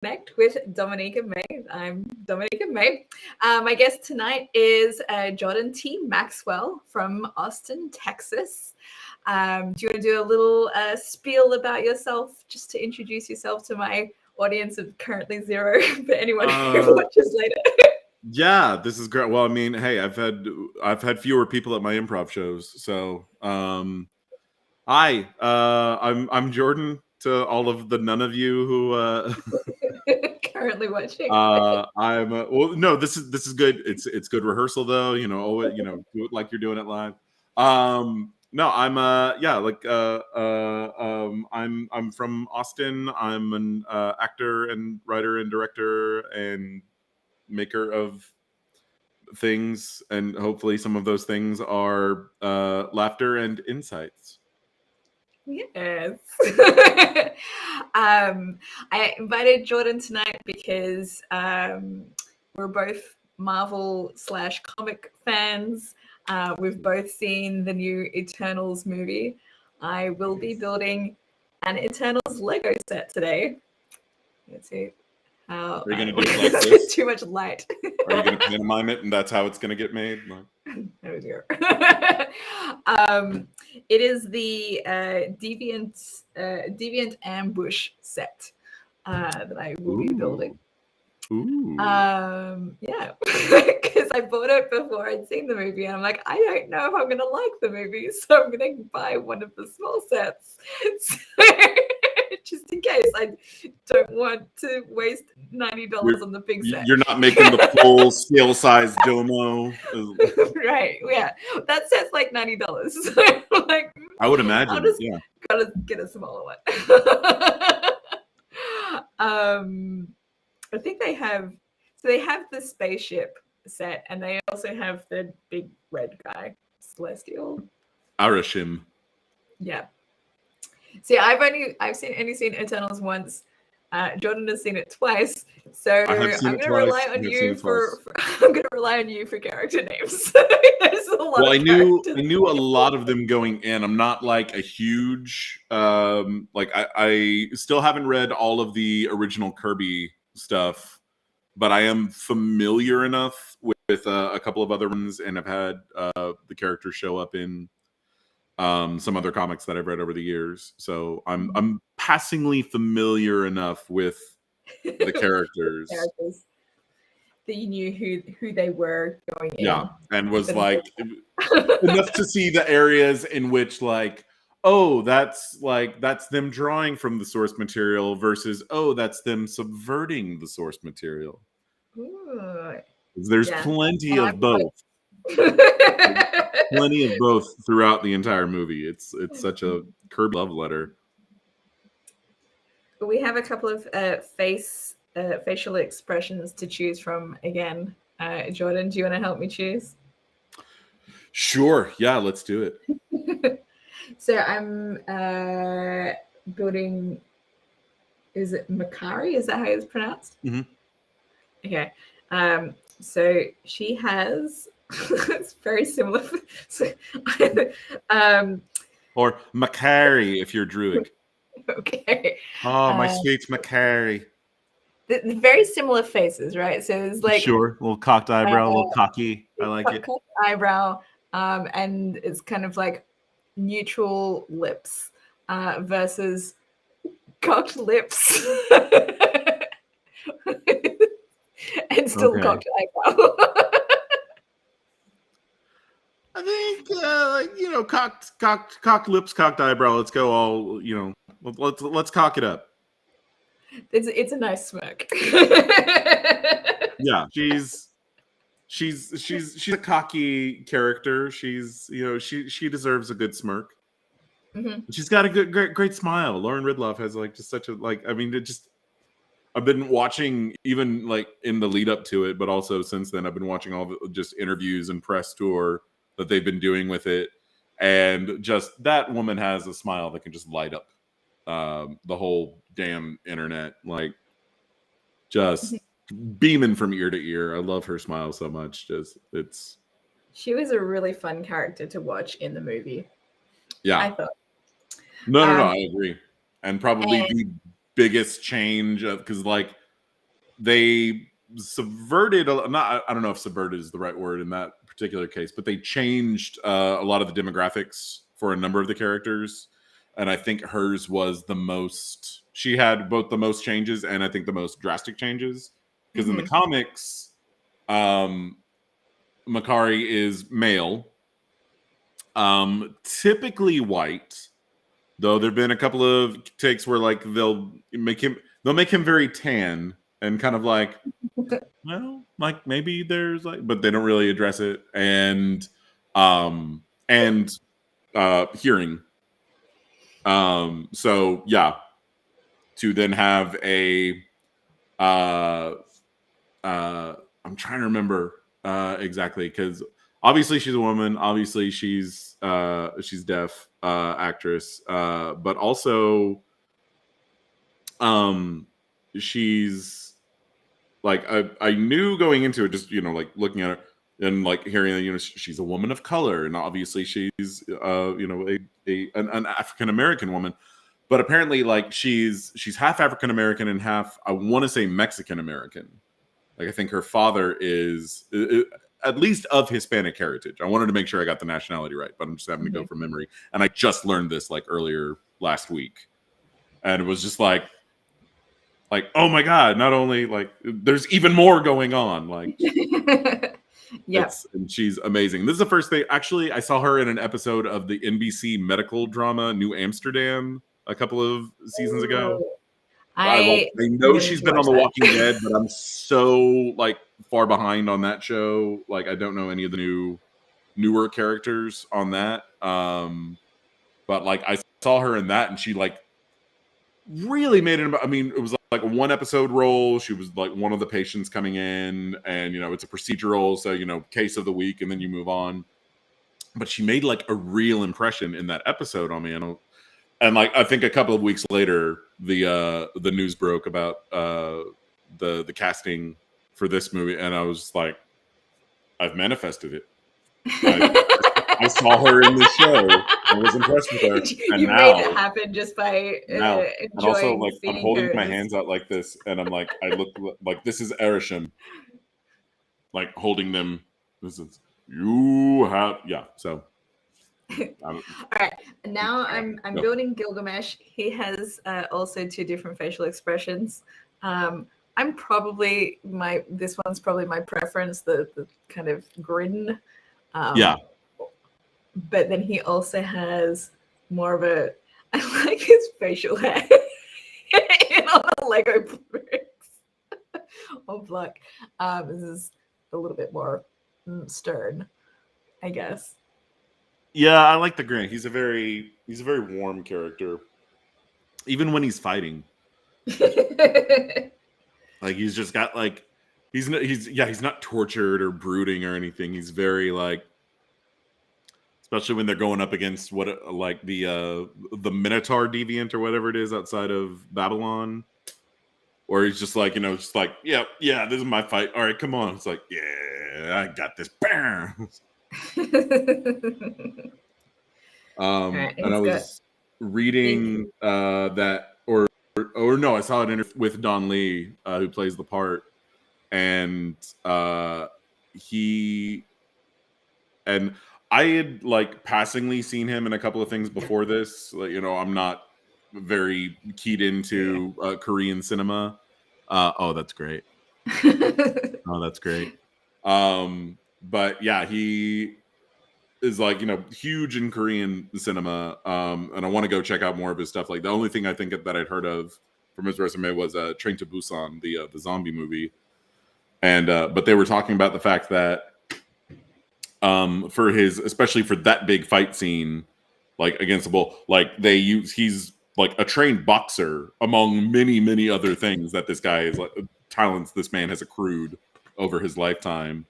Connect with Dominica May. I'm Dominica May. My guest tonight is Jordan T. Maxwell from Austin, Texas. Do you want to do a little spiel about yourself, just to introduce yourself to my audience of currently zero, but anyone who watches later? Yeah, this is great. Well, I mean, hey, I've had fewer people at my improv shows, so hi, I'm Jordan. To all of the none of you who currently watching. I'm well. No, this is good. It's good rehearsal though. Do it like you're doing it live. No, I'm I'm from Austin. I'm an actor and writer and director and maker of things, and hopefully some of those things are laughter and insights. Yes. I invited Jordan tonight because we're both Marvel/comic fans. We've both seen the new Eternals movie. I will be building an Eternals Lego set today. Let's see how. Are you going to do it like this? Too much light. Are you going to pantomime it, and that's how it's going to get made? There we go. It is the Deviant Ambush set that I will be building. Ooh. Yeah, because I bought it before I'd seen the movie, and I'm like, I don't know if I'm gonna like the movie, so I'm gonna buy one of the small sets, so, just in case. I don't want to waste $90 on the big set. You're not making the full scale size domo, right? Yeah, that set's like $90. So like, I would imagine. I'll just gotta get a smaller one. I think they have the spaceship set, and they also have the big red guy, Celestial. Arashim. Yeah. See, I've only seen Eternals once. Jordan has seen it twice, so I'm going to rely on you for character names. There's a lot. Well, I knew a lot of them going in. I'm not like a huge I still haven't read all of the original Kirby stuff, but I am familiar enough with a couple of other ones, and I've had the characters show up in some other comics that I've read over the years. So I'm passingly familiar enough with the characters that you knew who they were going in. Yeah, and was like enough to see the areas in which that's them drawing from the source material versus that's them subverting the source material. Ooh. There's plenty of both. Plenty of both throughout the entire movie. It's such a Kirby love letter. We have a couple of facial expressions to choose from again. Jordan, do you want to help me choose? Sure. Yeah, let's do it. So I'm building. Is it Makari? Is that how it's pronounced? Mm-hmm. Okay. So she has. It's very similar. Or Makari if you're Druid. Okay. Oh, my sweet Makari. The very similar faces, right? So it's like sure, a little cocked eyebrow, a little cocky. I like it. Cocked eyebrow, and it's kind of like neutral lips versus cocked lips, and still cocked eyebrow. I think cocked lips, cocked eyebrow. Let's go all let's cock it up. It's a nice smirk. Yeah, she's a cocky character. She's she deserves a good smirk. Mm-hmm. She's got a great smile. Lauren Ridloff has just such a I've been watching even in the lead up to it, but also since then I've been watching all the just interviews and press tour that they've been doing with it, and just that woman has a smile that can just light up the whole damn internet, just beaming from ear to ear. I love her smile so much. She was a really fun character to watch in the movie. Yeah, I thought. No, I agree, and probably the biggest change because they subverted, not, I don't know if subverted is the right word in that particular case, but they changed a lot of the demographics for a number of the characters. And I think hers was the most, she had both the most changes and I think the most drastic changes. Because in the comics, Makari is male, typically white, though there've been a couple of takes where like they'll make him very tan and kind of like, well, like maybe there's like, but they don't really address it. And hearing. So yeah, to then have a I'm trying to remember exactly, because obviously she's a woman, obviously she's deaf, actress, but also she's like, I knew going into it, just, you know, like looking at her and like hearing that, you know, she's a woman of color, and obviously she's you know, an African American woman, but apparently like she's half African American and half, I want to say, Mexican American. Like I think her father is at least of Hispanic heritage. I wanted to make sure I got the nationality right, but I'm just having to go from memory. And I just learned this like earlier last week, and it was just like, oh my god! Not only like there's even more going on. Like, yes, and she's amazing. This is the first thing. Actually, I saw her in an episode of the NBC medical drama New Amsterdam a couple of seasons ago. I know she's been on The Walking Dead, but I'm so like far behind on that show. Like I don't know any of the newer characters on that. But like I saw her in that, and she like really made it. I mean, it was like a one episode role. She was like one of the patients coming in, and you know, it's a procedural, so you know, case of the week, and then you move on. But she made like a real impression in that episode on me, and like I think a couple of weeks later, the news broke about the casting for this movie, and I was like, I've manifested it. I saw her in the show. I was impressed with her. And you now, made it happen just by now, and also like I'm holding her. my hands out like this, and I'm like, I look like this is Erisham, like holding them. This is you have, yeah. So. All right, now I'm building Gilgamesh. He has also two different facial expressions. I'm probably this one's probably my preference, the kind of grin. Yeah. But then he also has more of a, I like his facial hair in all the Lego bricks or block. This is a little bit more stern, I guess. Yeah, I like the grin. He's a very warm character, even when he's fighting. Like he's just got like he's not tortured or brooding or anything. He's very like, especially when they're going up against what like the Minotaur Deviant or whatever it is outside of Babylon, or he's just like, you know, just like, yeah, this is my fight. All right, come on. It's like, yeah, I got this. Bam. And I was reading that, or no, I saw it with Don Lee, who plays the part, and I had like passingly seen him in a couple of things before this. Like, you know, I'm not very keyed into Korean cinema. Oh, that's great. Oh, that's great. But yeah, he is like, you know, huge in Korean cinema, and I want to go check out more of his stuff. Like the only thing I think that I'd heard of from his resume was Train to Busan, the zombie movie, and but they were talking about the fact that especially for that big fight scene, like against the bull, like he's like a trained boxer among many other things that this guy is like talents this man has accrued over his lifetime.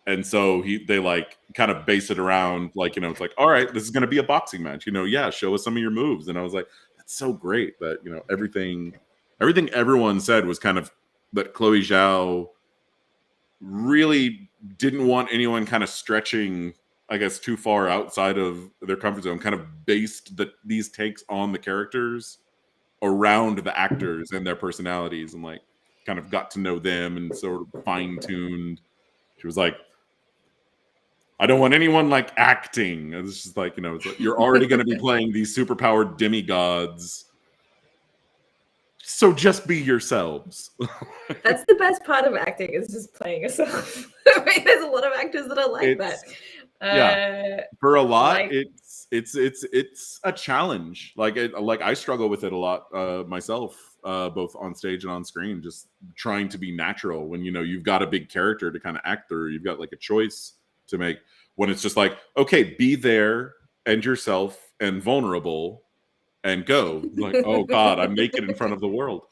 And so they like kind of base it around like, you know, it's like, all right, this is going to be a boxing match, you know, yeah, show us some of your moves. And I was like, that's so great that, you know, everything everyone said was kind of that Chloe Zhao really didn't want anyone kind of stretching, I guess, too far outside of their comfort zone, kind of based these takes on the characters around the actors and their personalities. And like, kind of got to know them and sort of fine-tuned, she was like, I don't want anyone like acting. It's just like, it's like, you're already going to be playing these superpowered demigods, so just be yourselves. That's the best part of acting, is just playing yourself. I mean, there's a lot of actors that are like that. Yeah, for a lot, it's a challenge. Like I struggle with it a lot myself, both on stage and on screen. Just trying to be natural when you've got a big character to kind of act through. You've got like a choice to make. When it's just like, okay, be there and yourself and vulnerable. And go like, oh God, I'm naked in front of the world.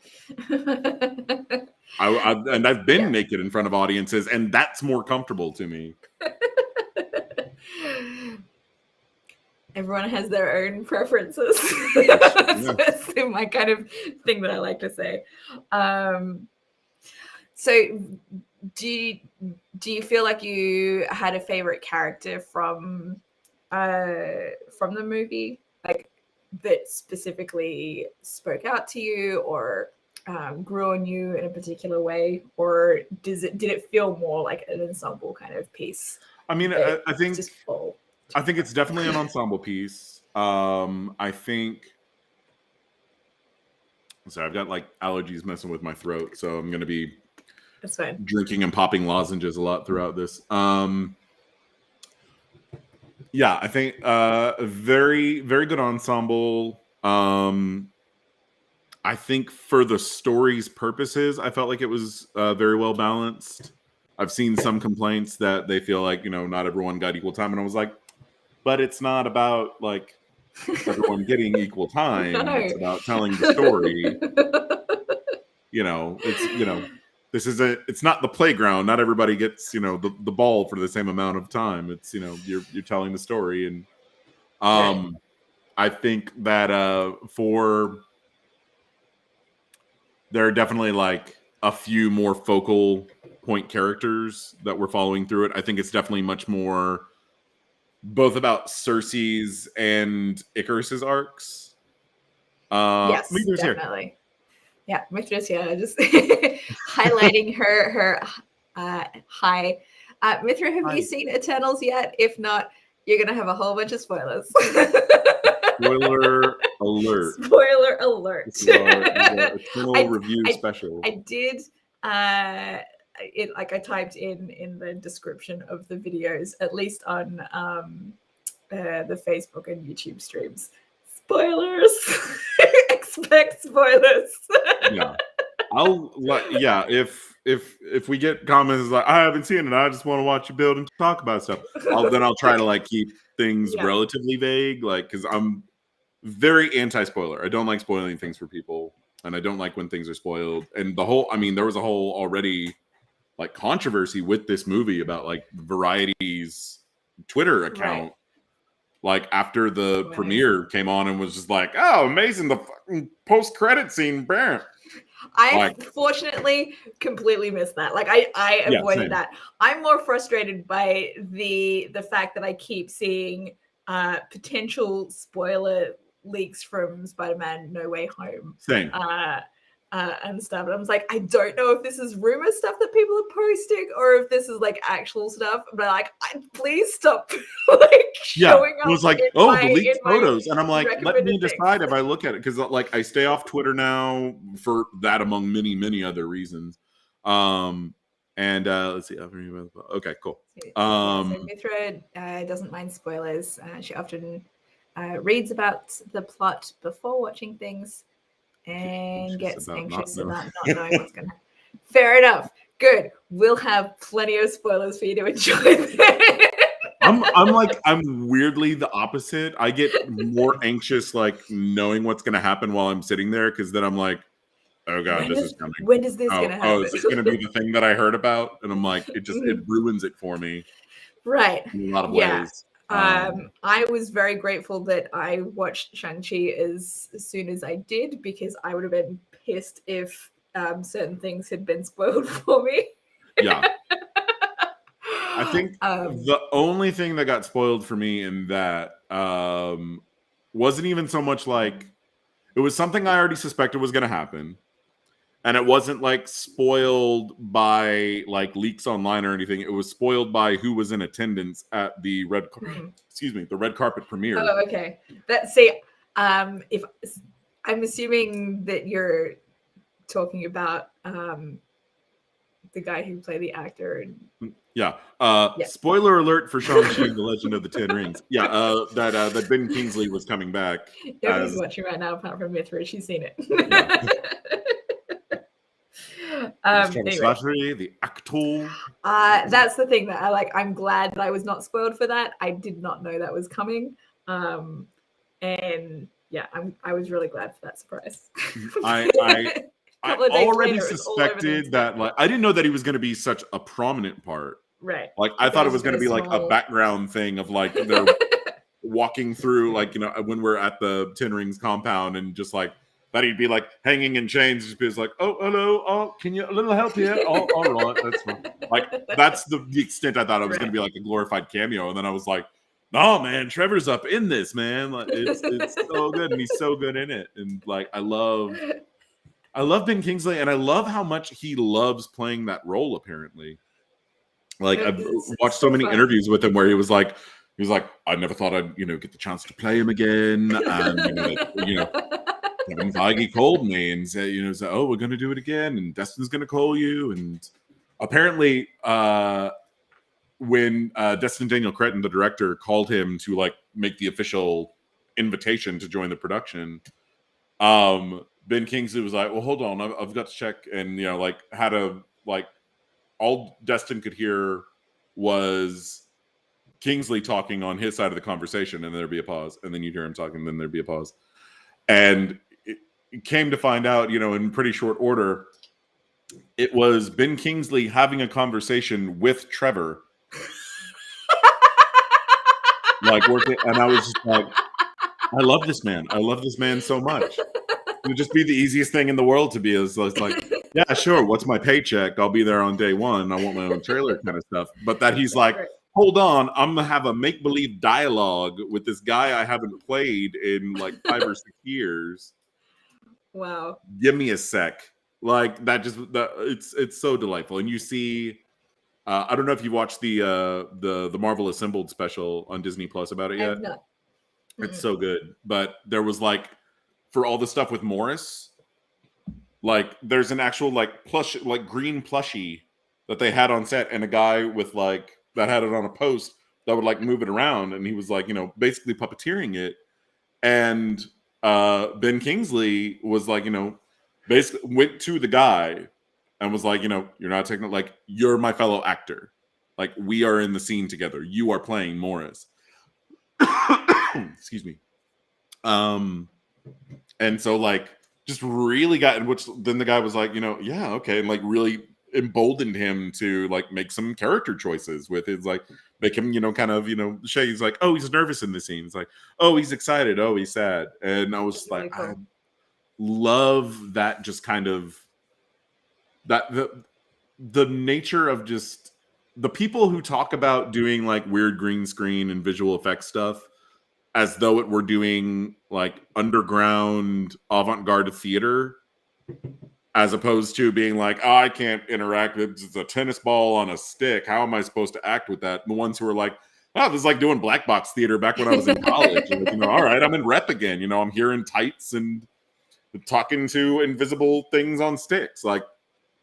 I've been naked in front of audiences, and that's more comfortable to me. Everyone has their own preferences. That's my kind of thing that I like to say. So, do you feel like you had a favorite character from the movie, like that specifically spoke out to you, or grew on you in a particular way, or did it feel more like an ensemble kind of piece? I mean, I think it's definitely an ensemble piece. I think. Sorry, I've got like allergies messing with my throat, so I'm going to be drinking and popping lozenges a lot throughout this. Yeah, I think very, very good ensemble. I think for the story's purposes, I felt like it was very well balanced. I've seen some complaints that they feel like, not everyone got equal time. And I was like, but it's not about like everyone getting equal time. No. It's about telling the story. It's not the playground. Not everybody gets, the ball for the same amount of time. It's, you're telling the story. And right. I think that there are definitely like a few more focal point characters that we're following through it. I think it's definitely much more both about Cersei's and Icarus's arcs. Yes, definitely. Here. Yeah, Mithra's here, just highlighting her hi. Mithra, have you seen Eternals yet? If not, you're going to have a whole bunch of spoilers. Spoiler alert. Spoiler alert. Eternal review special. I did, I typed in the description of the videos, at least on the Facebook and YouTube streams. Spoilers. Expect spoilers. Yeah. If we get comments like, I haven't seen it, I just want to watch you build and talk about stuff, then I'll try to like keep things relatively vague, like, because I'm very anti-spoiler. I don't like spoiling things for people, and I don't like when things are spoiled. And there was a whole already like controversy with this movie about like Variety's Twitter account. Right. Like after the premiere came on and was just like, oh, amazing, the fucking post-credit scene, bam. I fortunately completely missed that. Like I avoided that. I'm more frustrated by the fact that I keep seeing potential spoiler leaks from Spider-Man No Way Home. Same. And stuff. And I was like, I don't know if this is rumor stuff that people are posting or if this is like actual stuff. But like, please stop like showing up. It was like, the leaked photos. And I'm like, let me decide if I look at it. Because like I stay off Twitter now for that, among many, many other reasons. And let's see. Okay, cool. So Mithra doesn't mind spoilers. She often reads about the plot before watching things. And gets anxious about not knowing what's going to happen. Fair enough. Good. We'll have plenty of spoilers for you to enjoy. I'm weirdly the opposite. I get more anxious, like knowing what's going to happen while I'm sitting there, because then I'm like, oh God, this is coming. When is this going to happen? Oh, is this going to be the thing that I heard about? And I'm like, it ruins it for me. Right. In a lot of ways. I was very grateful that I watched Shang-Chi as soon as I did, because I would have been pissed if certain things had been spoiled for me. Yeah. I think the only thing that got spoiled for me in that wasn't even so much like, it was something I already suspected was going to happen. And it wasn't like spoiled by like leaks online or anything. It was spoiled by who was in attendance at the the red carpet premiere. Oh, okay. If I'm assuming that you're talking about the guy who played the actor. Yeah. Spoiler alert for Shang-Chi and the Legend of the Ten Rings. Yeah. That Ben Kingsley was coming back. Nobody's watching right now apart from Mithra. She's seen it. Anyway. The actor. That's the thing that I like. I'm glad that I was not spoiled for that. I did not know that was coming. And yeah, I was really glad for that surprise. I already suspected that. Like, I didn't know that he was going to be such a prominent part. Right. Like, I thought it was going to be like a background thing of like they're walking through, like, you know, when we're at the Ten Rings compound, and just like that he'd be like hanging in chains, just be like, oh, hello, oh, can you a little help here? Oh, all right, that's fine. Like, that's the extent I thought it was going to be like a glorified cameo, and then I was like, no, man, Trevor's up in this, man. Like, it's so good, and he's so good in it, and like I love Ben Kingsley, and I love how much he loves playing that role. Apparently, like I've watched so many interviews with him where he was like, I never thought I'd get the chance to play him again, and Kevin Feige called me and said, oh, we're going to do it again, and Destin's going to call you, and apparently, when Destin Daniel Cretton, the director, called him to like make the official invitation to join the production, Ben Kingsley was like, well, hold on, I've got to check. And, had a, like, all Destin could hear was Kingsley talking on his side of the conversation, and there'd be a pause. And then you'd hear him talking, and then there'd be a pause. And it came to find out, in pretty short order, it was Ben Kingsley having a conversation with Trevor. Like, working, and I was just like, I love this man. I love this man so much. It would just be the easiest thing in the world to be as like, yeah, sure. What's my paycheck? I'll be there on day one. I want my own trailer kind of stuff. But that he's like, hold on, I'm gonna have a make-believe dialogue with this guy I haven't played in like 5 or 6 years. Wow. Give me a sec. Like it's so delightful. And you see, I don't know if you watched the Marvel Assembled special on Disney Plus about it yet. No. It's so good. But there was like, for all the stuff with Morris, like there's an actual like plush, like green plushie that they had on set, and a guy with like that had it on a post that would like move it around, and he was like, basically puppeteering it. And Ben Kingsley was like, basically went to the guy and was like, you're not taking, like, you're my fellow actor. Like, we are in the scene together. You are playing Morris. Excuse me. And so, like, just really got, which then the guy was like, yeah, okay. And, like, really emboldened him to, like, make some character choices with his, like, make him, kind of, Shay, he's like, oh, he's nervous in the scene. It's like, oh, he's excited. Oh, he's sad. And I was just like, cool. I love that, just kind of, that the nature of just the people who talk about doing like weird green screen and visual effects stuff as though it were doing like underground avant-garde theater, as opposed to being like, oh, I can't interact with, it's a tennis ball on a stick, how am I supposed to act with that? And the ones who are like, oh, this is like doing black box theater back when I was in college. And, all right, I'm in rep again, I'm here in tights and talking to invisible things on sticks. Like,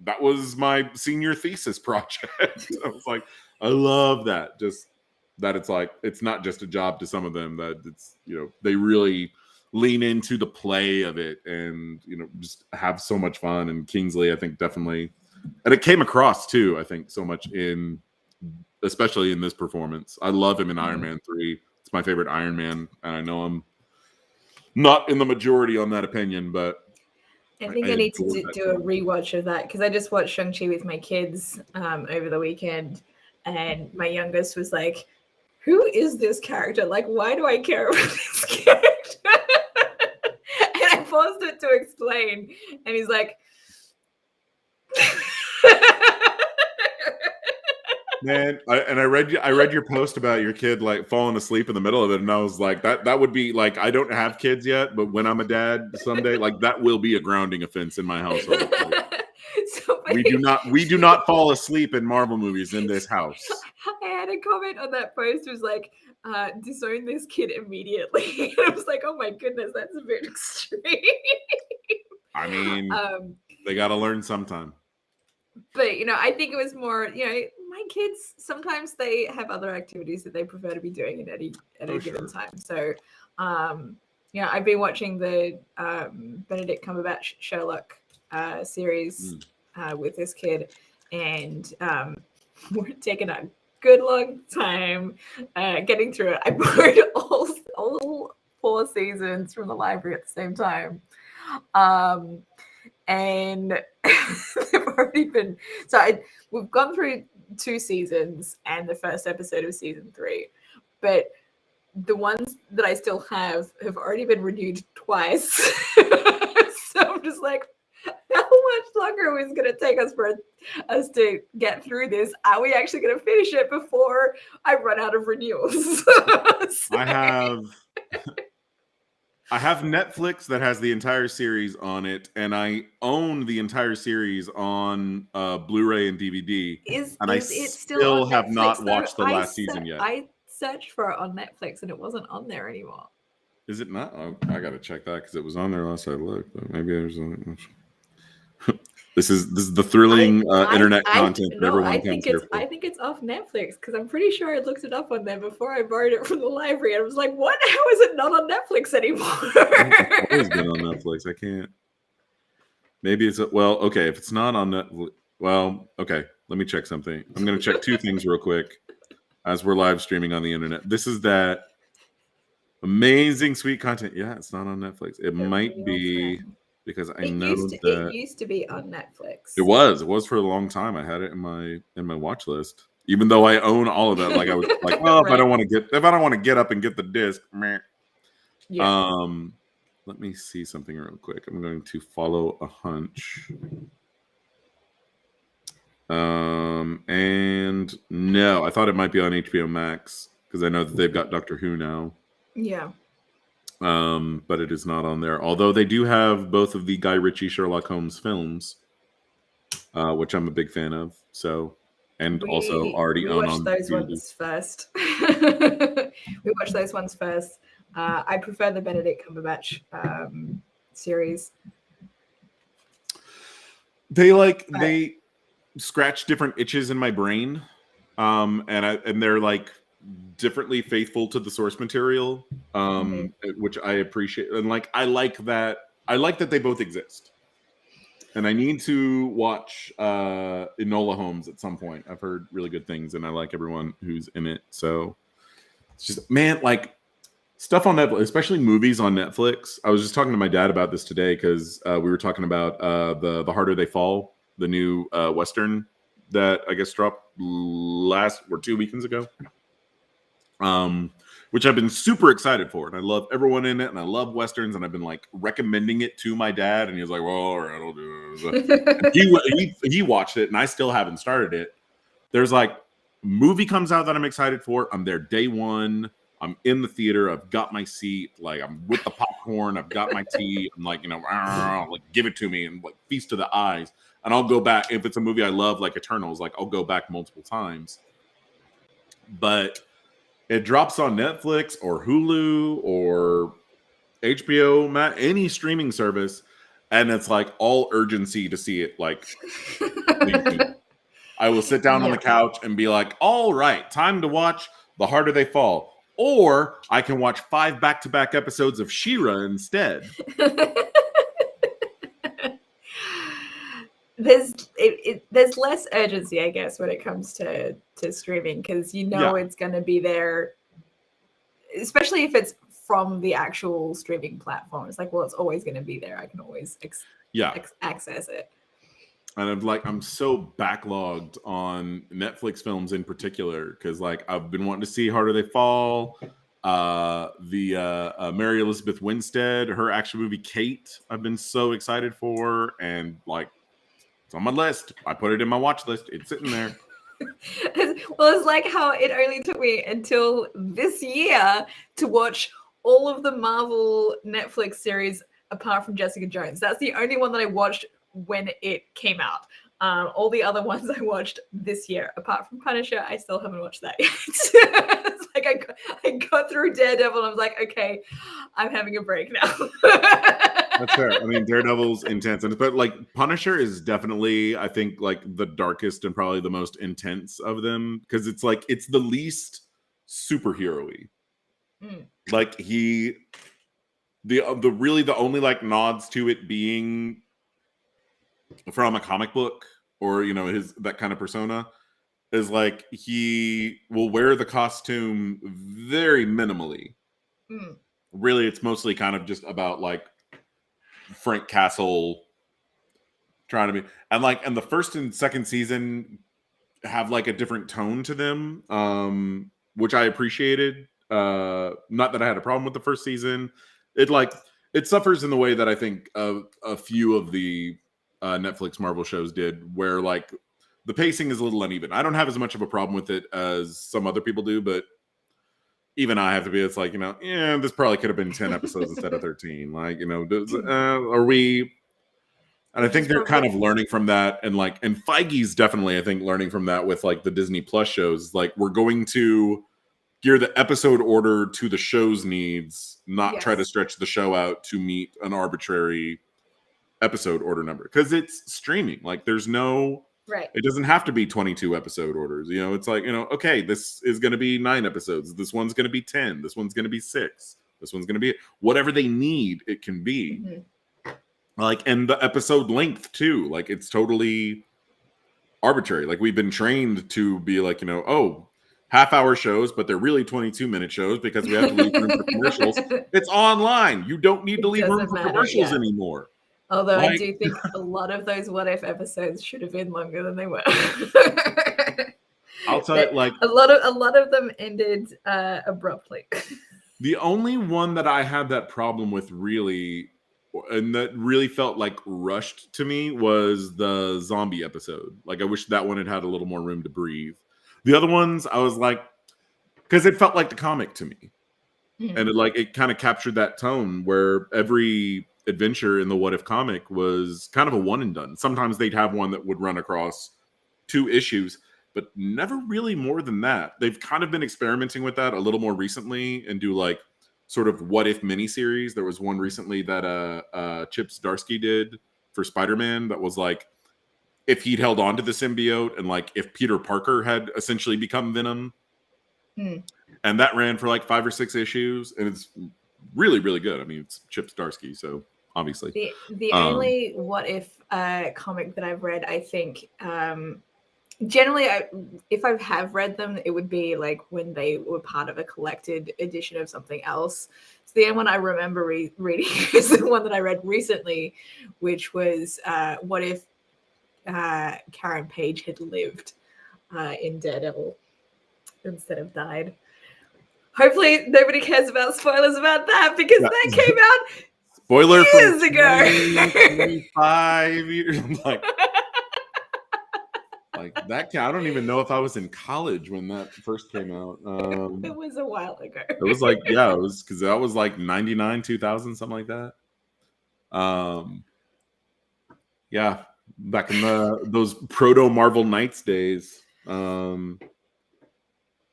that was my senior thesis project. I was like, I love that. Just that it's like, it's not just a job to some of them, that it's, they really lean into the play of it and, just have so much fun. And Kingsley, I think, definitely, and it came across too, I think, so much especially in this performance. I love him in Iron Man 3. It's my favorite Iron Man. And I know I'm not in the majority on that opinion, but I think I need to do a rewatch of that, because I just watched Shang-Chi with my kids over the weekend, and my youngest was like, who is this character? Like, why do I care about this character? And I paused it to explain, and he's like, man, I read your post about your kid like falling asleep in the middle of it, and I was like, that would be like, I don't have kids yet, but when I'm a dad someday, like that will be a grounding offense in my household. Like, We do not fall asleep in Marvel movies in this house. I had a comment on that post. It was like, disown this kid immediately. And I was like, oh my goodness, that's a bit extreme. I mean, they got to learn sometime. But, I think it was more, my kids, sometimes they have other activities that they prefer to be doing at any given time. So, I've been watching the Benedict Cumberbatch Sherlock series with this kid, and we're taking a good long time getting through it. I borrowed all 4 seasons from the library at the same time. And they've already been we've gone through 2 seasons and the first episode of season 3, but the ones that I still have already been renewed twice. So I'm just like, how much longer is it going to take us for us to get through this? Are we actually going to finish it before I run out of renewals? So... I have Netflix that has the entire series on it, and I own the entire series on Blu-ray and DVD. I still have not watched the last season yet. I searched for it on Netflix, and it wasn't on there anymore. Is it not? Oh, I got to check that because it was on there last I looked. But maybe there's This is the thrilling internet content that everyone comes here for. I think it's off Netflix because I'm pretty sure I looked it up on there before I borrowed it from the library. And I was like, what? How is it not on Netflix anymore? It's always been on Netflix. I can't. Maybe it's okay. If it's not on Netflix, okay. Let me check something. I'm going to check 2 things real quick as we're live streaming on the internet. This is that amazing, sweet content. Yeah, it's not on Netflix. It might be. Because it used to be on Netflix. It was for a long time. I had it in my watch list, even though I own all of that. Like I was like, well, right. if I don't want to get up and get the disc, meh. Yeah. Let me see something real quick. I'm going to follow a hunch. And no, I thought it might be on HBO Max because I know that they've got Doctor Who now. Yeah. But it is not on there. Although they do have both of the Guy Ritchie Sherlock Holmes films, which I'm a big fan of. So, and also already own on those ones first. We watched those ones first. I prefer the Benedict Cumberbatch series. They scratch different itches in my brain, and they're like differently faithful to the source material, which I appreciate. And I like that they both exist. And I need to watch Enola Holmes at some point. I've heard really good things, and I like everyone who's in it. So it's just, man, stuff on Netflix, especially movies on Netflix. I was just talking to my dad about this today because we were talking about the Harder They Fall, the new Western that I guess dropped 2 weekends ago. Which I've been super excited for, and I love everyone in it, and I love Westerns, and I've been recommending it to my dad, and he was like, well, all right, I'll do it. he watched it, and I still haven't started it. There's a movie comes out that I'm excited for. I'm there day one. I'm in the theater. I've got my seat. I'm with the popcorn. I've got my tea. I'm give it to me, and feast to the eyes. And I'll go back. If it's a movie I love, like Eternals, I'll go back multiple times. But it drops on Netflix or Hulu or HBO, any streaming service, and it's all urgency to see it. I will sit down on the couch and be like, all right, time to watch The Harder They Fall. Or I can watch 5 back-to-back episodes of She-Ra instead. There's less urgency, I guess, when it comes to streaming, because it's going to be there, especially if it's from the actual streaming platform. It's it's always going to be there. I can always access it. And I'm so backlogged on Netflix films in particular because I've been wanting to see Harder They Fall, the Mary Elizabeth Winstead, her action movie Kate. I've been so excited for, and it's on my list. I put it in my watch list. It's sitting there. Well, it's how it only took me until this year to watch all of the Marvel Netflix series apart from Jessica Jones. That's the only one that I watched when it came out. All the other ones I watched this year, apart from Punisher, I still haven't watched that yet. It's like I got through Daredevil and I was like, okay, I'm having a break now. That's fair. I mean, Daredevil's intense, but like Punisher is definitely, I think, like the darkest and probably the most intense of them because it's like it's the least superhero-y. Like the really the only like nods to it being from a comic book or his that kind of persona is like he will wear the costume very minimally. Really, it's mostly kind of just about like Frank Castle trying to be, and the first and second season have like a different tone to them, which I appreciated. Not that I had a problem with the first season. It suffers in the way that I think a few of the Netflix Marvel shows did, where like the pacing is a little uneven. I don't have as much of a problem with it as some other people do, but even I have to be. It's like this probably could have been 10 episodes instead of 13. Like are we? And I think they're kind of learning from that, and Feige's definitely, I think, learning from that with like the Disney Plus shows. Like we're going to gear the episode order to the show's needs, not try to stretch the show out to meet an arbitrary episode order number because it's streaming. Like there's no It doesn't have to be 22 episode orders. It's like okay, this is going to be 9 episodes. This one's going to be 10. This one's going to be 6. This one's going to be whatever they need. It can be. And the episode length too, like it's totally arbitrary. Like we've been trained to be like, half-hour shows, but they're really 22-minute shows because we have to leave room for commercials. It's online. You don't need to leave room for commercials anymore. Although I do think a lot of those What If episodes should have been longer than they were. I'll tell you, a lot of them ended abruptly. The only one that I had that problem with really, and that really felt like rushed to me, was the zombie episode. Like I wish that one had a little more room to breathe. The other ones, I was like, because it felt like the comic to me, and it kind of captured that tone where every adventure in the What If comic was kind of a one and done. Sometimes they'd have one that would run across 2 issues, but never really more than that. They've kind of been experimenting with that a little more recently and do like sort of What If miniseries. There was one recently that Chip Zdarsky did for Spider-Man that was like if he'd held on to the symbiote and like if Peter Parker had essentially become Venom. And that ran for like 5 or 6 issues, and it's really, really good. I mean, it's Chip Zdarsky, so obviously. The only What If comic that I've read, I think, generally, if I have read them, it would be like when they were part of a collected edition of something else. So the only one I remember reading is the one that I read recently, which was What If Karen Page had lived in Daredevil instead of died. Hopefully nobody cares about spoilers about that because that came out spoiler years ago. 25 years. Like that. I don't even know if I was in college when that first came out. It was a while ago. It was like, it was because that was like 99, 2000, something like that. Back in those proto Marvel Knights days.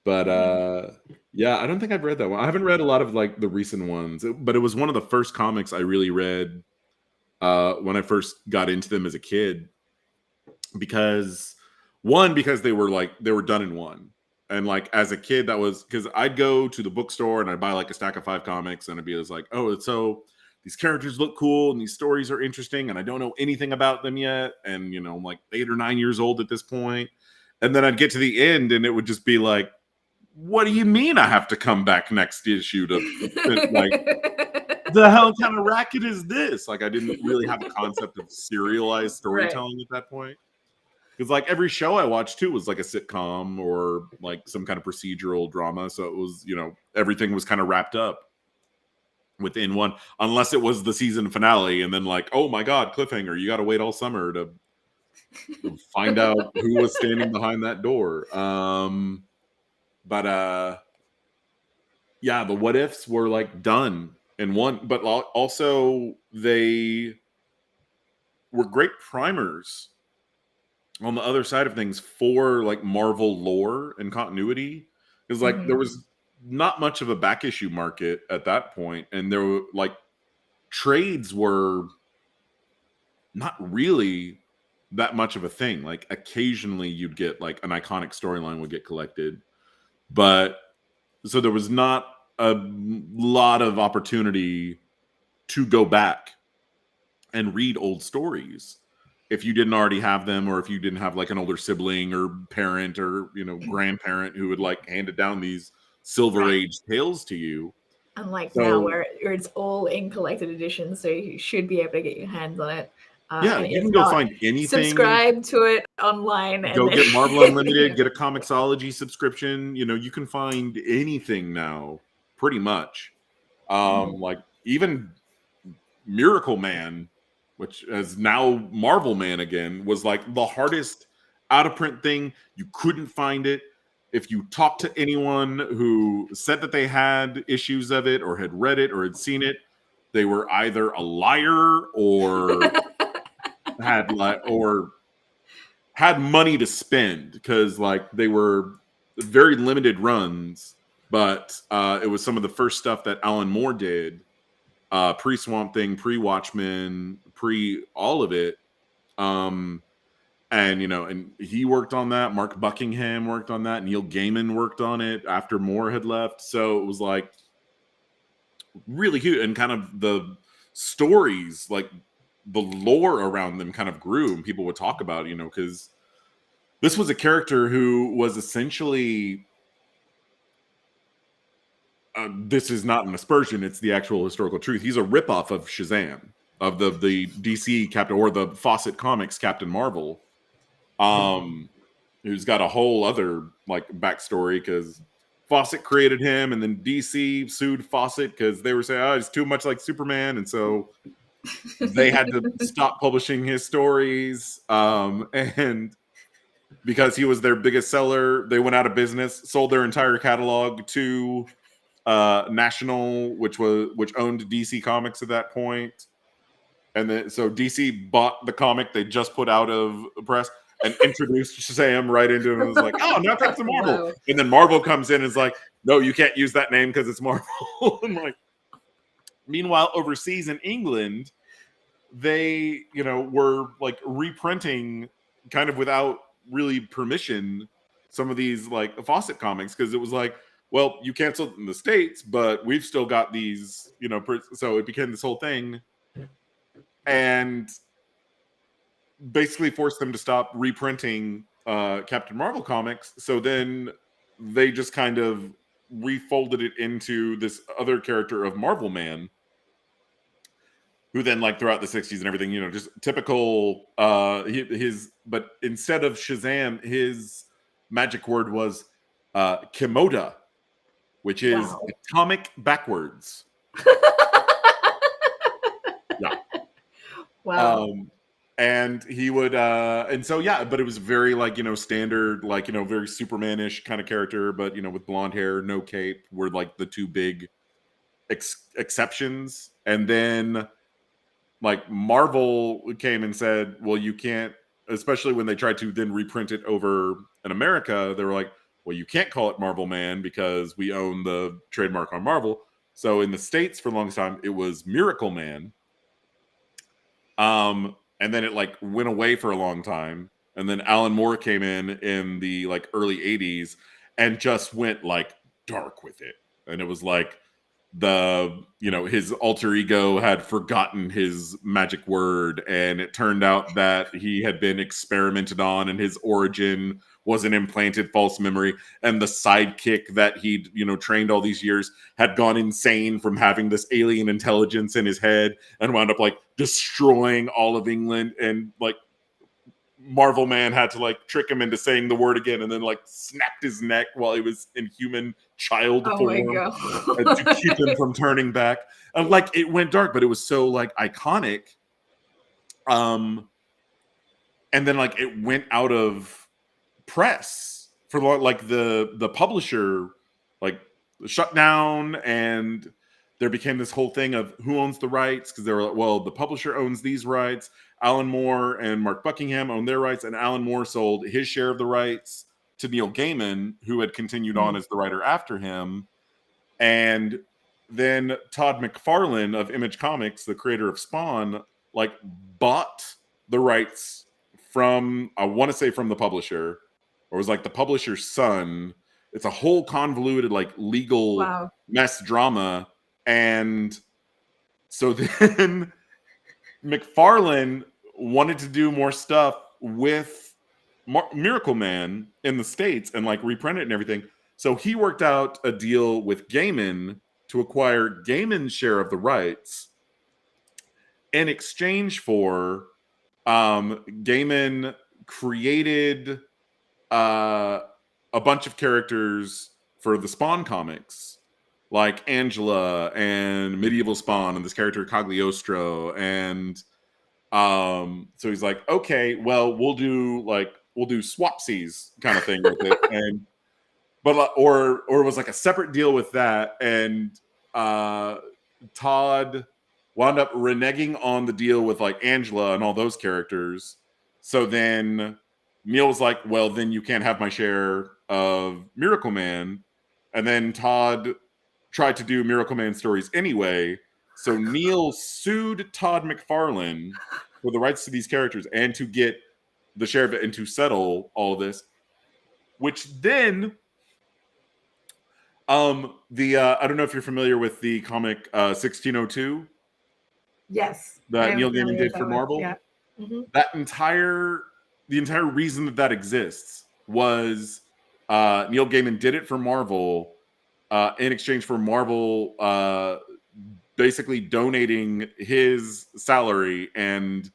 I don't think I've read that one. I haven't read a lot of like the recent ones, but it was one of the first comics I really read when I first got into them as a kid. Because they were done in one. And like as a kid, that was because I'd go to the bookstore and I'd buy like a stack of 5 comics and I'd be like, oh, it's so these characters look cool and these stories are interesting and I don't know anything about them yet. And I'm like 8 or 9 years old at this point. And then I'd get to the end and it would just be like, what do you mean I have to come back next issue to like the hell kind of racket is this? Like I didn't really have a concept of serialized storytelling at that point. Because like every show I watched too was like a sitcom or like some kind of procedural drama. So it was, everything was kind of wrapped up within one, unless it was the season finale. And then like, oh my God, cliffhanger, you got to wait all summer to find out who was standing behind that door. The What Ifs were like done in one, but also they were great primers on the other side of things, for like Marvel lore and continuity, is like there was not much of a back issue market at that point, and there were like trades were not really that much of a thing. Like occasionally you'd get like an iconic storyline would get collected, but so there was not a lot of opportunity to go back and read old stories if you didn't already have them, or if you didn't have like an older sibling or parent or grandparent who would like handed down these Silver Age tales to you. Unlike now, where it's all in collected editions, so you should be able to get your hands on it. Yeah, you can go find anything. Subscribe to it online. Go get Marvel Unlimited, get a Comixology subscription. You can find anything now, pretty much. Like even Miracle Man, which is now Marvel Man again, was like the hardest out of print thing. You couldn't find it. If you talked to anyone who said that they had issues of it or had read it or had seen it, they were either a liar or had money to spend, because like they were very limited runs, but it was some of the first stuff that Alan Moore did, pre Swamp Thing, pre Watchmen, pre all of it. And and he worked on that. Mark Buckingham worked on that. Neil Gaiman worked on it after Moore had left. So it was like really cute, and kind of the stories, like the lore around them kind of grew, and people would talk about, because this was a character who was essentially, this is not an aspersion, it's the actual historical truth. He's a ripoff of Shazam, of the DC Captain, or the Fawcett Comics Captain Marvel, who's got a whole other like backstory, because Fawcett created him, and then DC sued Fawcett because they were saying, oh, he's too much like Superman, and so they had to stop publishing his stories. And because he was their biggest seller, they went out of business, sold their entire catalog to National, which owned DC Comics at that point. And then so DC bought the comic they just put out of press and introduced Shazam right into it, and was like, oh, now Captain Marvel. Wow. And then Marvel comes in and is like, no, you can't use that name because it's Marvel. And like, meanwhile, overseas in England, they, were like reprinting kind of without really permission some of these like Fawcett comics, because it was like, well, you canceled in the States, but we've still got these, so it became this whole thing, and basically forced them to stop reprinting Captain Marvel comics. So then they just kind of refolded it into this other character of Marvel Man, who then, like, throughout the 60s and everything, just typical, but instead of Shazam, his magic word was Kimoda, which is atomic backwards. Yeah. Wow. And he would, and so, yeah, but it was very, like, standard, like, very Superman-ish kind of character, but, with blonde hair, no cape, were, like, the two big exceptions. And then, like, Marvel came and said, well, you can't, especially when they tried to then reprint it over in America, they were like, well, you can't call it Marvel Man because we own the trademark on Marvel. So in the States for the longest time, it was Miracle Man. And then it like went away for a long time. And then Alan Moore came in the like early 80s and just went like dark with it. And it was like, his alter ego had forgotten his magic word, and it turned out that he had been experimented on, and his origin was an implanted false memory, and the sidekick that he'd trained all these years had gone insane from having this alien intelligence in his head and wound up like destroying all of England, and like Marvel Man had to like trick him into saying the word again, and then like snapped his neck while he was in human child form to keep him from turning back. And like it went dark, but it was so like iconic. And then like it went out of press for like the publisher like shut down, and there became this whole thing of who owns the rights, because they were like, well, the publisher owns these rights. Alan Moore and Mark Buckingham owned their rights, and Alan Moore sold his share of the rights to Neil Gaiman, who had continued on as the writer after him. And then Todd McFarlane of Image Comics, the creator of Spawn, like bought the rights from, I want to say from the publisher, or it was like the publisher's son. It's a whole convoluted like legal mess drama. And so then McFarlane wanted to do more stuff with Miracle Man in the States and like reprint it and everything. So he worked out a deal with Gaiman to acquire Gaiman's share of the rights in exchange for Gaiman created a bunch of characters for the Spawn comics, like Angela and Medieval Spawn and this character Cagliostro. And so he's like, okay, well, we'll do swapsies kind of thing with it. And or it was like a separate deal with that. And Todd wound up reneging on the deal with like Angela and all those characters. So then Neil was like, well, then you can't have my share of Miracle Man. And then Todd tried to do Miracle Man stories anyway. So Neil sued Todd McFarlane for the rights to these characters and to get the share of it and to settle all of this, which then I don't know if you're familiar with the comic 1602. Yes. That Neil Gaiman did for Marvel. Yeah. Mm-hmm. The entire reason that exists was Neil Gaiman did it for Marvel in exchange for Marvel basically donating his salary and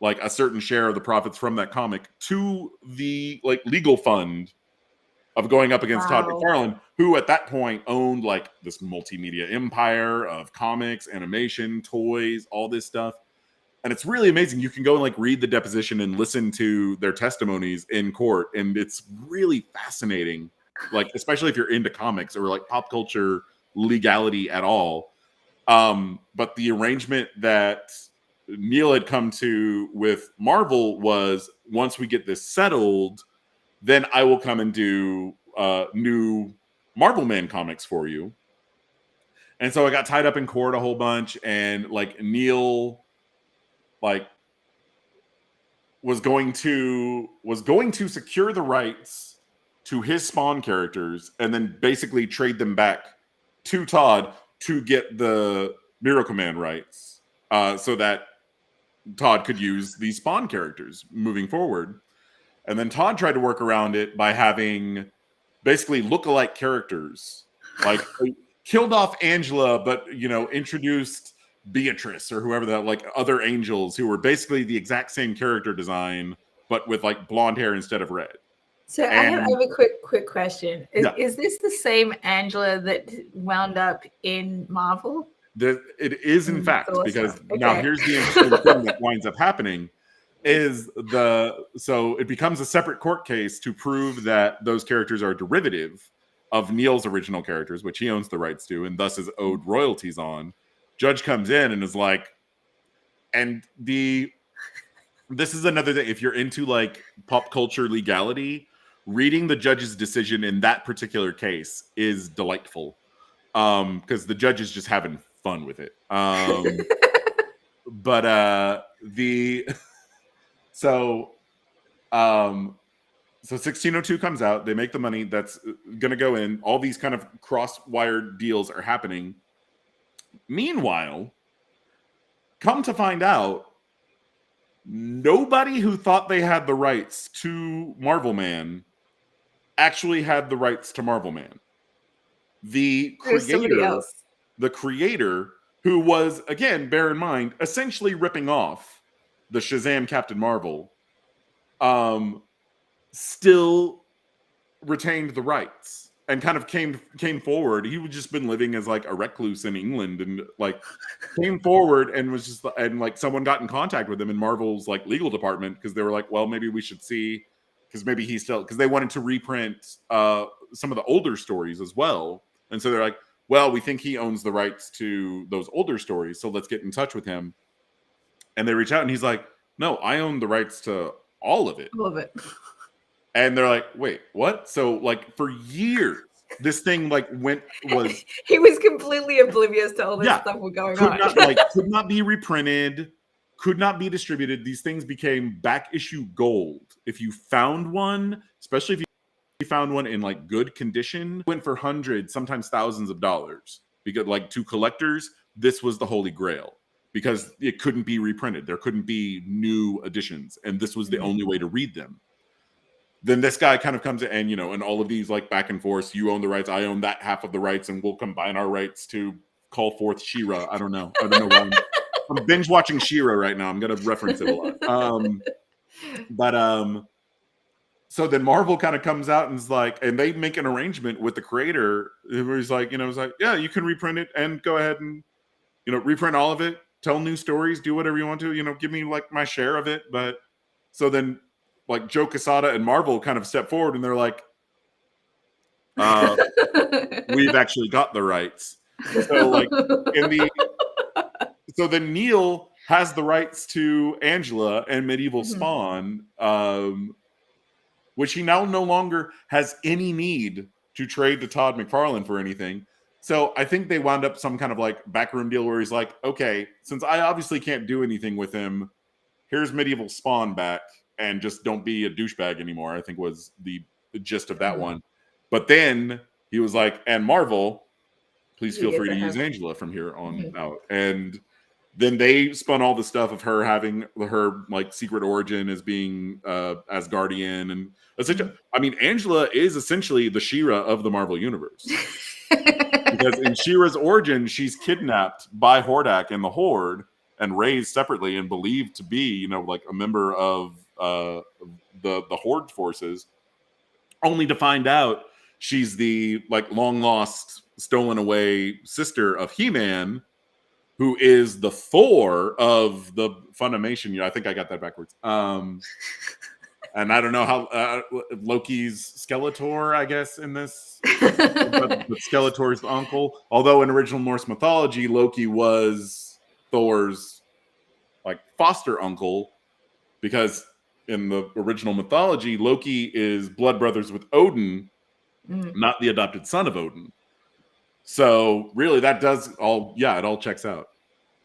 like a certain share of the profits from that comic to the like legal fund of going up against Todd McFarlane, who at that point owned like this multimedia empire of comics, animation, toys, all this stuff. And it's really amazing. You can go and like read the deposition and listen to their testimonies in court. And it's really fascinating, like, especially if you're into comics or like pop culture legality at all. But the arrangement that Neil had come to with Marvel was, once we get this settled, then I will come and do new Marvel Man comics for you. And so I got tied up in court a whole bunch, and like Neil like was going to secure the rights to his Spawn characters and then basically trade them back to Todd to get the Miracle Man rights so that Todd could use these Spawn characters moving forward. And then Todd tried to work around it by having basically look-alike characters. Like, killed off Angela, but, you know, introduced Beatrice or whoever that, like, other angels who were basically the exact same character design, but with, like, blonde hair instead of red. So I have a quick question. Is this the same Angela that wound up in Marvel? It is, in fact, because now here's the interesting thing that winds up happening. So it becomes a separate court case to prove that those characters are derivative of Neil's original characters, which he owns the rights to and thus is owed royalties on. Judge comes in and is like, and this is another thing, if you're into like pop culture legality, reading the judge's decision in that particular case is delightful, because the judge is just having fun with it. So 1602 comes out. They make the money that's going to go in. All these kind of cross-wired deals are happening. Meanwhile, come to find out, nobody who thought they had the rights to Marvel Man actually had the rights to Marvel Man. The creator, who was, again, bear in mind, essentially ripping off the Shazam Captain Marvel, still retained the rights and kind of came forward. He had just been living as like a recluse in England, and like came forward and was just, and like someone got in contact with him in Marvel's like legal department, because they were like, well, maybe we should see, because maybe he's still, because they wanted to reprint some of the older stories as well. And so they're like, well, we think he owns the rights to those older stories, so let's get in touch with him. And they reach out, and he's like, no, I own the rights to all of it. All of it. And they're like, wait, what? So like for years, this thing like was He was completely oblivious to all this stuff was going on. Could not be reprinted, could not be distributed. These things became back issue gold. If you found one, especially if you found one in like good condition, went for hundreds, sometimes thousands of dollars. Because like to collectors, this was the holy grail because it couldn't be reprinted. There couldn't be new editions, and this was the only way to read them. Then this guy kind of comes in and, and all of these like back and forth, you own the rights, I own that half of the rights, and we'll combine our rights to call forth She-Ra. I don't know why. I'm binge watching She-Ra right now. I'm going to reference it a lot. So then Marvel kind of comes out and is like, and they make an arrangement with the creator where he's like, yeah, you can reprint it and go ahead and, reprint all of it, tell new stories, do whatever you want to, give me like my share of it. But so then like Joe Quesada and Marvel kind of step forward and they're like, we've actually got the rights. So like so then Neil has the rights to Angela and Medieval Spawn, which he now no longer has any need to trade to Todd McFarlane for anything. So I think they wound up some kind of like backroom deal where he's like, okay, since I obviously can't do anything with him, here's Medieval Spawn back. And just don't be a douchebag anymore, I think was the gist of that one. But then he was like, and Marvel, please feel free to use Angela from here on out. And then they spun all the stuff of her having her like secret origin as being Asgardian. And essentially, I mean, Angela is essentially the She-Ra of the Marvel Universe. Because in She-Ra's origin, she's kidnapped by Hordak and the Horde and raised separately and believed to be, like a member of the Horde forces, only to find out she's the like long lost, stolen away sister of He-Man, who is the Thor of the Funimation. I think I got that backwards. And I don't know how Loki's Skeletor, I guess, in this, but Skeletor's uncle. Although in original Norse mythology, Loki was Thor's like foster uncle, because in the original mythology, Loki is blood brothers with Odin, not the adopted son of Odin. So really that does all, it all checks out.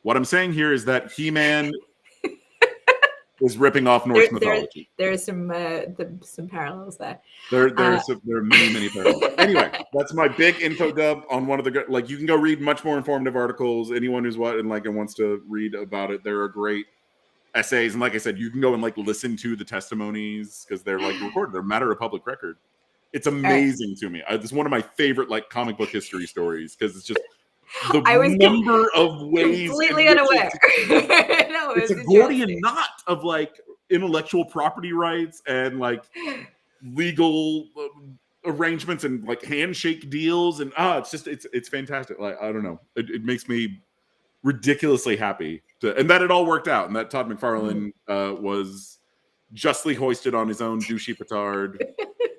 What I'm saying here is that He-Man is ripping off Norse mythology. There are some parallels there. There are many parallels. Anyway, that's my big info dump on one of the, like, you can go read much more informative articles. Anyone who's wants to read about it, there are great essays, and like I said, you can go and like listen to the testimonies because they're like recorded. They're a matter of public record. It's amazing to me. It's one of my favorite like comic book history stories because it's just the number of ways. Completely unaware. No, it's a Gordian knot of like intellectual property rights and like legal arrangements and like handshake deals, and it's fantastic. Like I don't know, it makes me ridiculously happy and that it all worked out, and that Todd McFarlane was justly hoisted on his own douchey petard,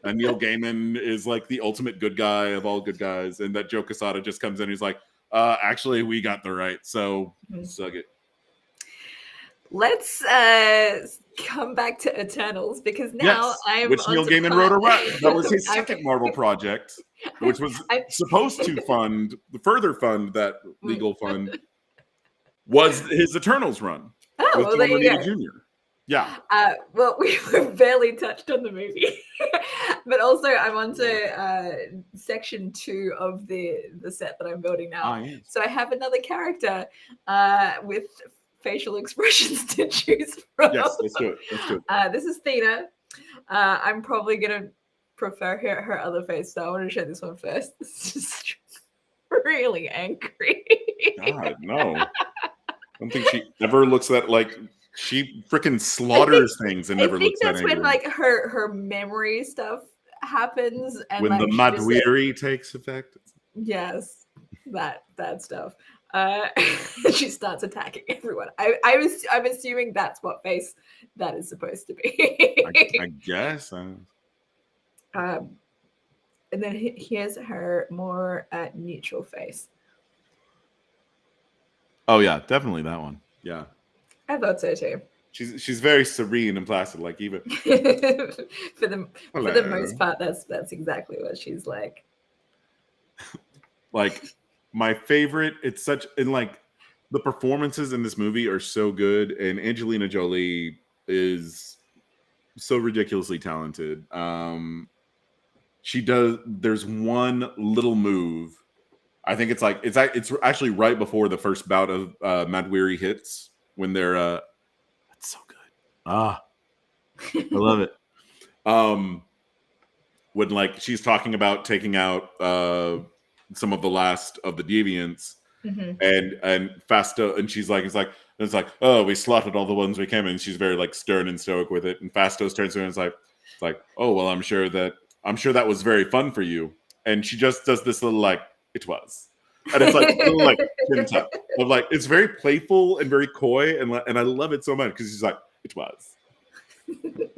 and Neil Gaiman is like the ultimate good guy of all good guys, and that Joe Quesada just comes in and he's like, actually we got the right, so suck it. Let's come back to Eternals, because now which Neil Gaiman wrote that was his second Marvel project, which was supposed to further fund that legal fund, was his Eternals run. Oh, well, there you go. Jr. Yeah. Well, we barely touched on the movie, but also I'm on to section 2 of the set that I'm building now. Yes. So I have another character with facial expressions to choose from. Yes, let's do it. This is Thena. I'm probably gonna prefer her other face, so I want to show this one first. This is really angry. God, no. I don't think she ever looks that like she freaking slaughters things and never looks that angry. I think that's when like her memory stuff happens, and when like, the Madwiri takes effect. Yes, that stuff. She starts attacking everyone. I'm assuming that's what face that is supposed to be. I guess. And then here's her more neutral face. Oh yeah, definitely that one. Yeah, I thought so too. she's very serene and placid. Like even for the hello. most part, that's exactly what she's like. Like my favorite. It's such and like the performances in this movie are so good, and Angelina Jolie is so ridiculously talented. She does. There's one little move. I think it's actually right before the first bout of Mad Weary hits when they're. That's so good. I love it. When like she's talking about taking out some of the last of the deviants, and Fasto, and she's like, it's like, oh, we slaughtered all the ones we came in. She's very like stern and stoic with it, and Fastos turns to her and it's like, oh well, I'm sure that was very fun for you, and she just does this little like, it was, and it's like a little like chin tuck of like, it's very playful and very coy, and I love it so much because she's like, it was.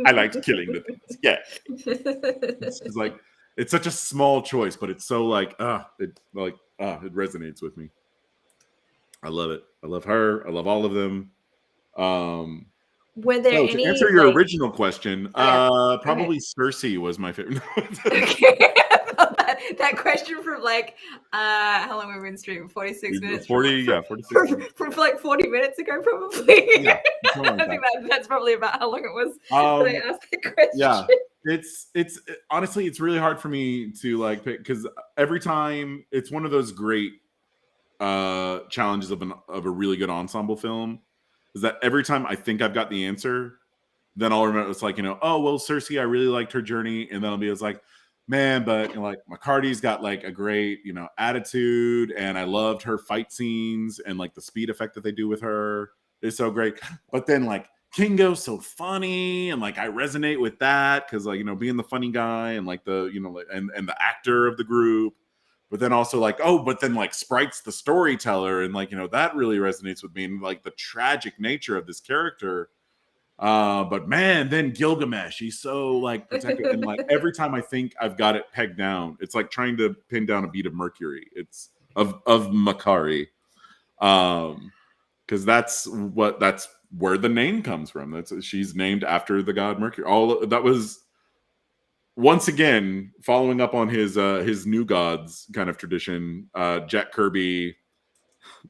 I liked killing the things. Yeah. It's like, it's such a small choice, but it's so like, it resonates with me. I love it. I love her. I love all of them. Were there any, to answer your original question, probably okay. Cersei was my favorite. Okay. that question from like how long have we been streaming? 46 minutes. 46 from like 40 minutes ago, probably. Yeah, I think that's probably about how long it was that I asked the question. Yeah, it's honestly, it's really hard for me to like pick because every time it's one of those great challenges of a really good ensemble film is that every time I think I've got the answer, then I'll remember it's like, oh well, Cersei, I really liked her journey, and then I'll be like, man, but like McCarty's got like a great attitude, and I loved her fight scenes and like the speed effect that they do with her is so great. But then like Kingo's so funny, and like I resonate with that because like being the funny guy and like the and the actor of the group. But then also like, but then like Sprite's the storyteller, and like that really resonates with me, and like the tragic nature of this character. But man, then Gilgamesh, he's so like protected, and like every time I think I've got it pegged down, it's like trying to pin down a beat of Mercury. It's of Makari, because that's where the name comes from. She's named after the god Mercury. All that was once again following up on his New Gods kind of tradition. Jack Kirby,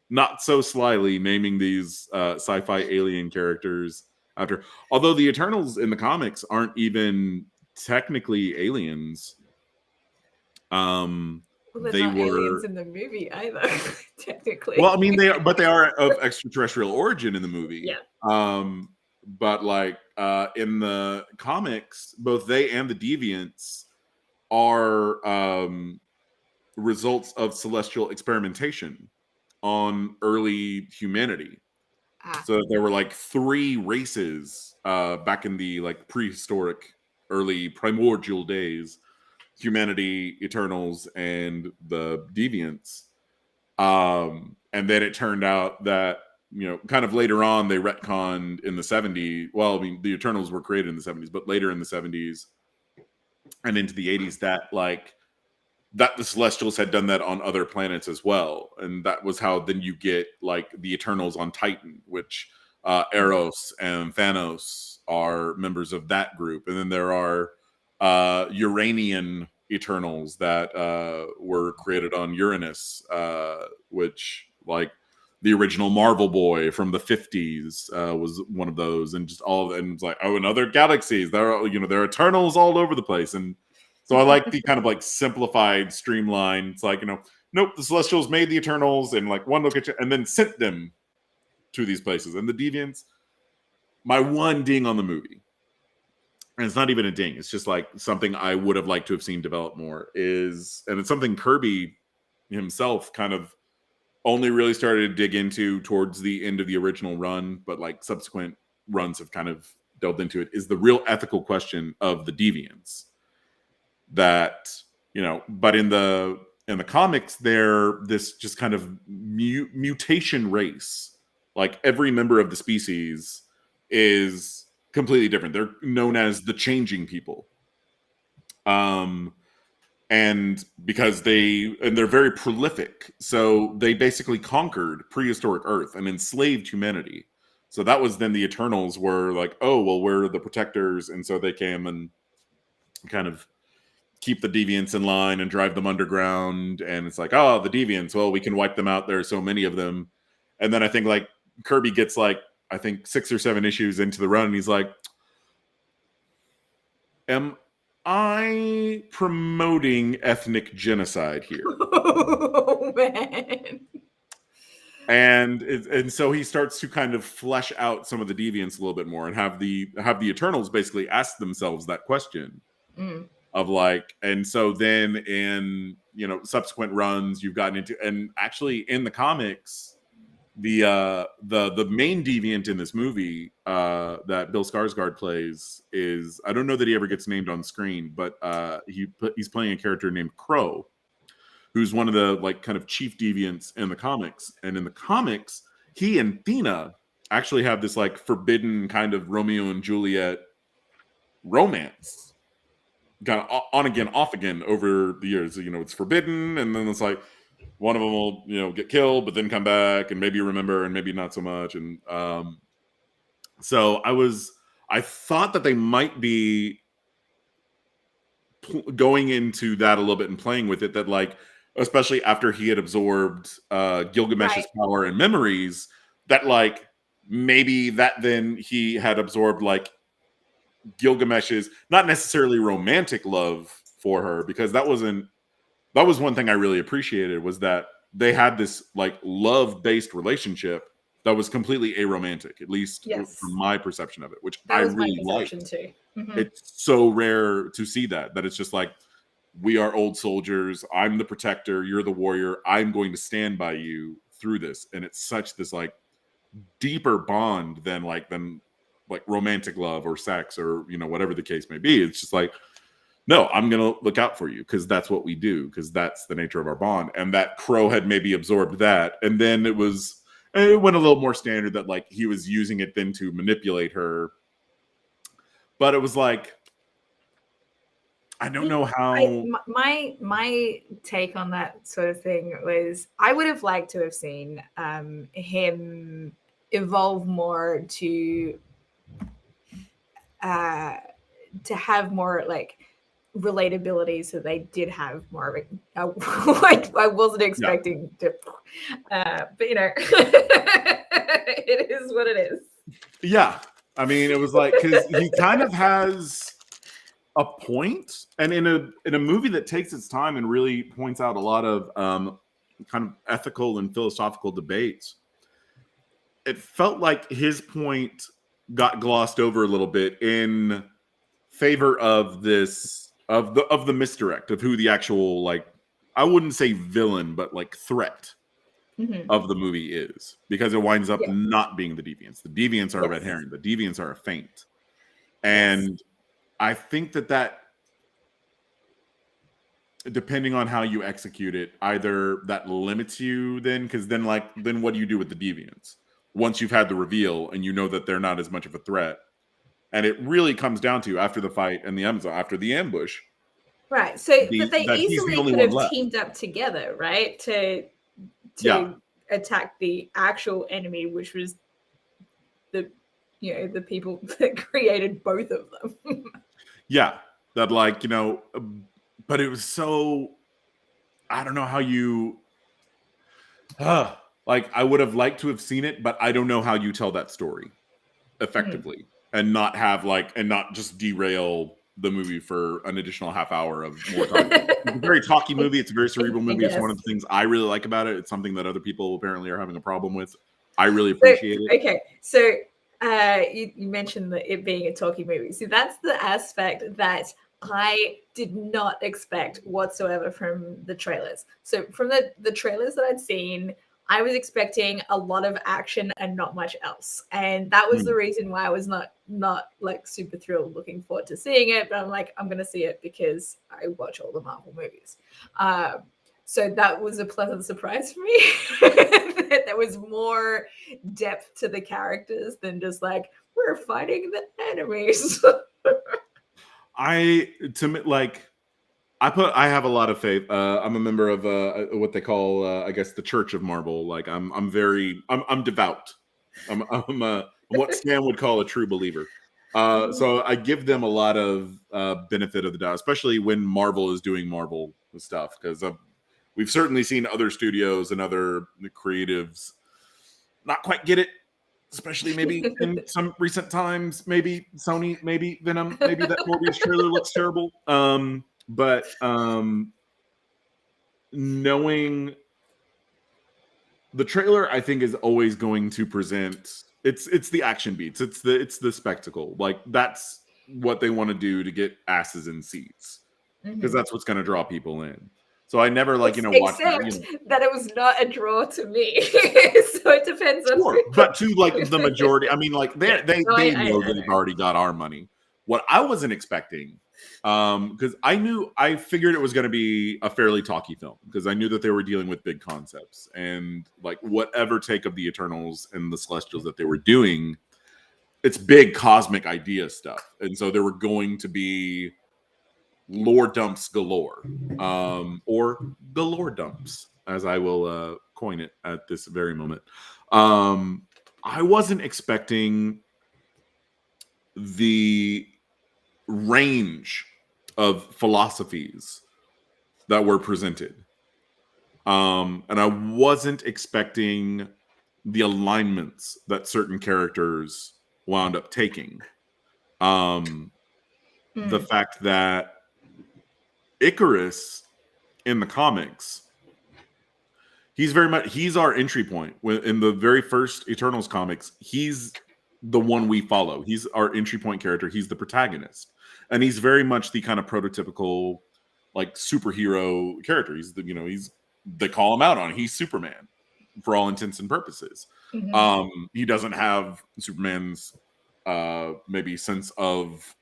not so slyly naming these sci-fi alien characters after, although the Eternals in the comics aren't even technically aliens. Well, they're not aliens in the movie either, technically. Well, I mean, they are of extraterrestrial origin in the movie. Yeah. But like in the comics, both they and the Deviants are results of celestial experimentation on early humanity. So there were like 3 races back in the like prehistoric, early primordial days: humanity, Eternals, and the Deviants. And then it turned out that kind of later on they retconned in the 70s. Well, I mean, the Eternals were created in the 70s, but later in the 70s and into the 80s, that the Celestials had done that on other planets as well, and that was how then you get like the Eternals on Titan, which Eros and Thanos are members of that group, and then there are Uranian Eternals that were created on Uranus, which like the original Marvel Boy from the 50s was one of those, and just and it's like, in other galaxies there are there are Eternals all over the place. And so I like the kind of like simplified, streamlined. It's like, nope, the Celestials made the Eternals in like one location and then sent them to these places. And the Deviants, my one ding on the movie, and it's not even a ding, it's just like something I would have liked to have seen develop more, and it's something Kirby himself kind of only really started to dig into towards the end of the original run, but like subsequent runs have kind of delved into it, is the real ethical question of the Deviants. That but in the comics, they're this just kind of mutation race. Like every member of the species is completely different. They're known as the changing people, and because they're very prolific, so they basically conquered prehistoric Earth and enslaved humanity. So that was then the Eternals were like, oh, well, we're the protectors. And so they came and kind of keep the deviants in line and drive them underground. And it's like, oh, the deviants, well, we can wipe them out. There are so many of them. And then I think like Kirby gets like, I think 6 or 7 issues into the run, and he's like, am I promoting ethnic genocide here? Oh, man. And so he starts to kind of flesh out some of the deviants a little bit more and have the Eternals basically ask themselves that question of like, and so then in subsequent runs you've gotten into, and actually in the comics the main deviant in this movie that Bill Skarsgård plays is, I don't know that he ever gets named on screen, but he's playing a character named Crow, who's one of the like kind of chief deviants in the comics. And in the comics, he and Thena actually have this like forbidden kind of Romeo and Juliet romance, kind of on again, off again over the years. It's forbidden, and then it's like one of them will get killed, but then come back and maybe remember and maybe not so much. And so I thought that they might be going into that a little bit and playing with it, that like, especially after he had absorbed Gilgamesh's power and memories, that like maybe that then he had absorbed like Gilgamesh's not necessarily romantic love for her, because that was one thing I really appreciated, was that they had this like love-based relationship that was completely aromantic, at least from my perception of it, which I really liked. Too. Mm-hmm. It's so rare to see that it's just like, we are old soldiers. I'm the protector. You're the warrior. I'm going to stand by you through this. And it's such this like deeper bond than romantic love or sex or, whatever the case may be. It's just like, no, I'm going to look out for you because that's what we do, because that's the nature of our bond. And that Crow had maybe absorbed that. And then it went a little more standard that like he was using it then to manipulate her. But it was like, I don't know how. My take on that sort of thing was, I would have liked to have seen him evolve more to have more like relatability, so they did have more of a like, I wasn't expecting to but it is what it is. Yeah, I mean, it was like, because he kind of has a point, and in a movie that takes its time and really points out a lot of kind of ethical and philosophical debates, it felt like his point got glossed over a little bit in favor of this of the misdirect of who the actual, like, I wouldn't say villain, but like threat of the movie is, because it winds up not being the deviants. The deviants are a red herring. The deviants are a feint. And I think that depending on how you execute it, either that limits you then, because then what do you do with the deviants once you've had the reveal and you know that they're not as much of a threat? And it really comes down to, after the fight and the Amazon, after the ambush. Right. So but they easily could have teamed up together, right? To attack the actual enemy, which was the people that created both of them. Yeah. That like, but it was so, I don't know how you like, I would have liked to have seen it, but I don't know how you tell that story effectively and not have and not just derail the movie for an additional half hour of more time. It's a very talky movie. It's a very cerebral movie. It's one of the things I really like about it. It's something that other people apparently are having a problem with. I really appreciate it. Okay. So you mentioned that it being a talky movie. See, that's the aspect that I did not expect whatsoever from the trailers. So from the trailers that I'd seen, I was expecting a lot of action and not much else. And that was the reason why I was not like super thrilled looking forward to seeing it. But I'm like, I'm going to see it because I watch all the Marvel movies. So that was a pleasant surprise for me. That there was more depth to the characters than just like, we're fighting the enemies. I have a lot of faith. I'm a member of what they call, I guess, the Church of Marvel. Like I'm devout. I'm what Stan would call a true believer. So I give them a lot of benefit of the doubt, especially when Marvel is doing Marvel stuff, because we've certainly seen other studios and other creatives not quite get it, especially maybe in some recent times. Maybe Sony, maybe Venom, maybe that Morbius trailer looks terrible. But knowing the trailer, I think, is always going to present it's the action beats, it's the spectacle. Like that's what they want to do to get asses in seats, because that's what's going to draw people in. So I never watch. Except that it was not a draw to me. So it depends on. Sure, but to the majority, I mean, they know that they've already got our money. What I wasn't expecting, because I figured it was going to be a fairly talky film, because I knew that they were dealing with big concepts and whatever take of the Eternals and the Celestials that they were doing, it's big cosmic idea stuff, and so there were going to be lore dumps galore, or the lore dumps, as I will coin it at this very moment. I wasn't expecting the range of philosophies that were presented, and I wasn't expecting the alignments that certain characters wound up taking. The fact that Icarus in the comics, he's our entry point. In the very first Eternals comics, he's the one we follow. He's our entry point character. He's the protagonist, and he's very much the kind of prototypical superhero character. He's they call him out on it. He's Superman for all intents and purposes. He doesn't have Superman's maybe sense of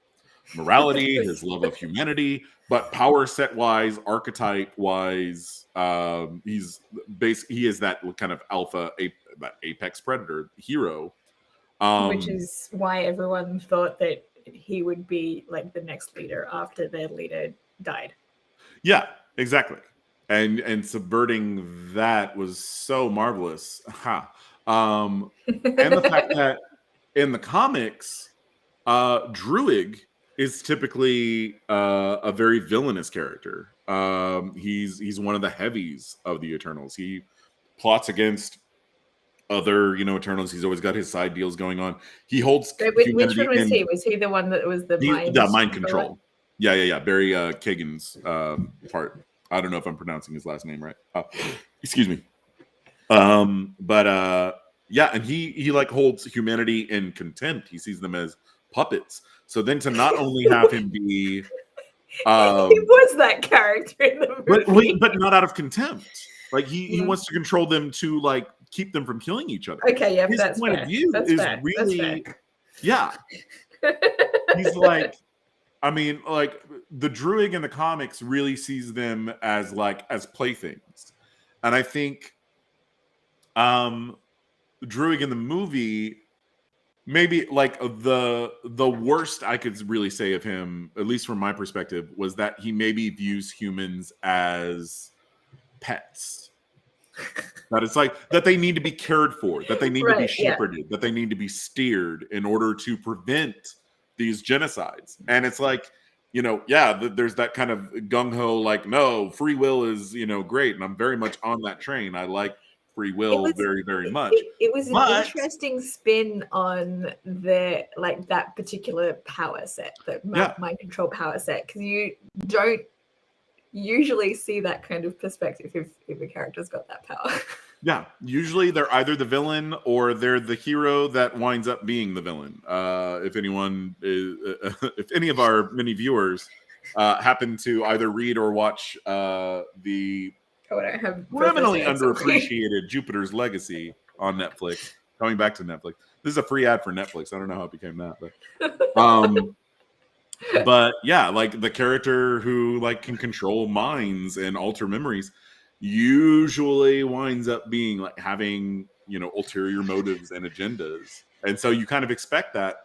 morality, his love of humanity, but power set wise, archetype wise, he is that kind of alpha, that apex predator hero, which is why everyone thought that he would be the next leader after their leader died. Yeah, exactly. And subverting that was so marvelous. And the fact that in the comics, Druig is typically a very villainous character. He's one of the heavies of the Eternals. He plots against other Eternals. He's always got his side deals going on. He holds. Which one was he? Was he the one that was the mind control? Yeah. Barry Kagan's part. I don't know if I'm pronouncing his last name right. Excuse me. But and he holds humanity in contempt. He sees them as puppets. So then to not only have him be he was that character in the movie, but not out of contempt. He wants to control them to keep them from killing each other. Okay, yeah, his that's point fair. of view that's is fair. really yeah. He's the Druig in the comics really sees them as playthings, and I think Druig in the movie, maybe the worst I could really say of him, at least from my perspective, was that he maybe views humans as pets. That it's that they need to be cared for, that they need to be shepherded, that they need to be steered in order to prevent these genocides. And it's there's that kind of gung-ho, no, free will is, great. And I'm very much on that train. I like free will very, very much. It was an interesting spin on the that particular power set, that mind control power set, because you don't usually see that kind of perspective if a character's got that power. Yeah, usually they're either the villain or they're the hero that winds up being the villain. If any of our many viewers happen to either read or watch the criminally underappreciated Jupiter's Legacy on Netflix, coming back to Netflix. This is a free ad for Netflix. I don't know how it became that, but yeah, the character who can control minds and alter memories usually winds up being having ulterior motives and agendas, and so you kind of expect that.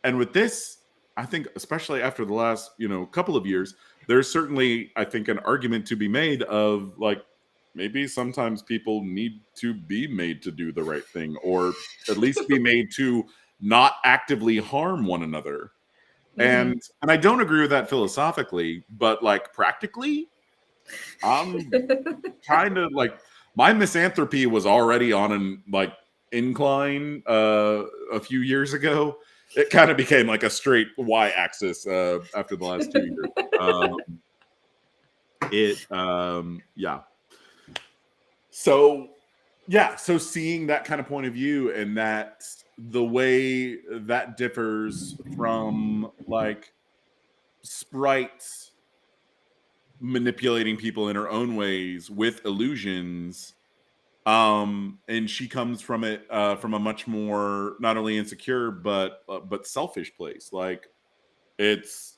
And with this, I think especially after the last couple of years, there's certainly, I think, an argument to be made of maybe sometimes people need to be made to do the right thing, or at least be made to not actively harm one another. And I don't agree with that philosophically, but like practically, I'm kind of like, my misanthropy was already on an like incline a few years ago. It kind of became like a straight y-axis after the last 2 years. Yeah. So so seeing that kind of point of view, and that the way that differs from like Sprite manipulating people in her own ways with illusions, and she comes from it from a much more not only insecure but selfish place. Like, it's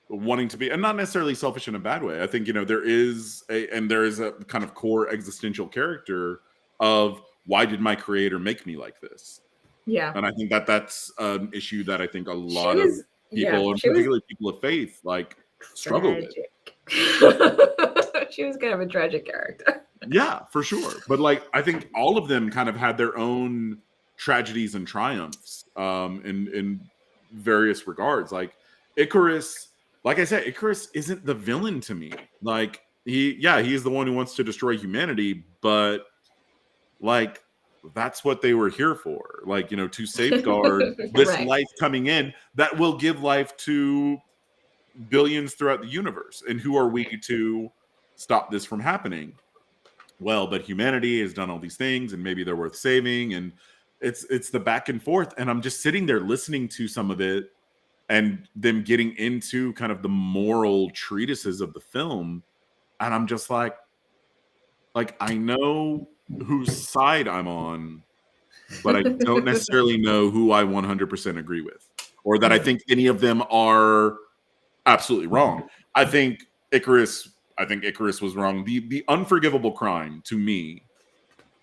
wanting to be, and not necessarily selfish in a bad way. I think, you know, there is a kind of core existential character of, why did my creator make me like this? Yeah. And I think that that's an issue that I think a lot was, of people, and particularly people of faith, like struggle with. She was kind of a tragic character. Yeah, for sure. But like, I think all of them kind of had their own tragedies and triumphs in various regards. Like Icarus, like I said, Icarus isn't the villain to me. Like, he's the one who wants to destroy humanity, but like, that's what they were here for. Like, you know, to safeguard this life coming in that will give life to billions throughout the universe. And who are we to stop this from happening? Well, but humanity has done all these things, and maybe they're worth saving. And it's the back and forth. And I'm just sitting there listening to some of it, and them getting into kind of the moral treatises of the film. And I'm just like I know whose side I'm on, but I don't necessarily know who I 100% agree with, or that I think any of them are absolutely wrong. I think Icarus was wrong. The unforgivable crime to me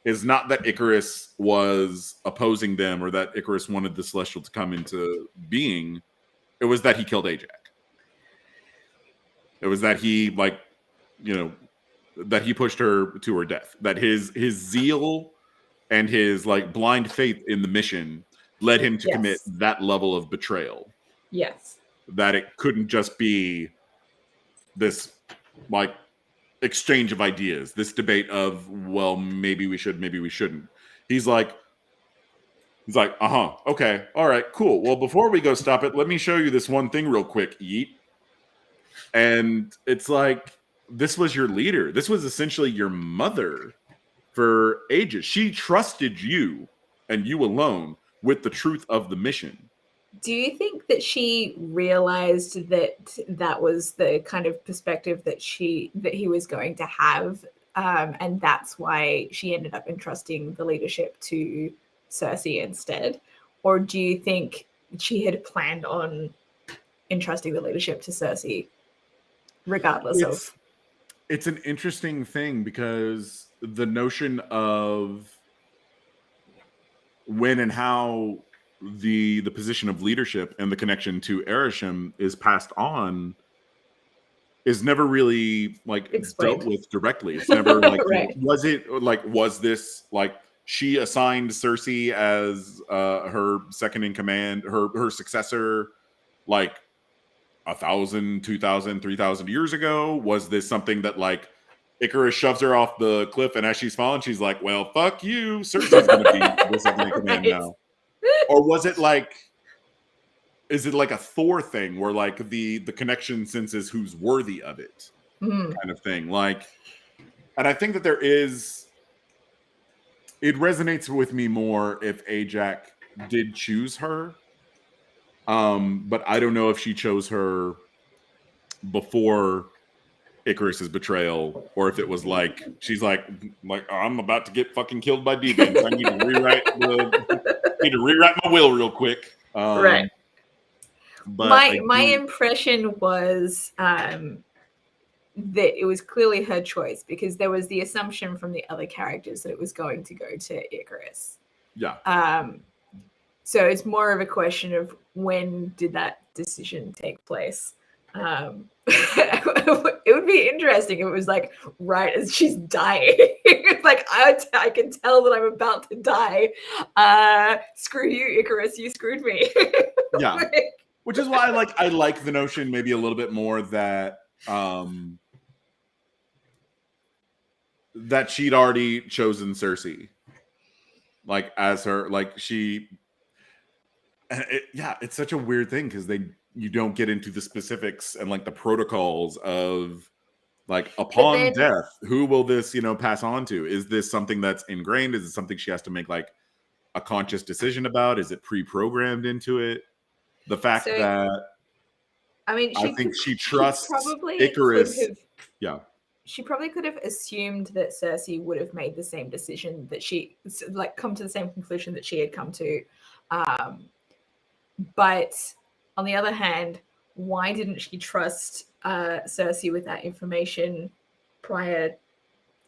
is not that Icarus was opposing them, or that Icarus wanted the Celestial to come into being. It was that he killed Ajax. It was that he, like, you know, that he pushed her to her death. That his zeal and his like blind faith in the mission led him to commit that level of betrayal. Yes. That it couldn't just be this like exchange of ideas, this debate of, well, maybe we should, maybe we shouldn't. He's like, okay, all right, cool. Well, before we go stop it, let me show you this one thing real quick, yeet. And it's like, this was your leader. This was essentially your mother for ages. She trusted you, and you alone, with the truth of the mission. Do you think that she realized that that was the kind of perspective that he was going to have, and that's why she ended up entrusting the leadership to Cersei instead? Or do you think she had planned on entrusting the leadership to Cersei regardless of? It's an interesting thing, because the notion of when and how the position of leadership and the connection to Ereshkigal is passed on is never really like explained, dealt with directly. It's never like, right. was this like she assigned Cersei as her second in command, her successor, like 1,000, 2,000, 3,000 years ago? Was this something that like Icarus shoves her off the cliff, and as she's falling, she's like, well, fuck you, Cersei's gonna be the second in command now? Or was it like, is it like a Thor thing where like the connection senses who's worthy of it, kind of thing? Like, and I think that it resonates with me more if Ajax did choose her. But I don't know if she chose her before Icarus's betrayal, or if it was like, she's like, I'm about to get fucking killed by Deviants. I need to rewrite my will real quick. Right. But my impression was that it was clearly her choice, because there was the assumption from the other characters that it was going to go to Icarus. Yeah. So it's more of a question of, when did that decision take place? It would be interesting. It was like right as she's dying. It's like I can tell that I'm about to die. Screw you, Icarus. You screwed me. Yeah, which is why I like the notion maybe a little bit more that that she'd already chosen Cersei, like as her it's such a weird thing because you don't get into the specifics and like the protocols of like upon death, who will this pass on to? Is this something that's ingrained? Is it something she has to make like a conscious decision about? Is it pre-programmed into it? The fact that I think she trusts Icarus. Yeah. She probably could have assumed that Cersei would have made the same decision that she come to the same conclusion that she had come to. But on the other hand, why didn't she trust Cersei with that information prior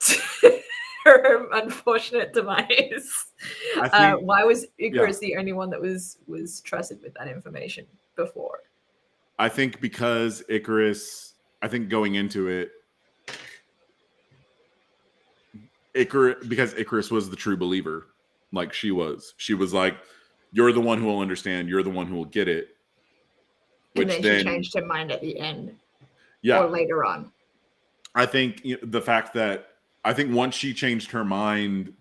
to her unfortunate demise? Why was Icarus the only one that was trusted with that information before? I think because Icarus, going into it, because Icarus was the true believer, like she was like, you're the one who will understand, you're the one who will get it. Which and then she changed her mind at the end, or later on. I think the fact that once she changed her mind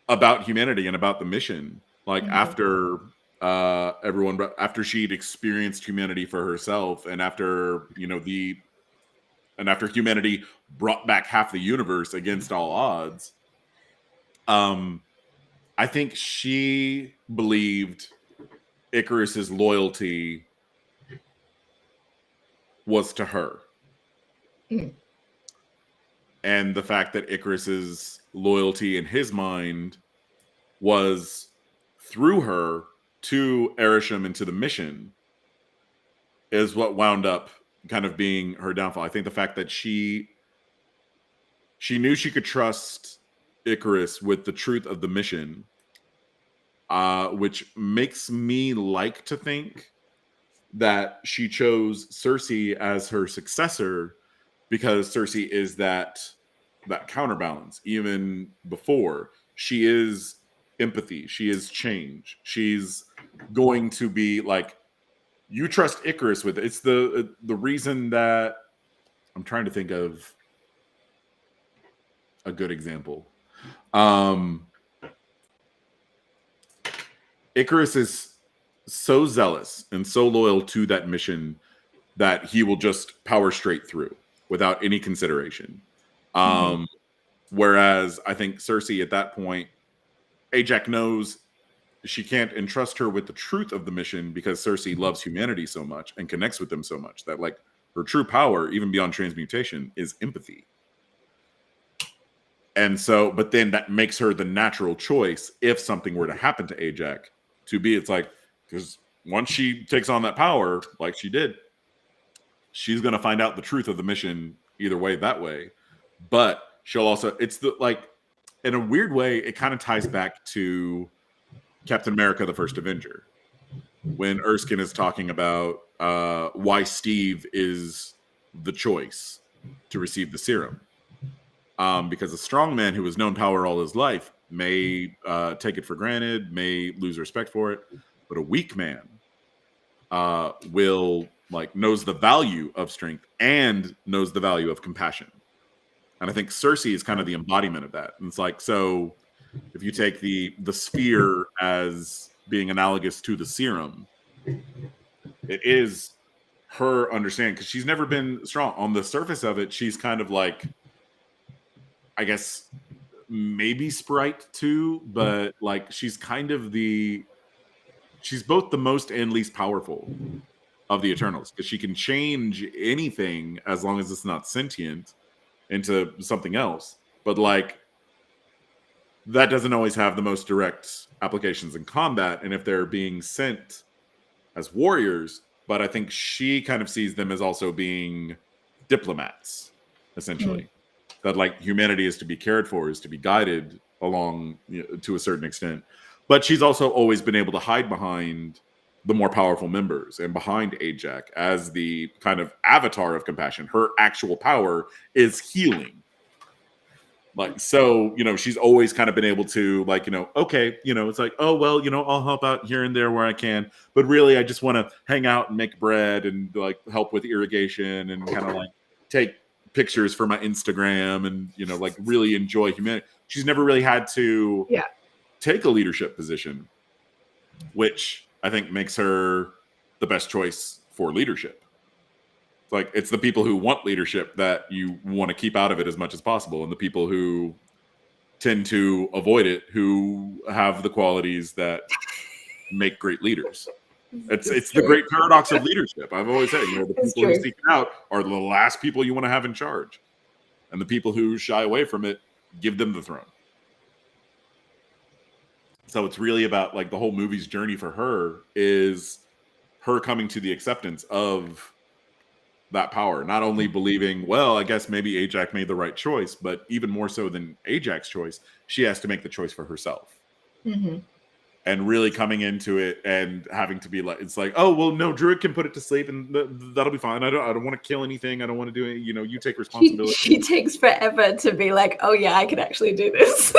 about humanity and about the mission, like after after she'd experienced humanity for herself, and after after humanity brought back half the universe against all odds, I think she believed Icarus's loyalty was to her. And the fact that Icarus's loyalty in his mind was through her to Erisham and to the mission is what wound up kind of being her downfall. I think the fact that she knew she could trust Icarus with the truth of the mission, which makes me like to think that she chose Cersei as her successor because Cersei is that counterbalance. Even before, she is empathy, she is change, she's going to be like, you trust Icarus with it. It's the reason that I'm trying to think of a good example. Icarus is so zealous and so loyal to that mission that he will just power straight through without any consideration. Whereas I think Cersei at that point, Ajax knows she can't entrust her with the truth of the mission because Cersei loves humanity so much and connects with them so much that like her true power, even beyond transmutation, is empathy. And so, but then that makes her the natural choice if something were to happen to Ajax to be, it's like, because once she takes on that power, like she did, she's going to find out the truth of the mission either way, that way. But she'll also, it's the, like, in a weird way, it kind of ties back to Captain America, the First Avenger, when Erskine is talking about why Steve is the choice to receive the serum. Because a strong man who has known power all his life may take it for granted, may lose respect for it, but a weak man knows the value of strength and knows the value of compassion. And I think Cersei is kind of the embodiment of that. And it's like, so if you take the sphere as being analogous to the serum, it is her understanding, because she's never been strong. On the surface of it, she's kind of like, I guess, maybe Sprite too, but like she's kind of she's both the most and least powerful of the Eternals, because she can change anything as long as it's not sentient into something else. But like, that doesn't always have the most direct applications in combat, and if they're being sent as warriors, but I think she kind of sees them as also being diplomats, essentially. That like humanity is to be cared for, is to be guided along to a certain extent. But she's also always been able to hide behind the more powerful members. And behind Ajak, as the kind of avatar of compassion, her actual power is healing. Like, so, she's always kind of been able to, like, okay, it's like, oh, well, I'll help out here and there where I can. But really, I just want to hang out and make bread and, like, help with irrigation and kind of, like, take pictures for my Instagram and, like, really enjoy humanity. She's never really had to take a leadership position, which I think makes her the best choice for leadership. Like, it's the people who want leadership that you want to keep out of it as much as possible, and the people who tend to avoid it who have the qualities that make great leaders. It's the great paradox of leadership. I've always said, the people who seek it out are the last people you want to have in charge, and the people who shy away from it, give them the throne. So it's really about, like, the whole movie's journey for her is her coming to the acceptance of that power, not only believing, well, I guess maybe Ajak made the right choice, but even more so than Ajak's choice, she has to make the choice for herself. Mm-hmm. And really coming into it and having to be like, it's like, oh, well, no, Druid can put it to sleep and that'll be fine. I don't want to kill anything. I don't want to do it. You take responsibility. She takes forever to be like, oh yeah, I can actually do this.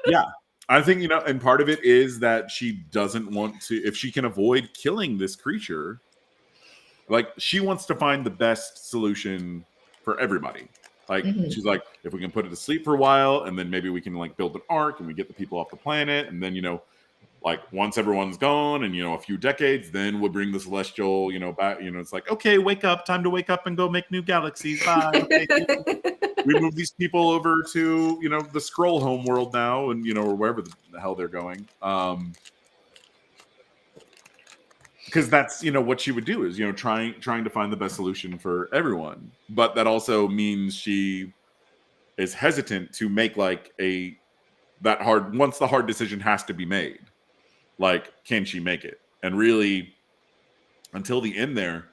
Yeah. I think, and part of it is that she doesn't want to, if she can avoid killing this creature, like, she wants to find the best solution for everybody. Like, she's like, if we can put it to sleep for a while, and then maybe we can, like, build an ark and we get the people off the planet, and then, like, once everyone's gone and, a few decades, then we'll bring the celestial, back. It's like, okay, wake up, time to wake up and go make new galaxies. Bye. Okay. We move these people over to, the Skrull home world now, and, or wherever the hell they're going. Because that's, what she would do is, trying to find the best solution for everyone. But that also means she is hesitant to make, like, once the hard decision has to be made, like, can she make it? And really, until the end there.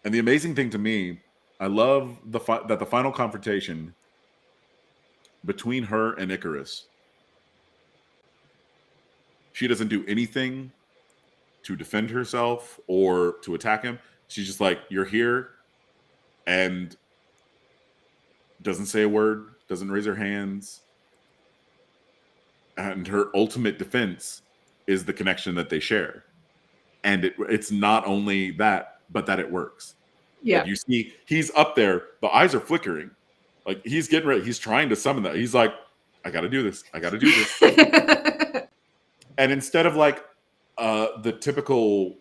And the amazing thing to me, I love that the final confrontation between her and Icarus, she doesn't do anything to defend herself or to attack him. She's just like, you're here, and doesn't say a word, doesn't raise her hands. And her ultimate defense is the connection that they share. And it's not only that, but that it works. Yeah. Like, you see, he's up there, the eyes are flickering. Like, he's getting ready, he's trying to summon that. He's like, I gotta do this. I gotta do this. And instead of, like, the typical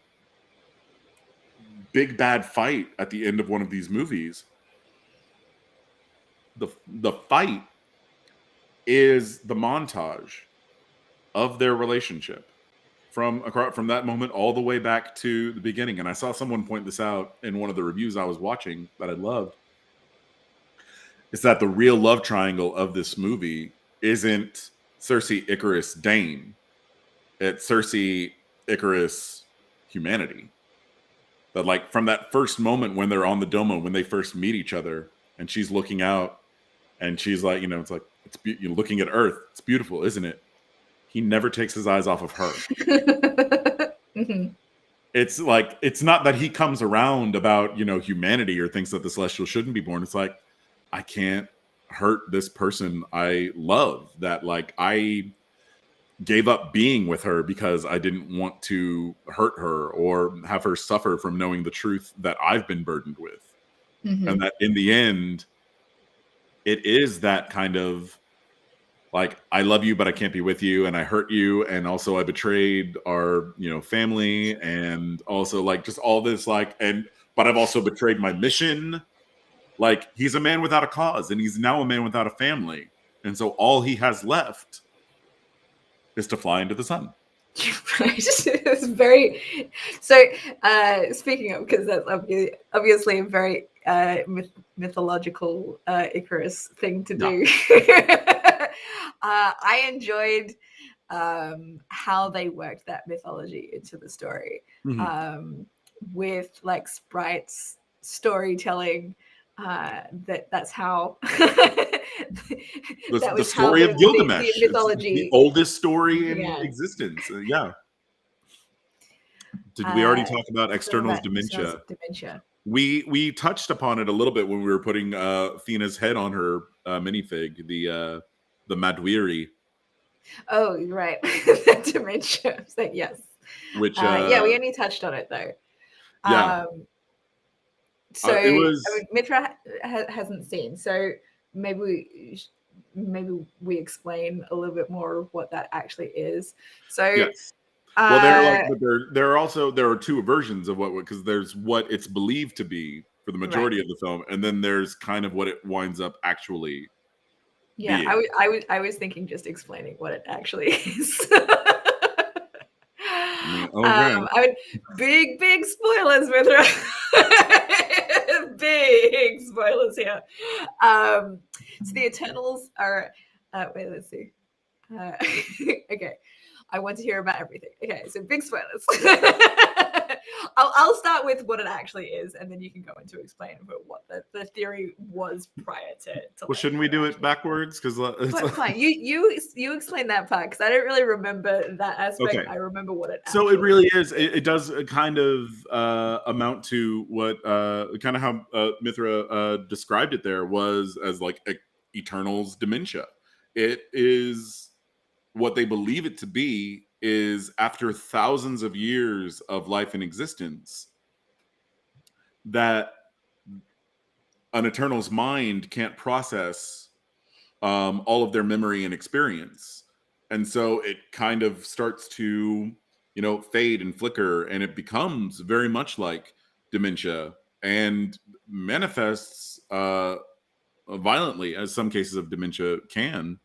big bad fight at the end of one of these movies, the fight is the montage of their relationship from that moment all the way back to the beginning. And I saw someone point this out in one of the reviews I was watching that I loved. It's that the real love triangle of this movie isn't Cersei, Icarus, Dane. It's Cersei, Icarus, humanity. That, like, from that first moment when they're on the Domo, when they first meet each other, and she's looking out, and she's like, it's like, looking at Earth. It's beautiful, isn't it? He never takes his eyes off of her. Mm-hmm. It's like, it's not that he comes around about, humanity or thinks that the Celestial shouldn't be born. It's like, I can't hurt this person I love, that, like, I gave up being with her because I didn't want to hurt her or have her suffer from knowing the truth that I've been burdened with. Mm-hmm. And that in the end, it is that kind of, like, I love you, but I can't be with you, and I hurt you, and also I betrayed our, family, and also, like, just all this, like, but I've also betrayed my mission. Like, he's a man without a cause, and he's now a man without a family, and so all he has left is to fly into the sun. Right. It's very so. Speaking of, because that's obviously a very mythological Icarus thing to do. I enjoyed how they worked that mythology into the story, with, like, sprites, storytelling. That's how the story of Gilgamesh, the mythology, the oldest story in existence. Did we already talk about External's External's dementia? dementia. We touched upon it a little bit when we were putting Fina's head on her minifig, the Madwiri. Oh, you're right. The dementia. So, yes. Which yeah, we only touched on it though. Yeah. So it was. I mean, Mitra hasn't seen, so maybe we explain a little bit more of what that actually is. So Yes. Well, there are two versions of what, because there's what it's believed to be for the majority of the film, and then there's kind of what it winds up actually being. I was thinking just explaining what it actually is. Okay. I mean, big spoilers, Mithra. Big spoilers here. So the Eternals are. Wait, let's see. Okay, I want to hear about everything. Okay, so big spoilers. I'll start with what it actually is, and then you can go into explain about what the theory was prior to well, shouldn't we do it backwards? Because fine. You explain that part, because I don't really remember that aspect. Okay. I remember what it. So it really is. It does kind of amount to what kind of how Mithra described it. There was as like Eternal's dementia. It is what they believe it to be. Is after thousands of years of life in existence, that an Eternal's mind can't process all of their memory and experience. And so it kind of starts to, fade and flicker, and it becomes very much like dementia and manifests violently, as some cases of dementia can.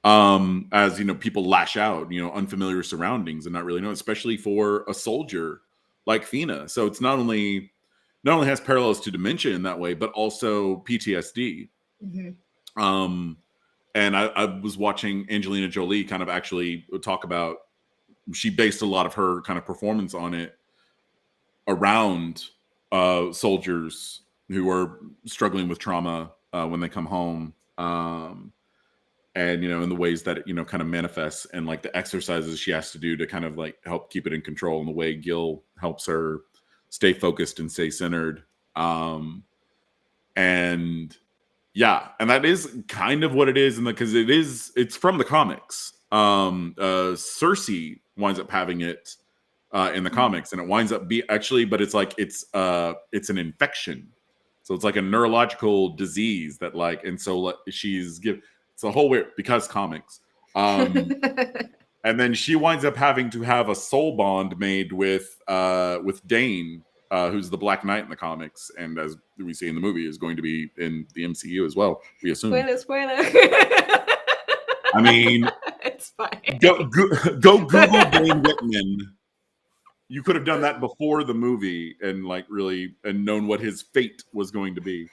As people lash out, unfamiliar surroundings and not really know, especially for a soldier like Fina. So it's not only has parallels to dementia in that way, but also PTSD. Mm-hmm. And I was watching Angelina Jolie kind of actually talk about, she based a lot of her kind of performance on it around soldiers who are struggling with trauma when they come home. And in the ways that it kind of manifests, and like the exercises she has to do to kind of like help keep it in control, and the way Gil helps her stay focused and stay centered. And that is kind of what it is, because it's from the comics. Cersei winds up having it in the comics, and it winds up but it's like it's an infection, so it's like a neurological disease that and so she's it's a whole weird, because comics. And then she winds up having to have a soul bond made with Dane, who's the Black Knight in the comics, and as we see in the movie, is going to be in the MCU as well, we assume. Spoiler. I mean, it's fine. Go Google Dane Whitman. You could have done that before the movie and really known what his fate was going to be.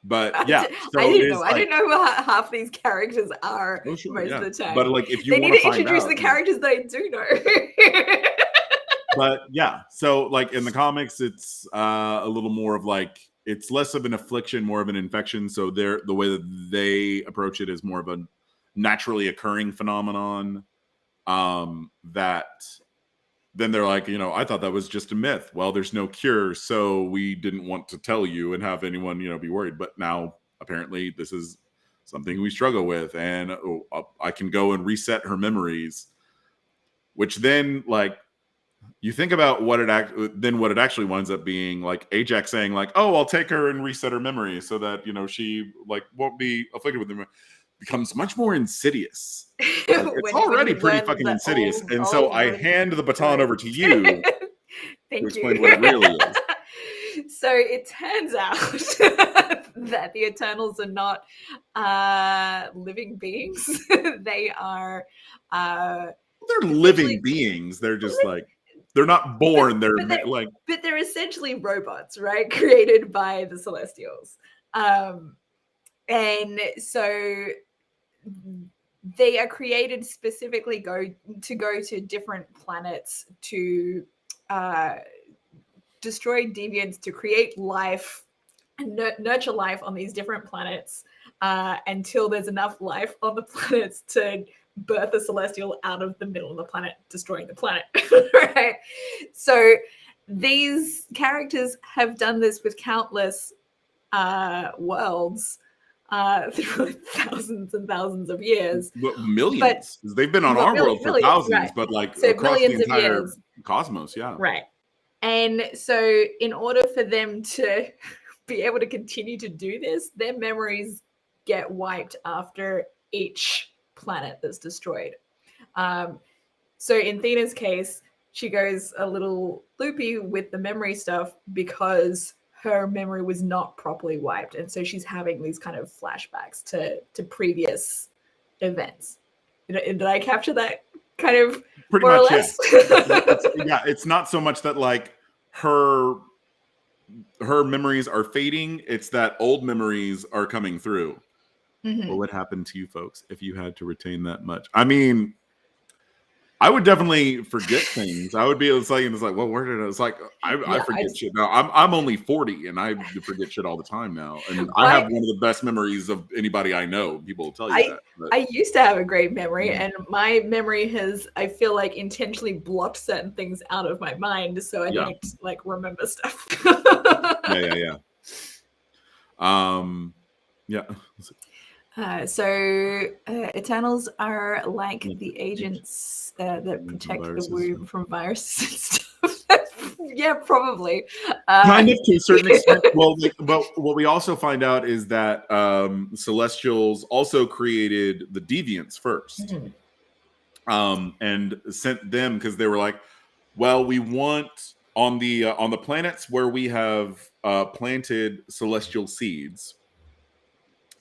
But yeah, I didn't know who half these characters are most of the time. But if you they need to introduce the characters they do know. But yeah, so in the comics, it's a little more of it's less of an affliction, more of an infection. So the way that they approach it is more of a naturally occurring phenomenon. That then they're I thought that was just a myth. Well, there's no cure, so we didn't want to tell you and have anyone, be worried. But now, apparently, this is something we struggle with, and I can go and reset her memories. Which then, you think about what it actually winds up being, Ajax saying, "Oh, I'll take her and reset her memory so that she won't be afflicted with them." Becomes much more insidious. It's already pretty fucking insidious. And so I hand the baton over to you to explain what it really is. So it turns out that the Eternals are not living beings. They are... they're living beings. They're just they're not born. But they're essentially robots, right? Created by the Celestials. And so they are created specifically to go to different planets to destroy deviants, to create life and nurture life on these different planets until there's enough life on the planets to birth a celestial out of the middle of the planet, destroying the planet. Right? So these characters have done this with countless worlds through thousands and thousands of years. Millions. They've been on our world for thousands, right. But like so across the entire cosmos, yeah. Right. And so in order for them to be able to continue to do this, their memories get wiped after each planet that's destroyed. So in Thena's case, she goes a little loopy with the memory stuff because her memory was not properly wiped. And so she's having these kind of flashbacks to previous events. Did I capture that kind of pretty more much? Or less? Yeah, it's not so much that like her memories are fading. It's that old memories are coming through. What would happen to you folks if you had to retain that much? I mean, I would definitely forget things. I would be able to say, it's like, well, where did I? It's like I forget shit now. I'm only 40 and I forget shit all the time now. And I have one of the best memories of anybody I know. People will tell you that. But I used to have a great memory, and my memory has, I feel like, intentionally blocked certain things out of my mind, so I don't like remember stuff. Yeah. So Eternals are like the agents that protect the womb from viruses and stuff. Yeah, probably. Kind of to a certain extent. Well, but what we also find out is that Celestials also created the Deviants first, and sent them because they were like, well, we want on the planets where we have planted celestial seeds.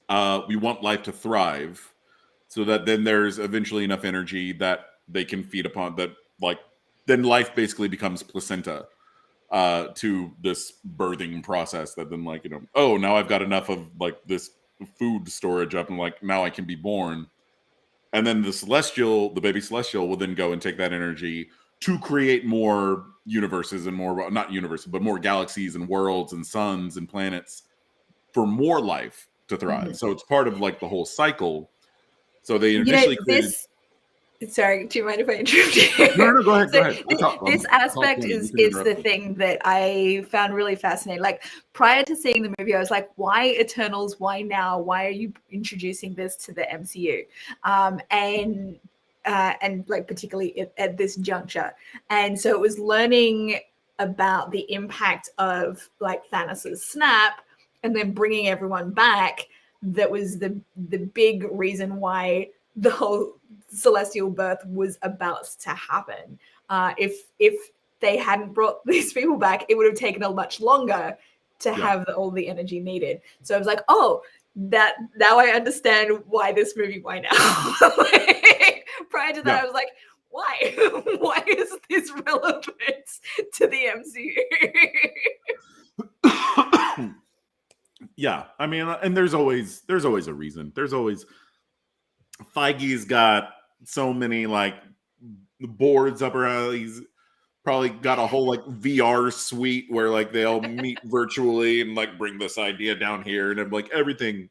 We want life to thrive so that then there's eventually enough energy that they can feed upon that. Like then life basically becomes placenta to this birthing process that then like, oh, now I've got enough of like this food storage up and like now I can be born. And then the baby celestial will then go and take that energy to create more universes and more, not universes, but more galaxies and worlds and suns and planets for more life to thrive. So it's part of like the whole cycle. So they initially created. Sorry, do you mind if I interrupt you? No, go ahead. This aspect is the thing that I found really fascinating. Like prior to seeing the movie, I was like, why Eternals? Why now? Why are you introducing this to the MCU? And like particularly at this juncture. And so it was learning about the impact of like Thanos's snap and then bringing everyone back. That was the big reason why the whole celestial birth was about to happen. If they hadn't brought these people back, it would have taken a much longer to have all the energy needed. So I was like, oh, that now I understand why this movie, why now? Prior to that, I was like, why? Why is this relevant to the MCU? Yeah, I mean, and there's always a reason. There's always Feige's got so many like boards up around. He's probably got a whole like VR suite where like they all meet virtually and like bring this idea down here, and like everything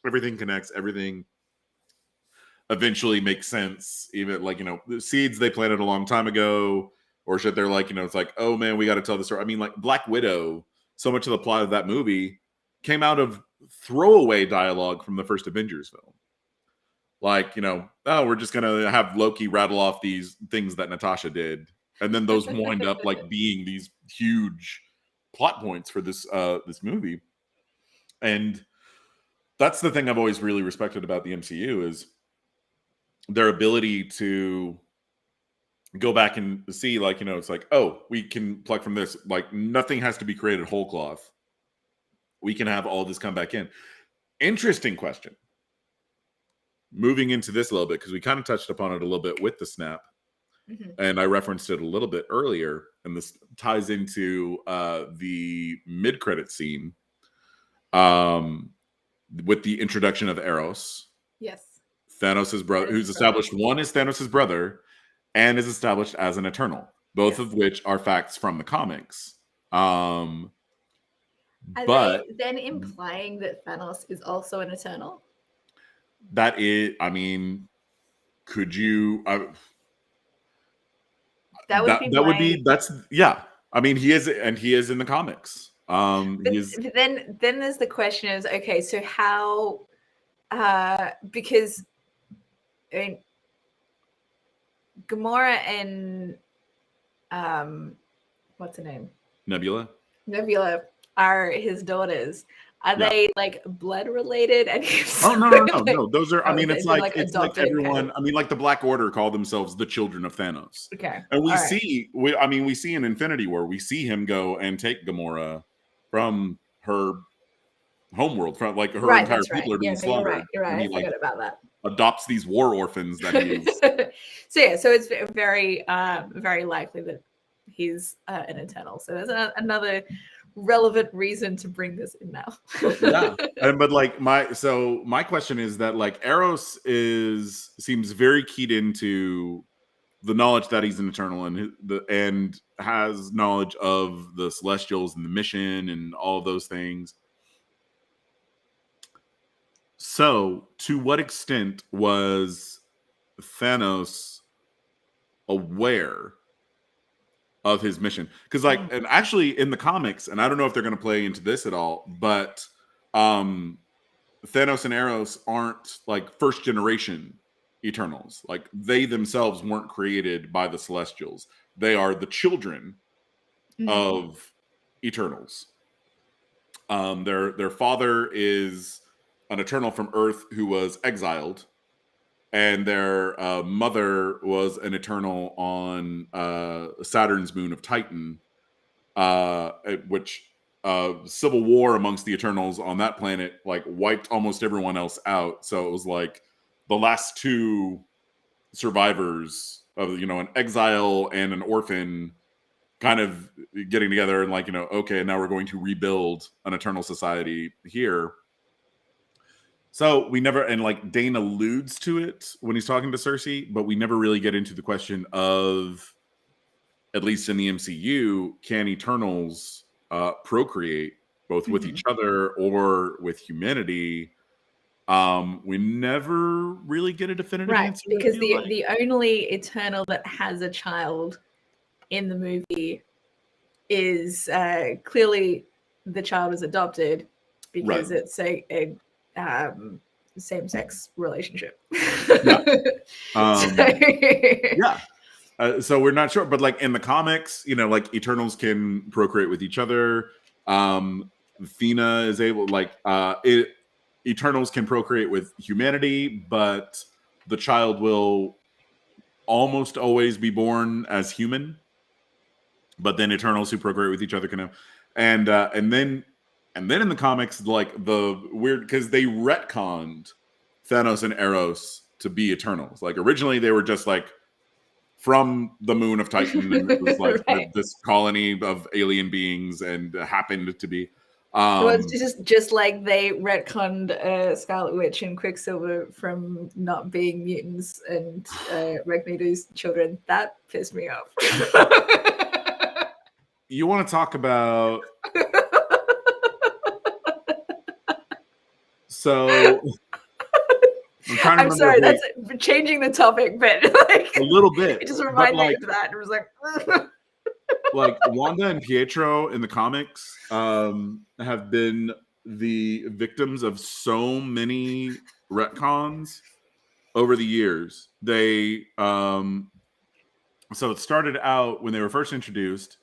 connects. Everything eventually makes sense. Even like the seeds they planted a long time ago, or shit. They're like it's like, oh man, we got to tell the story. I mean, like Black Widow. So much of the plot of that movie came out of throwaway dialogue from the first Avengers film. Like, oh, we're just going to have Loki rattle off these things that Natasha did. And then those wind up like being these huge plot points for this movie. And that's the thing I've always really respected about the MCU is their ability to go back and see like, it's like, oh, we can pluck from this. Like nothing has to be created whole cloth. We can have all this come back in. Interesting question. Moving into this a little bit, because we kind of touched upon it a little bit with the snap. And I referenced it a little bit earlier. And this ties into the mid-credit scene with the introduction of Eros. Yes. Thanos' brother, who's established one is Thanos' brother and is established as an Eternal. Both of which are facts from the comics. Are they then implying that Thanos is also an Eternal? That is, I mean, could you? That would be that would my. be yeah. I mean, he is in the comics. But He is. then there's the question is, okay, so how? Because I mean, Gamora and what's her name? Nebula. Nebula are his daughters. Are Yeah. they like blood related? And Oh no! Those are. I mean, okay, it's they're, like adopted, everyone. kind of. I mean, like the Black Order call themselves the children of Thanos. Okay, and we all see. We see in Infinity War, we see him go and take Gamora from her homeworld, from like her right, entire that's right. people are being Yeah, no, slaughtered. you're right. And I he like forgot about that. adopts these war orphans that he is. So yeah, so it's very very likely that he's an Eternal. So there's another relevant reason to bring this in now. Yeah, but like my question is that like Eros seems very keyed into the knowledge that he's an Eternal and has knowledge of the Celestials and the mission and all of those things. So, to what extent was Thanos aware of his mission? Because, like, and actually in the comics, and I don't know if they're going to play into this at all, but Thanos and Eros aren't like first generation Eternals. Like, they themselves weren't created by the Celestials. They are the children of Eternals. Their father is an Eternal from Earth who was exiled, and their mother was an Eternal on Saturn's moon of Titan, which civil war amongst the Eternals on that planet like wiped almost everyone else out. So it was like the last two survivors of an exile and an orphan kind of getting together and like okay, now we're going to rebuild an Eternal society here. So we never, and like Dane alludes to it when he's talking to Cersei, but we never really get into the question of, at least in the MCU, can Eternals procreate both with each other or with humanity? We never really get a definitive answer. Because the only Eternal that has a child in the movie is clearly the child is adopted because it's a same-sex relationship. So we're not sure, but like in the comics, like Eternals can procreate with each other. Athena is able, Eternals can procreate with humanity, but the child will almost always be born as human. But then Eternals who procreate with each other can have, and then in the comics, like the weird, because they retconned Thanos and Eros to be Eternals. Like originally they were just like from the moon of Titan, and it was like this colony of alien beings, and happened to be. So it's just like they retconned Scarlet Witch and Quicksilver from not being mutants and Magneto's children. That pissed me off. You want to talk about? So I'm sorry, that's changing the topic, but like a little bit. It just reminded me of that. It was like, like Wanda and Pietro in the comics have been the victims of so many retcons over the years. They so it started out when they were first introduced.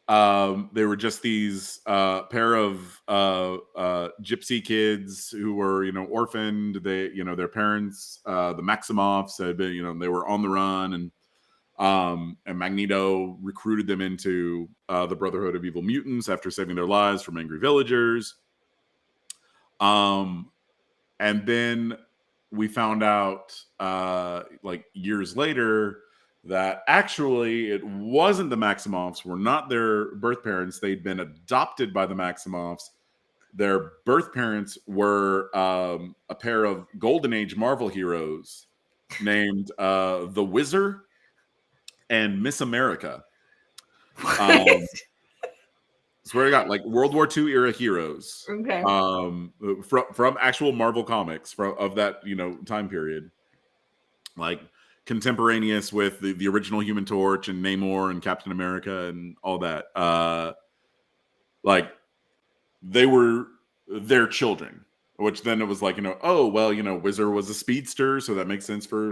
They were just these pair of gypsy kids who were, orphaned. They, their parents, the Maximoffs, had been, they were on the run, and Magneto recruited them into the Brotherhood of Evil Mutants after saving their lives from angry villagers. And then we found out, like years later, that actually it wasn't the Maximoffs, were not their birth parents. They'd been adopted by the Maximoffs. Their birth parents were a pair of Golden Age Marvel heroes named The Wizard and Miss America. Swear to God, like World War II era heroes. Okay. From actual Marvel comics of that time period. like contemporaneous with the original Human Torch and Namor and Captain America and all that. Like they were their children, which then it was like, oh, well, Wizard was a speedster, so that makes sense for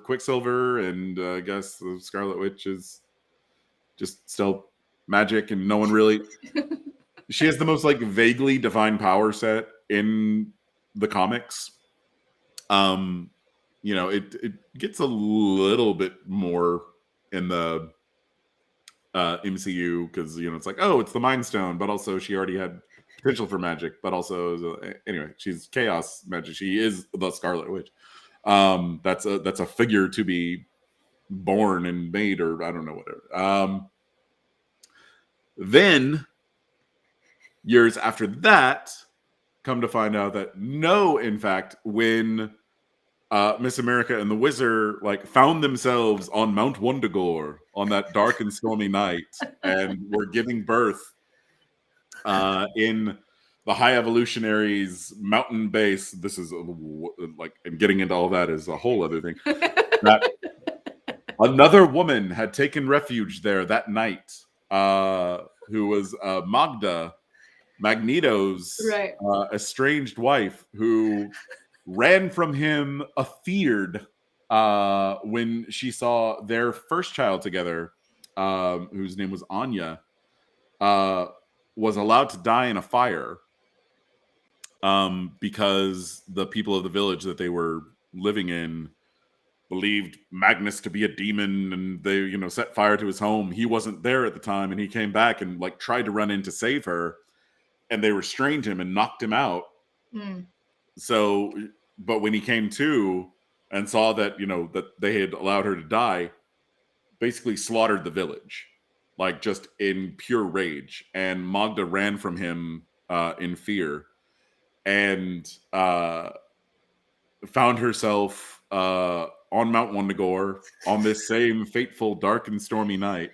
Quicksilver, and I guess the Scarlet Witch is just still magic, and no one really. She has the most like vaguely defined power set in the comics. It gets a little bit more in the MCU because it's like, oh, it's the Mind Stone, but also she already had potential for magic, but also anyway, she's chaos magic. She is the Scarlet Witch. That's a figure to be born and made, or I don't know, whatever. Then years after that, come to find out that no, in fact, when Miss America and the Wizard like found themselves on Mount Wundagore on that dark and stormy night, and were giving birth in the High Evolutionaries mountain base. This is like, and getting into all that is a whole other thing. That another woman had taken refuge there that night, who was Magneto's estranged wife, who ran from him afeared when she saw their first child together, whose name was Anya, was allowed to die in a fire because the people of the village that they were living in believed Magnus to be a demon, and they set fire to his home. He wasn't there at the time, and he came back and like tried to run in to save her, and they restrained him and knocked him out. So, but when he came to and saw that that they had allowed her to die, basically slaughtered the village, like just in pure rage. And Magda ran from him in fear, and found herself on Mount Wundagore on this same fateful, dark and stormy night.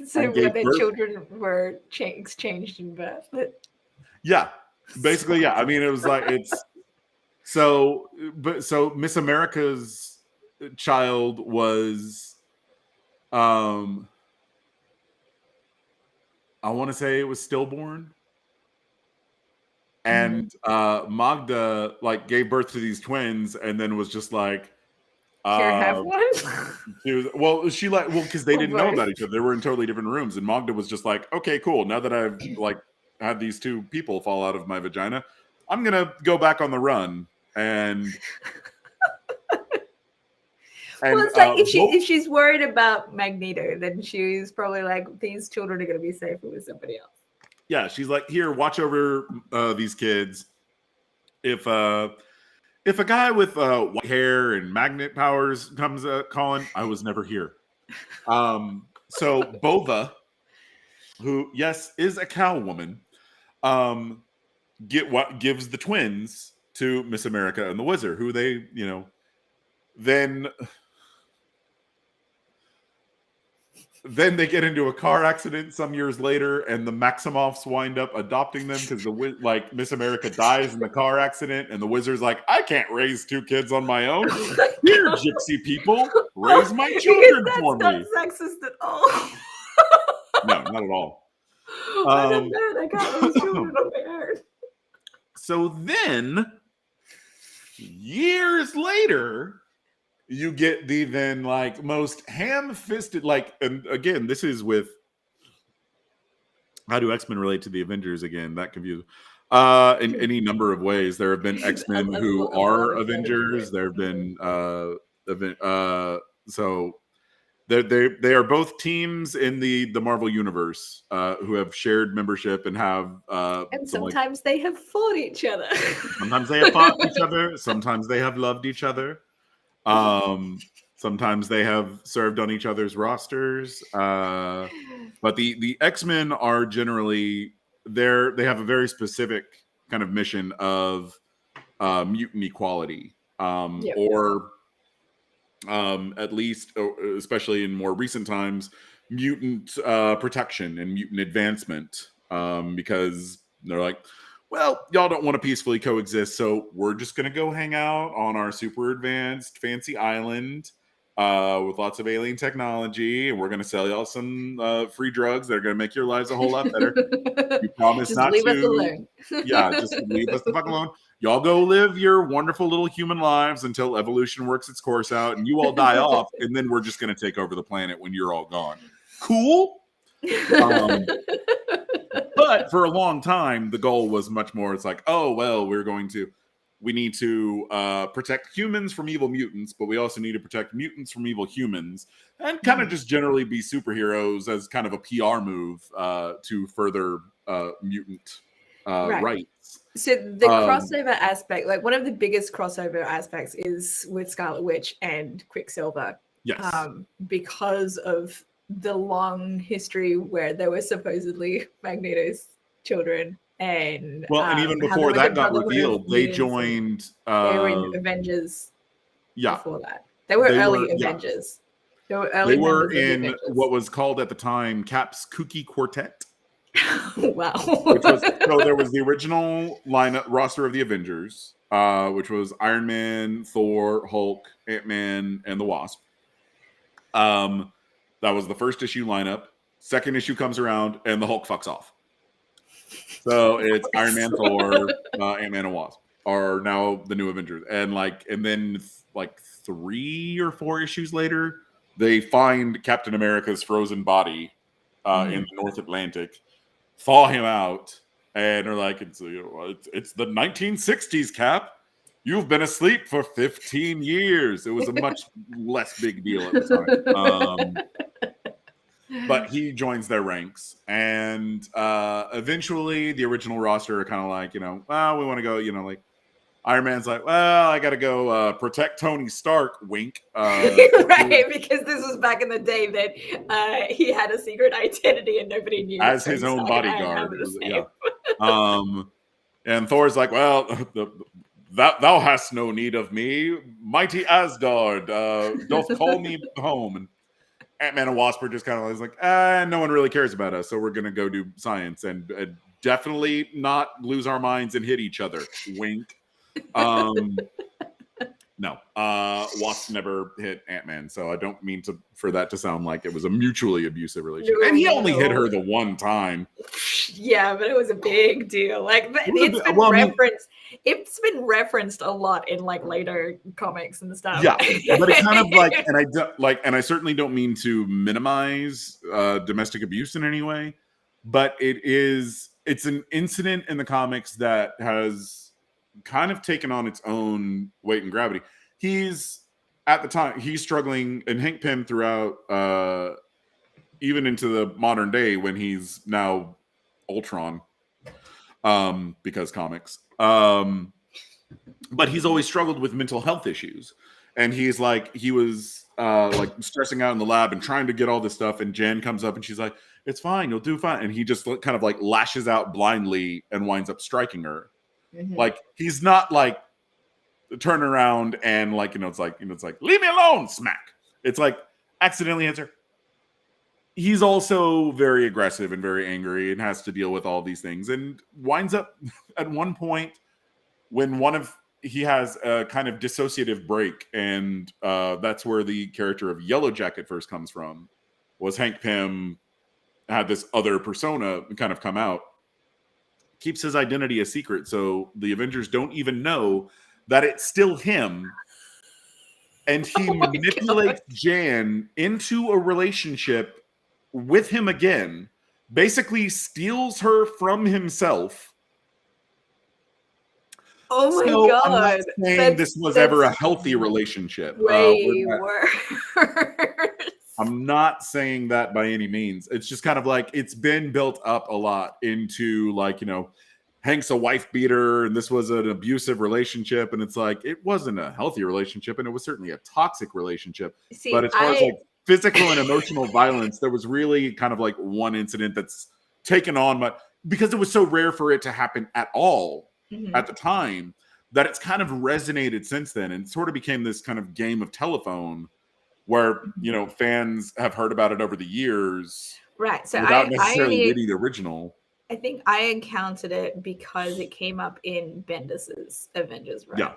So where their children were exchanged in birth. Yeah, basically, yeah. I mean, it was like so Miss America's child was, I want to say it was stillborn, and Magda like gave birth to these twins, and then was just like, "Here, have one." Because they didn't know about each other. They were in totally different rooms, and Magda was just like, okay, cool. Now that I've like had these two people fall out of my vagina, I'm gonna go back on the run. And well, it's like if she's worried about Magneto, then she's probably like, these children are gonna be safer with somebody else. Yeah, she's like, here, watch over these kids. If a guy with white hair and magnet powers comes calling, I was never here. So Bova, who yes is a cow woman, gives the twins to Miss America and the Wizard, who they then they get into a car accident some years later, and the Maximoffs wind up adopting them because Miss America dies in the car accident, and the Wizard's like, I can't raise two kids on my own. Here, gypsy people, raise my children for me. That's not sexist at all. No, not at all. I got these children on my own. So then, years later, you get the then like most ham-fisted, like, and again, this is with how do X-Men relate to the Avengers again? That confused. In any number of ways. There have been X-Men who are Avengers. There have been so they are both teams in the Marvel universe who have shared membership and have and sometimes they have fought each other. Sometimes they have fought each other. Sometimes they have loved each other. Sometimes they have served on each other's rosters. But the X-Men are generally they have a very specific kind of mission of mutant equality, or at least, especially in more recent times, mutant protection and mutant advancement, because they're like, well, y'all don't want to peacefully coexist, so we're just going to go hang out on our super advanced fancy island with lots of alien technology, and we're going to sell y'all some free drugs that are going to make your lives a whole lot better. You promise Just not leave to. us alone. Yeah, just leave us the fuck alone. Y'all go live your wonderful little human lives until evolution works its course out and you all die off, and then we're just going to take over the planet when you're all gone. Cool? But for a long time, the goal was much more, it's like, oh, well, we need to protect humans from evil mutants, but we also need to protect mutants from evil humans, and kind of just generally be superheroes as kind of a PR move to further mutant rights. So the crossover aspect, like one of the biggest crossover aspects is with Scarlet Witch and Quicksilver. Yes. Because of the long history where they were supposedly Magneto's children. And and even before that got revealed, they joined. They were in Avengers. Yeah, before that, they were early Avengers. Yeah. They were in what was called at the time Cap's Kooky Quartet. Wow. So there was the original lineup roster of the Avengers, which was Iron Man, Thor, Hulk, Ant-Man, and the Wasp. That was the first issue lineup. Second issue comes around, and the Hulk fucks off. So it's Iron Man, Thor, Ant-Man, and Wasp are now the new Avengers. And then 3 or 4 issues later, they find Captain America's frozen body in the North Atlantic, thaw him out, and are like, it's the 1960s, Cap. You've been asleep for 15 years. It was a much less big deal at the time. But he joins their ranks, and eventually the original roster are kind of like, we want to go, like Iron Man's like, well, I got to go protect Tony Stark, wink. Right, because this was back in the day that he had a secret identity and nobody knew. As his own bodyguard. Yeah. And Thor's like, well, thou hast no need of me. Mighty Asgard, doth call me home. And Ant-Man and Wasp are just kind of like, no one really cares about us, so we're going to go do science and definitely not lose our minds and hit each other. Wink. No, Wasp never hit Ant-Man, so I don't mean for that to sound like it was a mutually abusive relationship. And he only hit her the one time. Yeah, but it was a big deal. Like it's been referenced a lot in later comics and stuff. Yeah, but it's kind of and I certainly don't mean to minimize domestic abuse in any way, but it's an incident in the comics that has kind of taken on its own weight and gravity. At the time he's struggling, and Hank Pym throughout even into the modern day when he's now Ultron, because comics, but he's always struggled with mental health issues, and he was stressing out in the lab and trying to get all this stuff, and Jen comes up and she's like, it's fine, you'll do fine, and he just kind of lashes out blindly and winds up striking her. Mm-hmm. He's not turn around and it's like leave me alone, smack. It's accidentally hits her. He's also very aggressive and very angry and has to deal with all these things, and winds up at one point when he has a kind of dissociative break, and that's where the character of Yellow Jacket first comes from. Was Hank Pym had this other persona kind of come out, keeps his identity a secret, so the Avengers don't even know that it's still him, and he manipulates Jan into a relationship with him again, basically steals her from himself. Oh my God. I'm not saying this was ever a healthy relationship. Way worse. I'm not saying that by any means. It's just kind of it's been built up a lot into Hank's a wife beater, and this was an abusive relationship, and it's it wasn't a healthy relationship, and it was certainly a toxic relationship. But as far as physical and emotional violence, there was really kind of one incident that's taken on, because it was so rare for it to happen at all at the time, that it's kind of resonated since then, and sort of became this kind of game of telephone where fans have heard about it over the years, right? So without necessarily reading the original. I think I encountered it because it came up in Bendis's Avengers run. Yeah.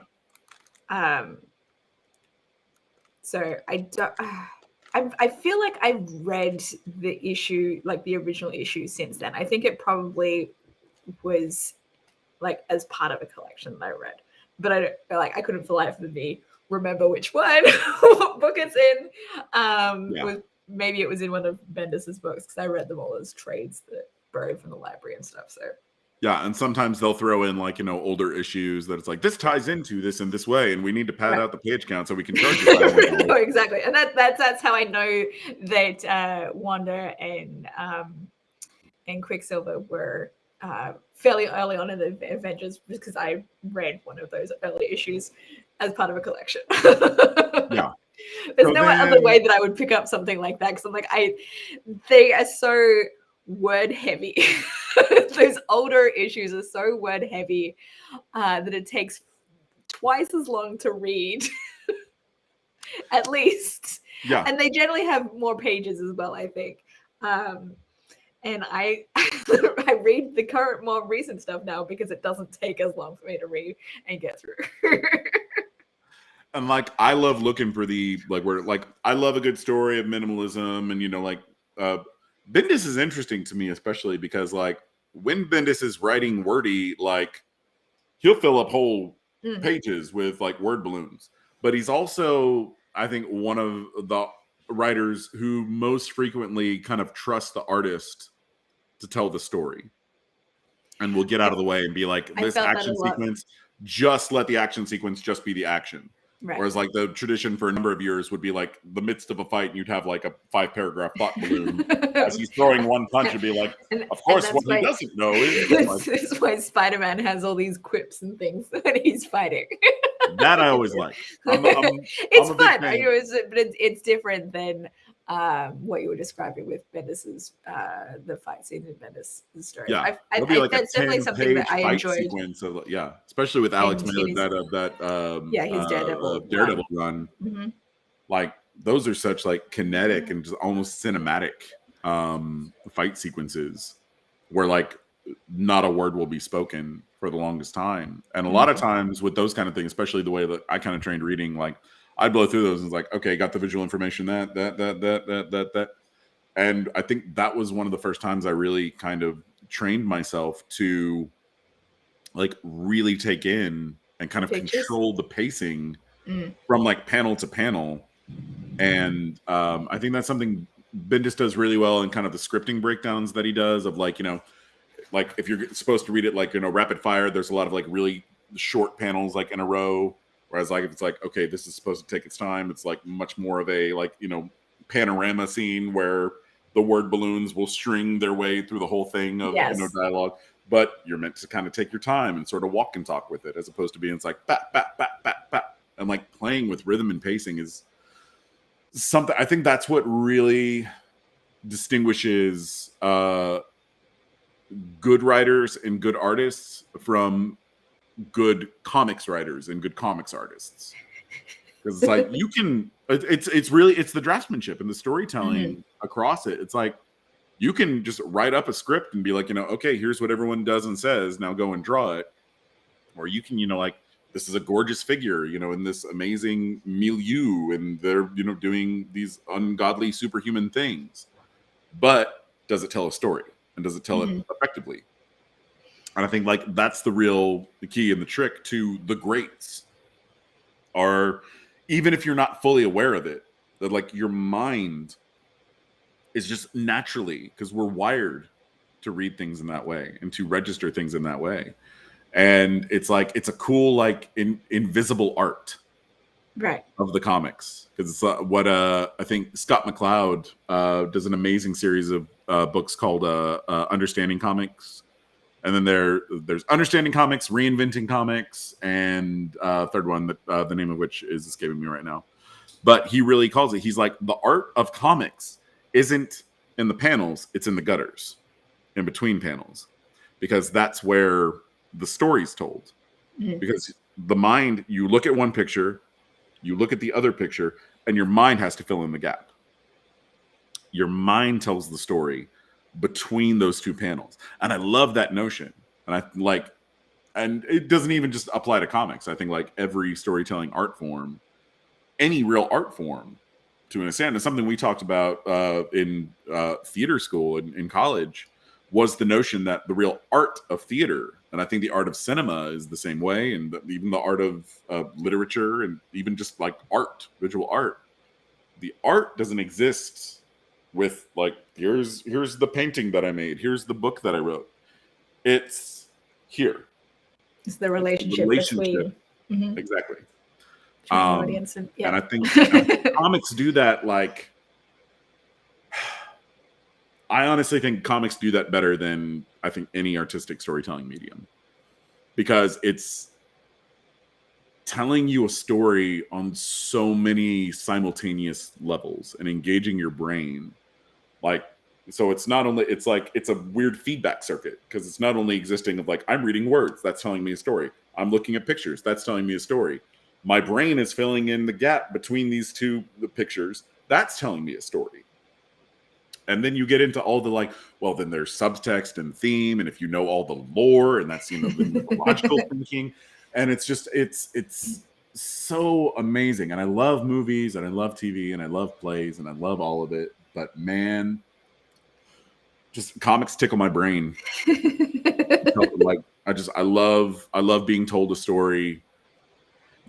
So I don't. I feel like I've read the issue, like the original issue, since then. I think it probably was like as part of a collection that I read, but I couldn't for life of me remember which one, what book it's in. Maybe it was in one of Bendis's books because I read them all as trades that borrowed from the library and stuff. So yeah, and sometimes they'll throw in like, older issues that it's like, this ties into this in this way, and we need to pad out the page count so we can charge you. No, exactly, and that's how I know that Wanda and Quicksilver were fairly early on in the Avengers because I read one of those early issues as part of a collection. Yeah. There's no other way that I would pick up something like that because I'm like, they are so word heavy. Those older issues are so word heavy that it takes twice as long to read, at least. Yeah. And they generally have more pages as well, I think. And I I read the current, more recent stuff now because it doesn't take as long for me to read and get through. And like, I love looking for the I love a good story of minimalism, and Bendis is interesting to me, especially because like when Bendis is writing wordy, like he'll fill up whole pages with like word balloons. But he's also, I think, one of the writers who most frequently kind of trust the artist to tell the story, and will get out of the way and be like, this action sequence, just let the action sequence just be the action. Right. Whereas like the tradition for a number of years would be like the midst of a fight and you'd have like a 5-paragraph thought balloon as he's throwing one punch and be like, of course, what he doesn't know is that's why Spider-Man has all these quips and things when he's fighting. That I always like. It's fun, but it's different than what you were describing with Bendis's the fight scene in Bendis' story. Yeah, that's definitely something that I enjoyed. Especially with Alex Miller, his Daredevil run. Mm-hmm. Like those are such like kinetic and just almost cinematic fight sequences where like not a word will be spoken for the longest time. And a lot of times with those kind of things, especially the way that I kind of trained reading, like I'd blow through those and it's like, okay, got the visual information, that. And I think that was one of the first times I really kind of trained myself to like really take in and kind of control the pacing from like panel to panel. And I think that's something Bendis does really well in kind of the scripting breakdowns that he does of like, like if you're supposed to read it like, rapid fire, there's a lot of like really short panels like in a row. Whereas like if it's like, okay, this is supposed to take its time, it's like much more of a like, panorama scene where the word balloons will string their way through the whole thing of dialogue. But you're meant to kind of take your time and sort of walk and talk with it, as opposed to being it's like bat, bat, bat, bat, bat. And like playing with rhythm and pacing is something. I think that's what really distinguishes good writers and good artists from good comics writers and good comics artists. Because it's like you can, it's the draftsmanship and the storytelling across it. It's like you can just write up a script and be like, okay, here's what everyone does and says. Now go and draw it. Or you can, like, this is a gorgeous figure, in this amazing milieu, and they're, doing these ungodly superhuman things. But does it tell a story? And does it tell it effectively? And I think like that's the key and the trick to the greats are, even if you're not fully aware of it, that like your mind is just naturally, because we're wired to read things in that way and to register things in that way. And it's like, it's a cool, like invisible art of the comics. Because it's what I think Scott McCloud does an amazing series of books called Understanding Comics. And then there's Understanding Comics, Reinventing Comics, and third one, that the name of which is escaping me right now. But he really calls it, he's like, the art of comics isn't in the panels, it's in the gutters, in between panels. Because that's where the story's told. Because the mind, you look at one picture, you look at the other picture, and your mind has to fill in the gap. Your mind tells the story between those two panels. And I love that notion. And it doesn't even just apply to comics. I think like every storytelling art form, any real art form, to an extent, is something we talked about in theater school in college, was the notion that the real art of theater, and I think the art of cinema is the same way, and even the art of literature, and even just like art, visual art, the art doesn't exist with like, here's the painting that I made, here's the book that I wrote. It's here. It's the relationship between exactly. The audience and I think comics do that. Like, I honestly think comics do that better than I think any artistic storytelling medium, because it's telling you a story on so many simultaneous levels and engaging your brain. Like, so it's not only, it's like, it's a weird feedback circuit, because it's not only existing of like, I'm reading words, that's telling me a story. I'm looking at pictures, that's telling me a story. My brain is filling in the gap between these two pictures, that's telling me a story. And then you get into all the like, well, then there's subtext and theme, and if you know all the lore, and that's, you know, the mythological thinking, and it's just, it's so amazing. And I love movies, and I love TV, and I love plays, and I love all of it. But man, just comics tickle my brain. Like, I love being told a story.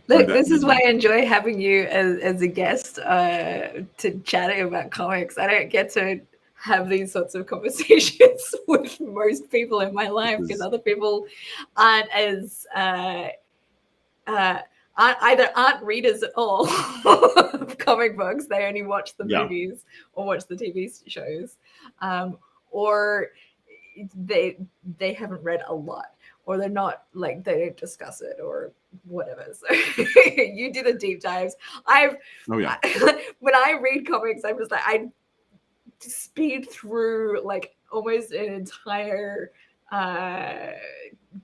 Look, this is why I enjoy having you as a guest to chatting about comics. I don't get to have these sorts of conversations with most people in my life, because other people aren't as aren't readers at all of comic books. They only watch the movies or watch the TV shows, or they haven't read a lot, or they're not, like, they don't discuss it or whatever. So you do the deep dives. When I read comics, I'm just like, I speed through like almost an entire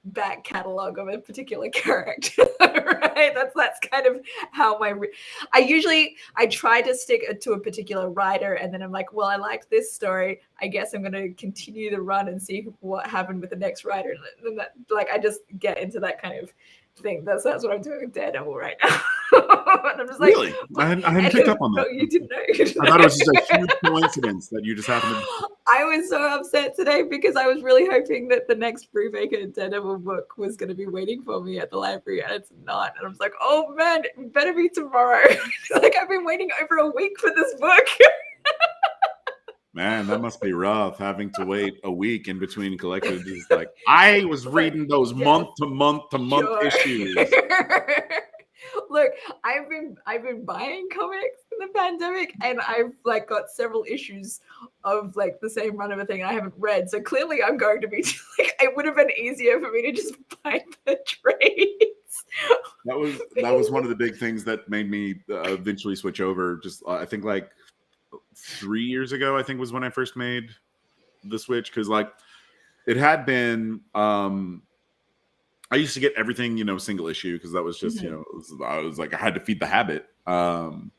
back catalog of a particular character. Right, that's kind of how I try to stick to a particular writer, and then I'm like, well, I liked this story, I guess I'm going to continue the run and see what happened with the next writer. And that, like, I just get into that kind of thing. That's what I'm doing with Daredevil right now. And I'm just like, really? I hadn't picked up on that. No, you didn't know. I thought it was just a huge coincidence that you just happened to. I was so upset today because I was really hoping that the next Brubaker Daredevil book was going to be waiting for me at the library, and it's not. And I was like, oh man, it better be tomorrow. Like, I've been waiting over a week for this book. Man, that must be rough, having to wait a week in between collections. Like, I was reading those month to month issues. Look, I've been buying comics in the pandemic, and I've like got several issues of like the same run of a thing I haven't read. So clearly I'm going to be like, it would have been easier for me to just buy the trades. That was one of the big things that made me eventually switch over. Just I think like 3 years ago, I think was when I first made the switch, because like it had been I used to get everything, you know, single issue, because that was just, you know, I was like, I had to feed the habit. And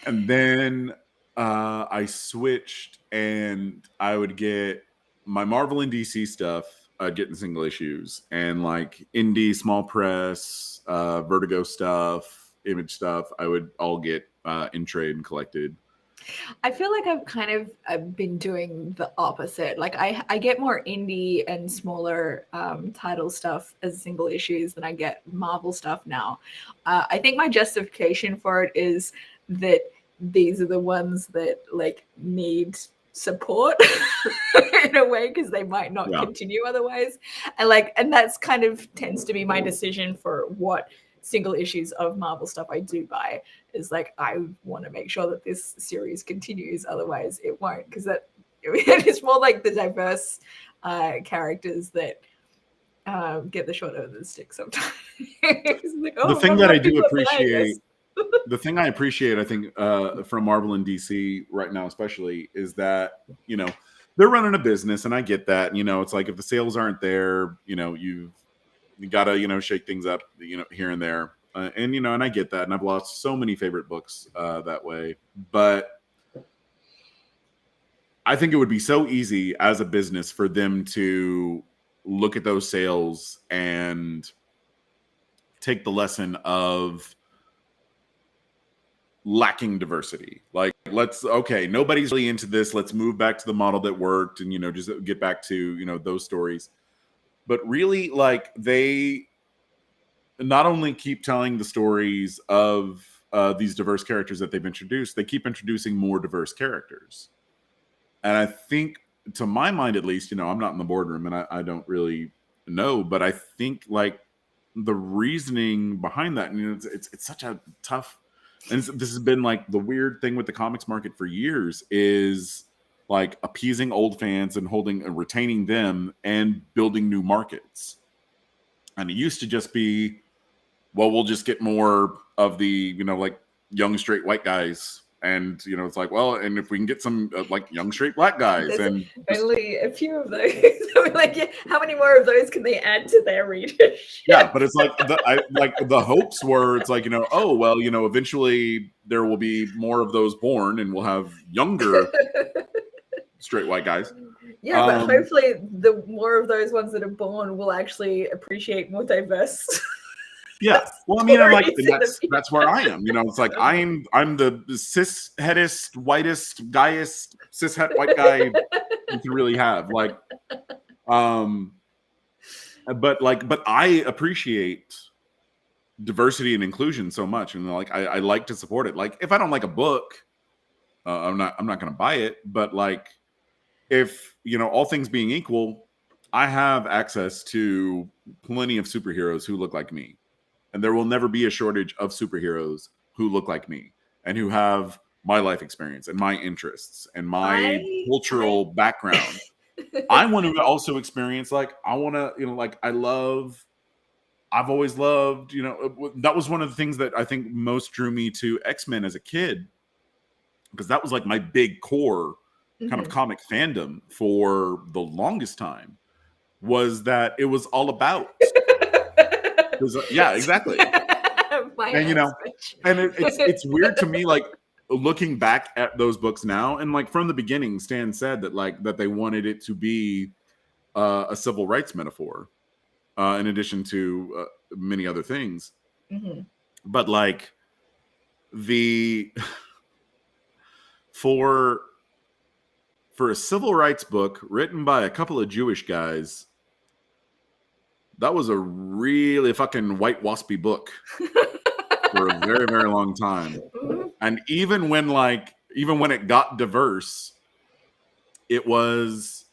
then I switched, and I would get my Marvel and DC stuff, I'd get in single issues, and like indie, small press, Vertigo stuff, Image stuff, I would all get in trade and collected. I feel like I've been doing the opposite. Like I get more indie and smaller title stuff as single issues than I get Marvel stuff now. I think my justification for it is that these are the ones that like need support in a way, because they might not continue otherwise. And that's kind of tends to be my decision for what single issues of Marvel stuff I do buy, is like, I want to make sure that this series continues, otherwise it won't, because that it's more like the diverse characters that get the short end of the stick sometimes. Like, the thing that I do appreciate, the thing I appreciate, I think, from Marvel and DC right now especially, is that, you know, they're running a business, and I get that. You know, it's like, if the sales aren't there, you know, you gotta, you know, shake things up, you know, here and there. And, you know, and I get that. And I've lost so many favorite books that way. But I think it would be so easy as a business for them to look at those sales and take the lesson of lacking diversity. Like, nobody's really into this. Let's move back to the model that worked and, just get back to, those stories. But really, like, they not only keep telling the stories of these diverse characters that they've introduced, they keep introducing more diverse characters. And I think, to my mind at least, I'm not in the boardroom and I don't really know, but I think like the reasoning behind that, and it's such a tough, and this has been like the weird thing with the comics market for years, is like appeasing old fans and retaining them and building new markets. And it used to just be, well, we'll just get more of the, like young straight white guys. And, it's like, well, and if we can get some like young straight black guys, There's and only a few of those. Like, yeah, how many more of those can they add to their readership? yeah, but it's like the hopes were, it's like, oh, well, eventually there will be more of those born and we'll have younger straight white guys. Yeah, but hopefully the more of those ones that are born will actually appreciate more diverse. Yeah, well, I mean, I'm like, that's where I am. It's like I'm the cis-headest, whitest, guyest, cis-het white guy you can really have. Like, but I appreciate diversity and inclusion so much, and like I like to support it. Like, if I don't like a book, I'm not going to buy it. But like, if all things being equal, I have access to plenty of superheroes who look like me. And there will never be a shortage of superheroes who look like me and who have my life experience and my interests and my cultural background. I want to also experience, like, I want to, like, I've always loved, that was one of the things that I think most drew me to X-Men as a kid, because that was like my big core kind of comic fandom for the longest time, was that it was all about yeah, exactly. And and it's weird to me, like, looking back at those books now, and like from the beginning, Stan said that they wanted it to be a civil rights metaphor, in addition to many other things. But like for a civil rights book written by a couple of Jewish guys, that was a really fucking white waspy book for a very, very long time. And even when it got diverse, it was,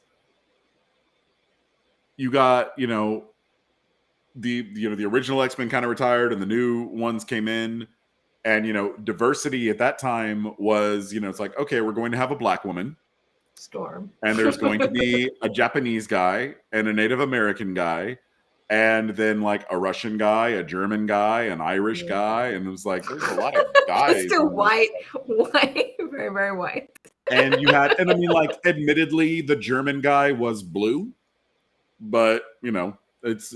you got, the original X-Men kind of retired and the new ones came in, and diversity at that time was, it's like, okay, we're going to have a black woman, Storm, and there's going to be a Japanese guy and a Native American guy, and then like a Russian guy, a German guy, an Irish guy, and it was like, there's a lot of guys. Still white, very, very white. And you had, and I mean, like, admittedly, the German guy was blue, but it's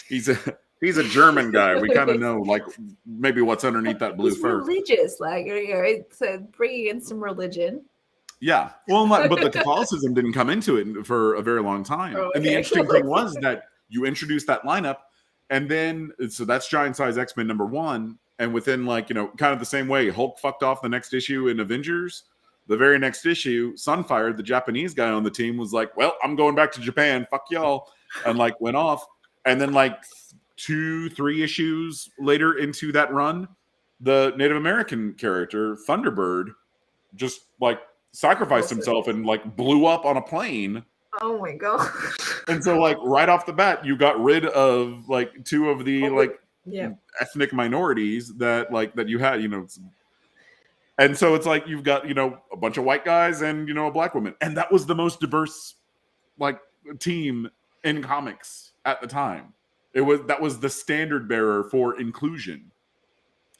he's a German guy. We kind of know, like, maybe what's underneath that blue fur. Religious, like, it's bringing in some religion. Yeah, well, but the Catholicism didn't come into it for a very long time. Oh, okay. And the interesting thing was that you introduced that lineup, and then, so that's Giant Size X-Men #1, and within, like, kind of the same way, Hulk fucked off the next issue in Avengers. The very next issue, Sunfire, the Japanese guy on the team, was like, well, I'm going back to Japan, fuck y'all, and like went off. And then like 2-3 issues later into that run, the Native American character, Thunderbird, just like sacrificed himself and like blew up on a plane. Oh my god. And so like right off the bat, you got rid of like 2 of the ethnic minorities that you had, and so it's like you've got, a bunch of white guys and, a black woman. And that was the most diverse like team in comics at the time. That was the standard bearer for inclusion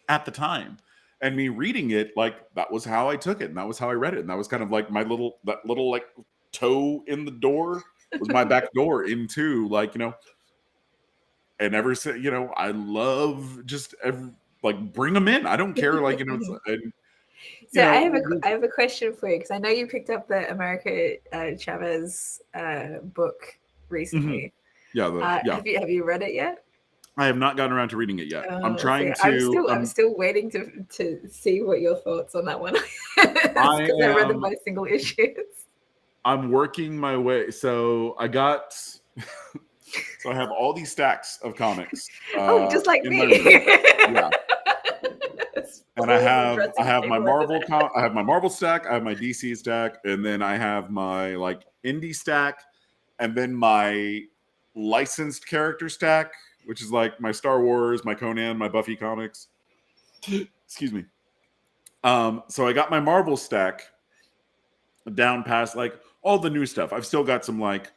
at the time. And me reading it, like, that was how I took it, and that was how I read it. And that was kind of like that little like toe in the door was my back door into, like, and ever since, I love just like bring them in. I don't care, like, it's, So I have a question for you, because I know you picked up the America Chavez book recently. Yeah, Have you read it yet? I have not gotten around to reading it yet. I'm trying I'm still waiting to see what your thoughts on that one is, because I read them by single issues. I'm working my way. So I got. So I have all these stacks of comics. Just like in me. my room. Yeah. And I have my Marvel I have my Marvel stack, I have my DC stack, and then I have my like indie stack, and then my licensed character stack, which is like my Star Wars, my Conan, my Buffy comics. Excuse me. So I got my Marvel stack down past like all the new stuff. I've still got some like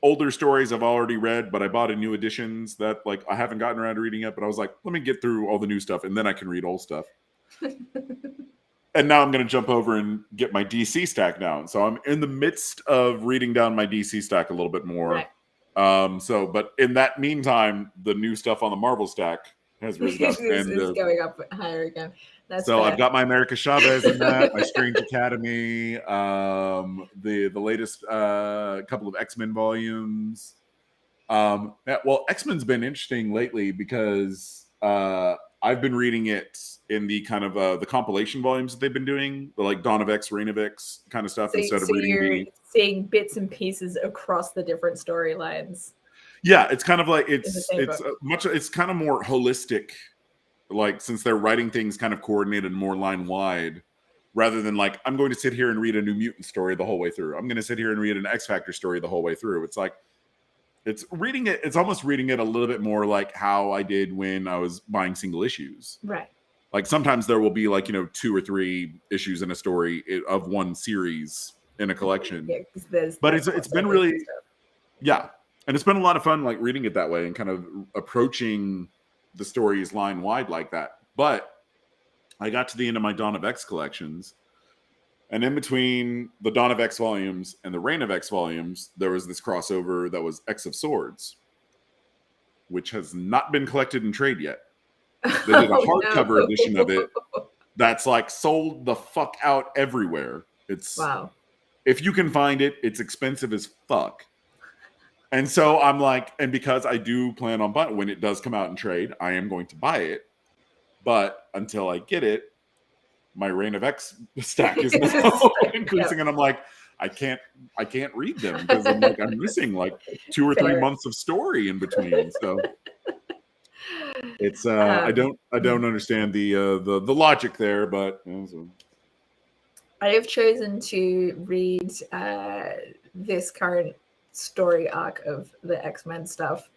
older stories I've already read, but I bought a new editions that like I haven't gotten around to reading yet. But I was like, let me get through all the new stuff, and then I can read old stuff. And now I'm going to jump over and get my DC stack down. So I'm in the midst of reading down my DC stack a little bit more. Right. But in that meantime, the new stuff on the Marvel stack has risen up. It's going up higher again. That's so fair. I've got my America Chavez in that, my Strange Academy, the latest couple of X-Men volumes. Well, X-Men's been interesting lately because I've been reading it in the kind of the compilation volumes that they've been doing, the like Dawn of X, Reign of X kind of stuff, instead of reading seeing bits and pieces across the different storylines. Yeah, it's kind of like it's kind of more holistic, like since they're writing things kind of coordinated more line wide, rather than like I'm going to sit here and read a New Mutant story the whole way through. I'm going to sit here and read an X Factor story the whole way through. It's like it's almost reading it a little bit more like how I did when I was buying single issues. Right. Like sometimes there will be like, 2 or 3 issues in a story of one series in a collection. Yeah, but it's been really, yeah. And it's been a lot of fun like reading it that way and kind of approaching the stories line wide like that. But I got to the end of my Dawn of X collections, and in between the Dawn of X volumes and the Reign of X volumes, there was this crossover that was X of Swords, which has not been collected in trade yet. They did a hardcover edition of it that's like sold the fuck out everywhere. It's wow. If you can find it, it's expensive as fuck. And so I'm like, and because I do plan on buying when it does come out in trade, I am going to buy it. But until I get it, my Reign of X stack is now increasing, and I'm like, I can't read them because I'm missing like 2 or 3 months of story in between. So it's I don't understand the logic there, but I have chosen to read this current story arc of the X-Men stuff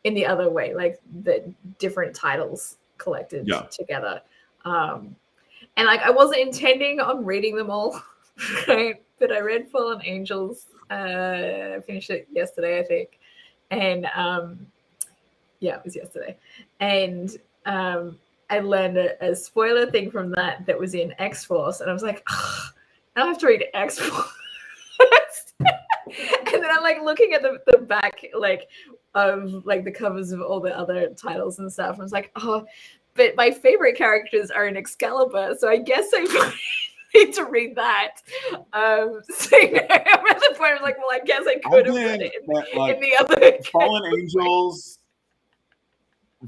in the other way, like the different titles collected together. And like I wasn't intending on reading them all, right? But I read Fallen Angels. I finished it yesterday, I think. And it was yesterday. And I learned a spoiler thing from that was in X-Force. And I was like, oh, I have to read X-Force. And then I'm like looking at the back like of like the covers of all the other titles and stuff. I was like, oh, but my favorite characters are in Excalibur, so I guess I need to read that. So I'm at the point I was like, well, I guess I could have read it in the other Fallen Angels.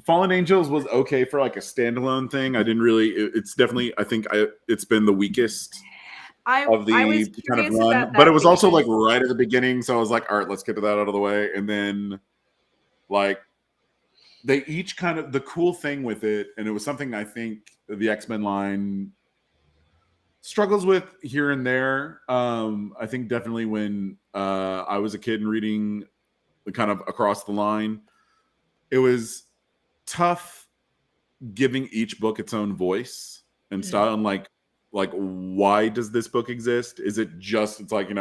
Fallen Angels was okay for like a standalone thing. I didn't really. It's definitely. I think it's been the weakest of the kind of run, but it was also like right at the beginning. So I was like, all right, let's get to that out of the way, and then like. They each kind of, the cool thing with it, and it was something I think the X-Men line struggles with here and there. I think definitely when I was a kid and reading kind of across the line, it was tough giving each book its own voice and style. And like why does this book exist? Is it just, it's like,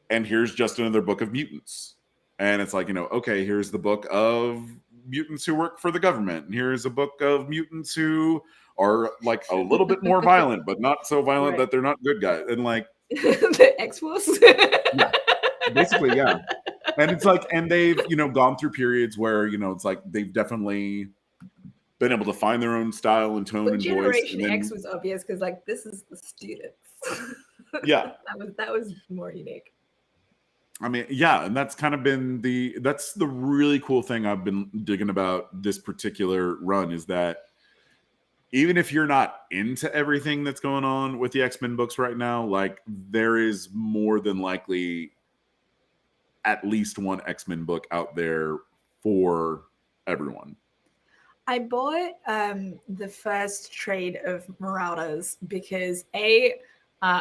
and here's just another book of mutants. And it's like, okay, here's the book of mutants who work for the government, and here's a book of mutants who are like a little bit more violent, but not so violent that they're not good guys. And like the X-Force, basically, yeah. And it's like, and they've gone through periods where it's like they've definitely been able to find their own style and tone But and voice. Generation And then, X was obvious because like this is the students. yeah, that was more unique. I mean, yeah, and that's kind of been that's the really cool thing I've been digging about this particular run is that even if you're not into everything that's going on with the X-Men books right now, like there is more than likely at least one X-Men book out there for everyone. I bought the first trade of Marauders because I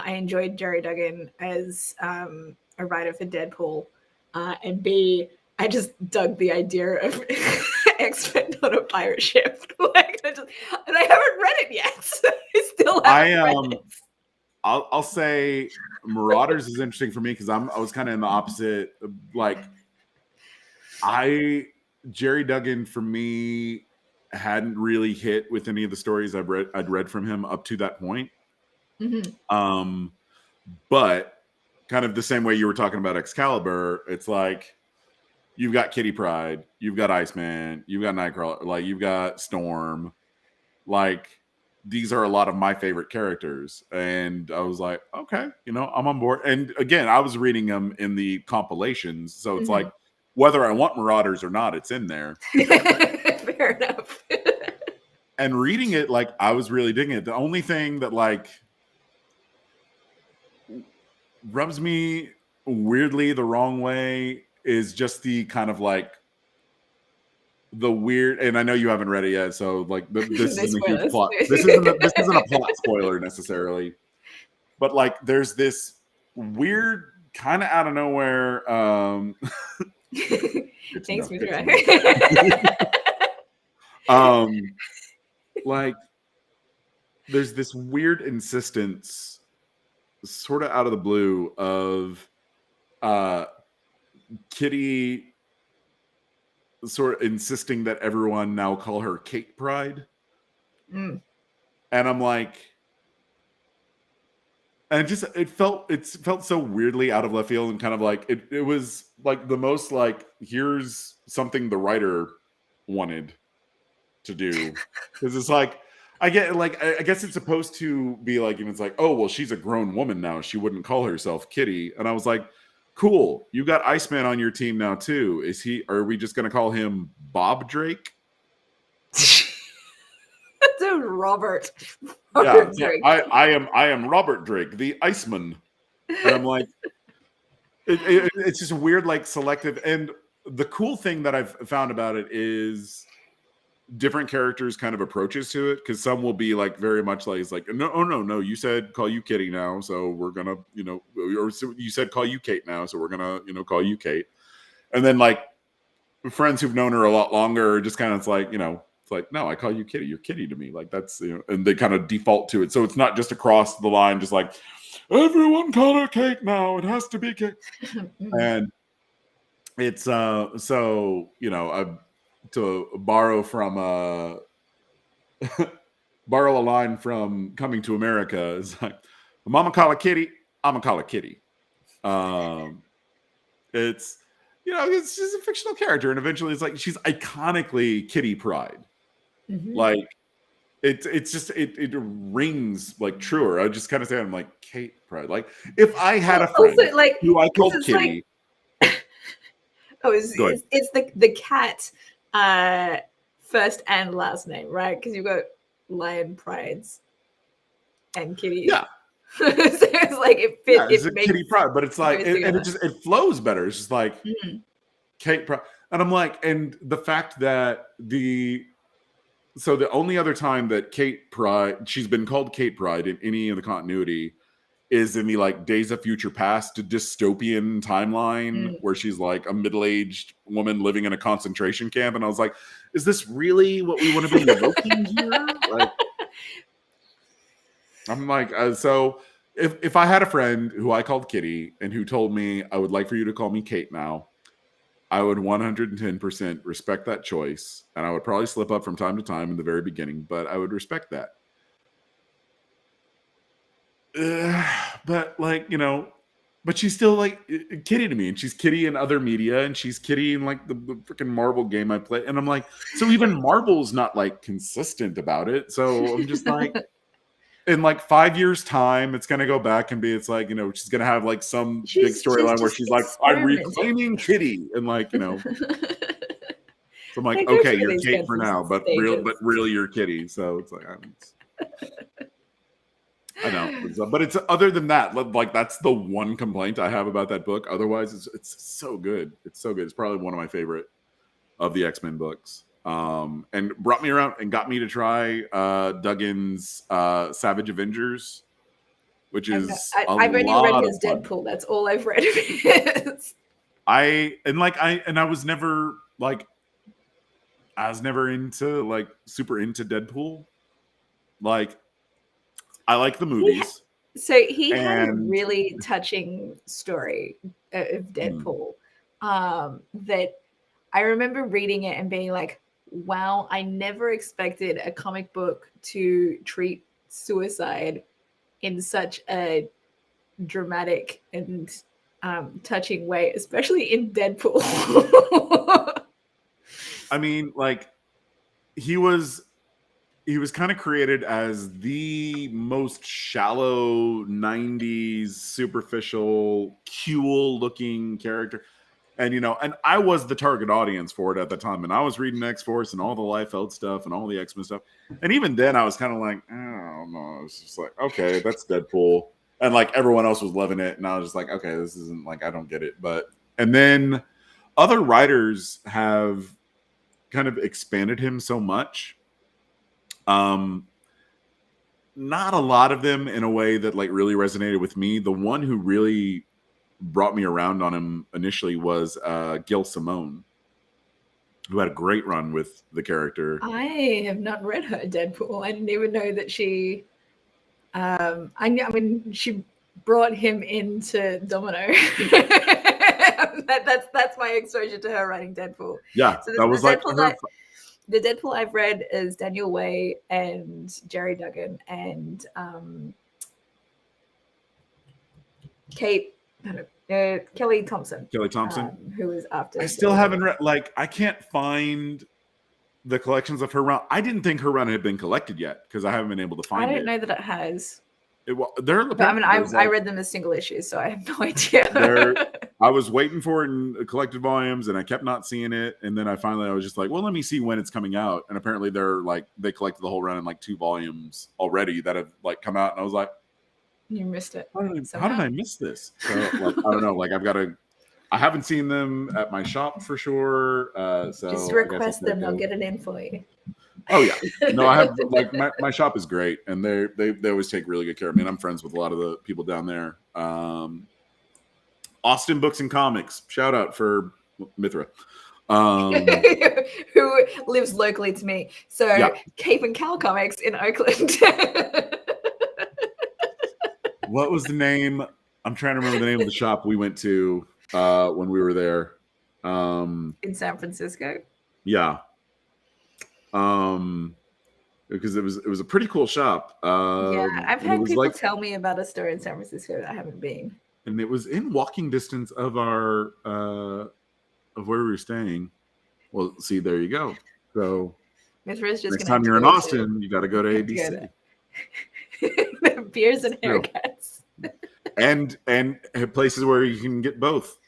enjoyed Jerry Duggan as a writer for Deadpool, and B, I just dug the idea of X-Men on a pirate ship. Like, and I haven't read it yet. So I still haven't read it. I'll say Marauders is interesting for me because I was kind of in the opposite. Like, Jerry Duggan for me hadn't really hit with any of the stories I'd read from him up to that point. Mm-hmm. But kind of the same way you were talking about Excalibur, it's like you've got Kitty Pryde, you've got Iceman, you've got Nightcrawler, like you've got Storm, like these are a lot of my favorite characters. And I was like, okay, I'm on board. And again, I was reading them in the compilations. So it's like, whether I want Marauders or not, it's in there. Fair enough. And reading it, like, I was really digging it. The only thing that, like, rubs me weirdly the wrong way is just the kind of, like, the weird, and I know you haven't read it yet, so, like, this isn't a huge plot. This isn't a plot spoiler necessarily. But, like, there's this weird, kind of out of nowhere, Thanks for trying. Like there's this weird insistence sort of out of the blue of Kitty sort of insisting that everyone now call her Kate Pryde. And I'm like, and it felt so weirdly out of left field, and kind of like it was like the most like, here's something the writer wanted to do, because it's like, I guess it's supposed to be like, and it's like, oh well, she's a grown woman now, she wouldn't call herself Kitty. And I was like, cool, you got Iceman on your team now too. Are we just gonna call him Bob Drake? Dude, Robert Drake. I am Robert Drake, the Iceman. And I'm like, it's just weird, like selective. And the cool thing that I've found about it is different characters' kind of approaches to it, because some will be like very much like, it's like, no, you said call you Kitty now, so we're gonna, or you said call you Kate now, so we're gonna, call you Kate. And then like friends who've known her a lot longer are just kind of like, it's like, no, I call you Kitty, you're Kitty to me, like that's, and they kind of default to it. So it's not just across the line, just like everyone call her Kate now, it has to be Kate. And it's so I've to borrow a line from Coming to America, is like, Mama call her Kitty, I'ma call her Kitty. It's it's just a fictional character, and eventually it's like she's iconically Kitty Pryde. Like it's just it rings like truer. I just kind of say, I'm like, Kate Pryde. Like if I had a friend also, like, who I called Kitty. Like, it's the cat first and last name, right? Because you've got Lion Prides and Kitty. Yeah. So it's like it fits. Yeah, it's a Kitty Pryde, but it's like it flows better. It's just like Kate Pryde. And I'm like, and the fact that the only other time that Kate Pryde, she's been called Kate Pryde in any of the continuity, is in the like Days of Future Past dystopian timeline where she's like a middle-aged woman living in a concentration camp. And I was like, is this really what we want to be evoking here? Like, I'm like, so if I had a friend who I called Kitty and who told me, I would like for you to call me Kate now, I would 110% respect that choice. And I would probably slip up from time to time in the very beginning, but I would respect that. But like, but she's still like Kitty to me, and she's Kitty in other media, and she's Kitty in like the freaking Marvel game I play, and I'm like, so even Marvel's not like consistent about it. So I'm just like, in like 5 years time, it's gonna go back and be, it's like, she's gonna have like some big storyline where she's like, I'm reclaiming Kitty, and like, so I'm like, okay, you're Kate for now, but really you're Kitty. So it's like, I know, but it's other than that, like that's the one complaint I have about that book. Otherwise, it's so good. It's so good. It's probably one of my favorite of the X-Men books. And brought me around and got me to try Duggan's Savage Avengers, which is I've only read his Deadpool. That's all I've read of his. I was never super into Deadpool. Like, I like the movies. He had a really touching story of Deadpool that I remember reading it and being like, wow, I never expected a comic book to treat suicide in such a dramatic and touching way, especially in Deadpool. I mean, like, he was kind of created as the most shallow 90s superficial cool-looking character. And, and I was the target audience for it at the time. And I was reading X-Force and all the Liefeld stuff and all the X-Men stuff. And even then, I was kind of like, I don't know. It's just like, okay, that's Deadpool. And, like, everyone else was loving it. And I was just like, okay, this isn't, like, I don't get it. And then other writers have kind of expanded him so much. Not a lot of them in a way that, like, really resonated with me. The one who really brought me around on him initially was Gil Simone, who had a great run with the character. I have not read her Deadpool. I didn't even know that she she brought him into Domino. That's my exposure to her writing Deadpool. Yeah, so that was like the Deadpool I've read is Daniel Way and Jerry Duggan and Kelly Thompson. Who was after. I still haven't read. Like, I can't find the collections of her run. I didn't think her run had been collected yet because I haven't been able to find it. I don't know that it has. I read them as single issues, so I have no idea. I was waiting for it in collected volumes, and I kept not seeing it. And then I was just like, well, let me see when it's coming out. And apparently, they collected the whole run in like 2 volumes already that have like come out. And I was like, you missed it. How did I miss this? So, like, I don't know. Like, I haven't seen them at my shop for sure. So just request them; they'll get it in for you. Oh yeah, no, I have like my shop is great, and they always take really good care of me. And I'm friends with a lot of the people down there. Austin Books and Comics, shout out for Mithra, who lives locally to me. So yeah. Cape and Cal Comics in Oakland. What was the name? I'm trying to remember the name of the shop we went to when we were there. In San Francisco. Yeah. Because it was a pretty cool shop. Yeah, I've had people tell me about a store in San Francisco that I haven't been. And it was in walking distance of our of where we were staying. Well, see, there you go. So Mithra's just next time you're in Austin, you got to go to ABC. Beers and haircuts. And places where you can get both.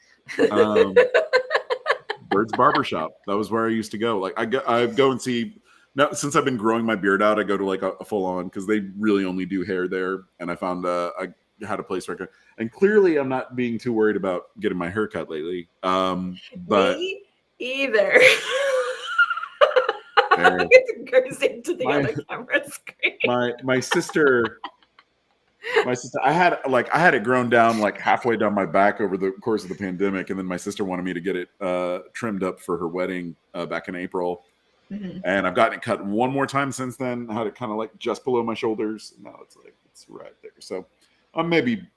Bird's Barbershop. That was where I used to go. Like I go and see. Now, since I've been growing my beard out, I go to like a full on because they really only do hair there. And I found I had a place where I could. And clearly, I'm not being too worried about getting my hair cut lately. But me either. It goes into the other camera screen. My sister. I had it grown down like halfway down my back over the course of the pandemic, and then my sister wanted me to get it trimmed up for her wedding back in April. Mm-hmm. And I've gotten it cut one more time since then. I had it kind of like just below my shoulders. Now it's right there. So I'm maybe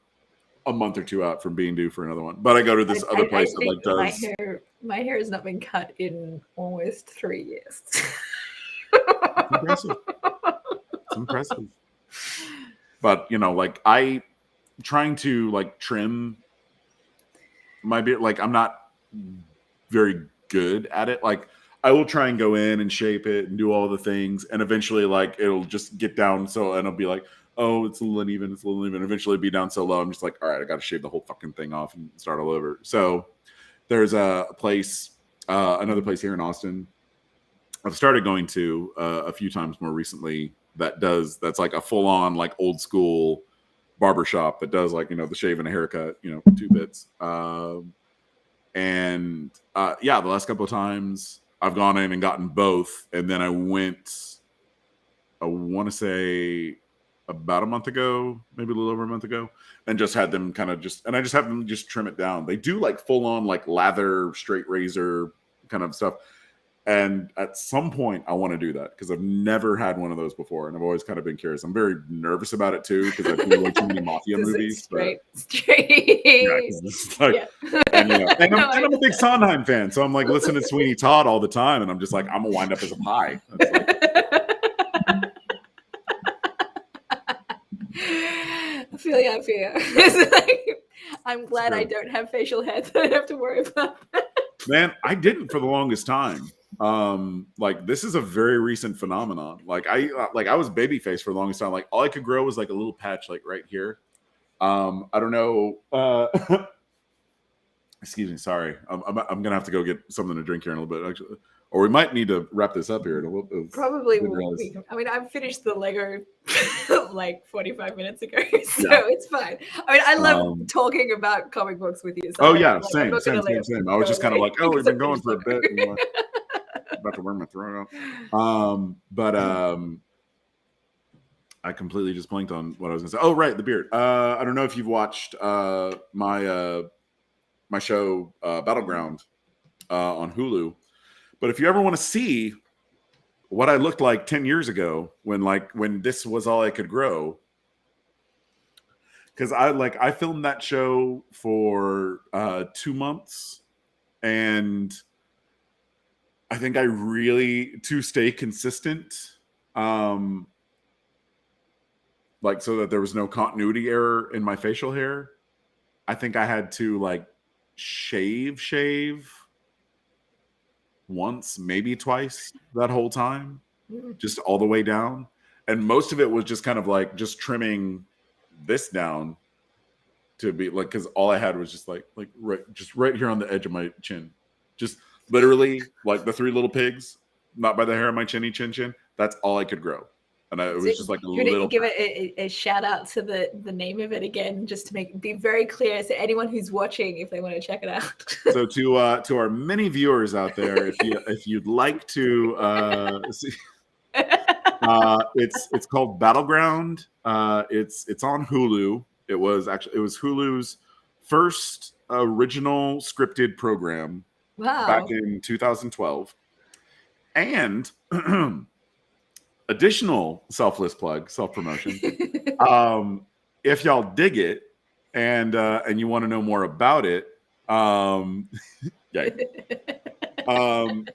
a month or 2 out from being due for another one. But I go to this other place that like does. My hair has not been cut in almost 3 years. It's impressive. It's impressive. But like I trying to like trim my beard, like I'm not very good at it. Like I will try and go in and shape it and do all the things, and eventually like it'll just get down so, and I'll be like, oh, it's a little uneven, it's a little uneven. Eventually be down so low, I'm just like, all right, I got to shave the whole fucking thing off and start all over. So there's a place, another place here in Austin I've started going to a few times more recently that's like a full on like old school barbershop that does like, the shave and a haircut, 2 bits. And the last couple of times I've gone in and gotten both. And then I went, I want to say about a month ago, maybe a little over a month ago, and just had them I just have them just trim it down. They do like full on like lather, straight razor kind of stuff. And at some point, I want to do that because I've never had one of those before, and I've always kind of been curious. I'm very nervous about it too because I've seen way too many mafia movies. Straight. And I'm a big Sondheim fan, so I'm like listening to Sweeney Todd all the time, and I'm just like, I'm gonna wind up as a pie. I feel you. It's like, I'm glad I don't have facial hair, so I don't have to worry about that. Man, I didn't for the longest time. Like this is a very recent phenomenon. Like I was babyface for the longest time. Like all I could grow was like a little patch like right here. I don't know. Excuse me. Sorry. I'm gonna have to go get something to drink here in a little bit, actually. Or we might need to wrap this up here. Probably. I've finished the Lego like 45 minutes ago, so it's fine. I mean, I love talking about comic books with you. So same. I was just kind of like, we've been going for a bit. And about to wear my throat out. I completely just blanked on what I was going to say. Oh, right, the beard. I don't know if you've watched my show Battleground on Hulu. But if you ever want to see what I looked like 10 years ago when this was all I could grow, because I filmed that show for 2 months, and I think I really, to stay consistent, so that there was no continuity error in my facial hair, I think I had to like shave once, maybe twice that whole time, just all the way down. And most of it was just kind of like just trimming this down to be like, because all I had was just like right here on the edge of my chin, just literally like the 3 little pigs, not by the hair of my chinny chin. That's all I could grow. And it was just like a little. Give it a shout out to the name of it again, just to be very clear to anyone who's watching if they want to check it out. So to our many viewers out there, if you'd like to see, it's called Battleground. It's on Hulu. It was Hulu's first original scripted program. Wow. Back in 2012, and. Additional self-promotion. If y'all dig it and you want to know more about it,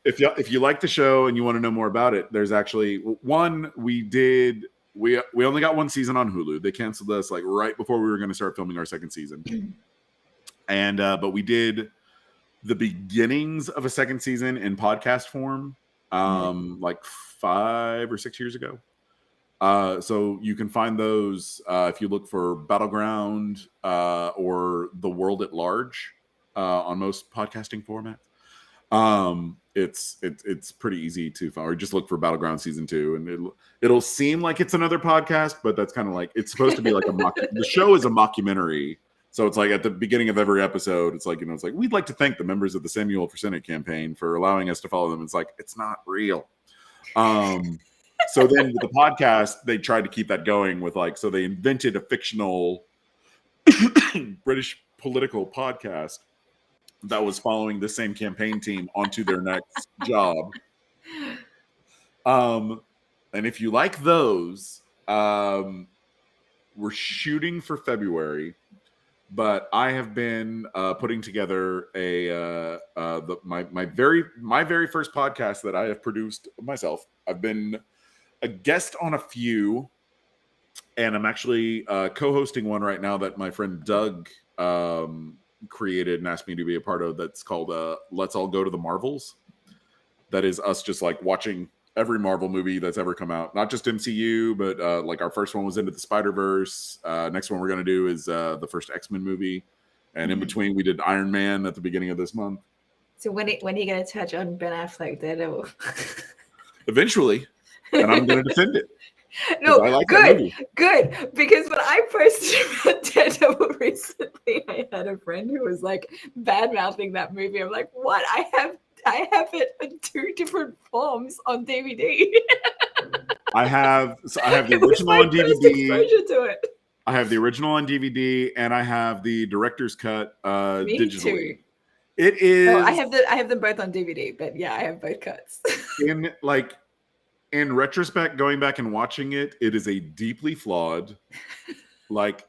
if you like the show and you want to know more about it, there's actually one we only got 1 season on Hulu. They canceled us like right before we were going to start filming our 2nd season, and but we did the beginnings of a 2nd season in podcast form, like 5 or 6 years ago. So you can find those if you look for Battleground or The World at Large on most podcasting formats. It's pretty easy to find, or just look for Battleground Season 2, and it'll seem like it's another podcast, but that's kind of like, it's supposed to be like the show is a mockumentary. So it's like at the beginning of every episode, it's like, it's like, we'd like to thank the members of the Samuel for Senate campaign for allowing us to follow them. It's like, it's not real. So then with the podcast, they tried to keep that going with so they invented a fictional British political podcast that was following the same campaign team onto their next job. And if you like those, we're shooting for February, but I have been putting together my very first podcast that I have produced myself. I've been a guest on a few, and I'm actually co-hosting one right now that my friend Doug created and asked me to be a part of. That's called Let's All Go to the Marvels. That is us just like watching every Marvel movie that's ever come out, not just MCU, but like our first one was Into the Spider-Verse. Next one we're going to do is the first X-Men movie, and in between we did Iron Man at the beginning of this month. So when are you going to touch on Ben Affleck Daredevil? Eventually, and I'm going to defend it. No, I like that movie. Good. Because when I posted about Daredevil recently, I had a friend who was like bad mouthing that movie. I'm like, what? I have it in 2 different forms on DVD. I have the original on DVD. Exposure to it. I have the original on DVD, and I have the director's cut Me digitally. too. It is. Oh, I have them both on DVD, but yeah, I have both cuts. In retrospect, going back and watching it, it is a deeply flawed, like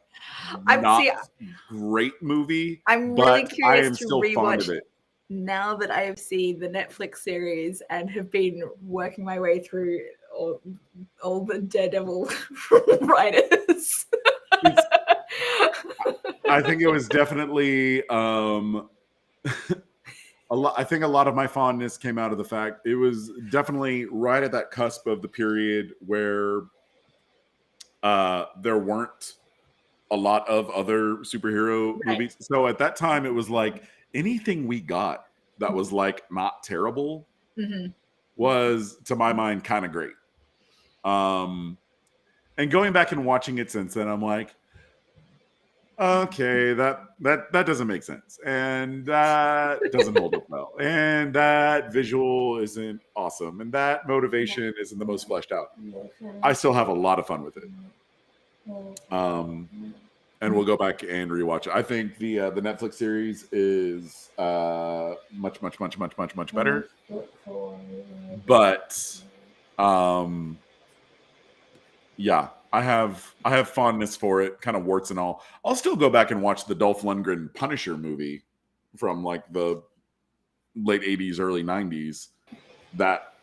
great movie. I'm really curious to still fond of rewatch it. Now that I have seen the Netflix series and have been working my way through all the Daredevil writers. I think it was definitely a lot. I think a lot of my fondness came out of the fact it was definitely right at that cusp of the period where there weren't a lot of other superhero movies. So at that time, it was like anything we got that was like not terrible was, to my mind, kind of great. And going back and watching it since then, I'm like, okay, that doesn't make sense, and that doesn't hold up well, and that visual isn't awesome, and that motivation isn't the most fleshed out. I still have a lot of fun with it. And we'll go back and rewatch it. I think the Netflix series is much better. But yeah, I have fondness for it, kind of warts and all. I'll still go back and watch the Dolph Lundgren Punisher movie from like the late 80s, early 90s. That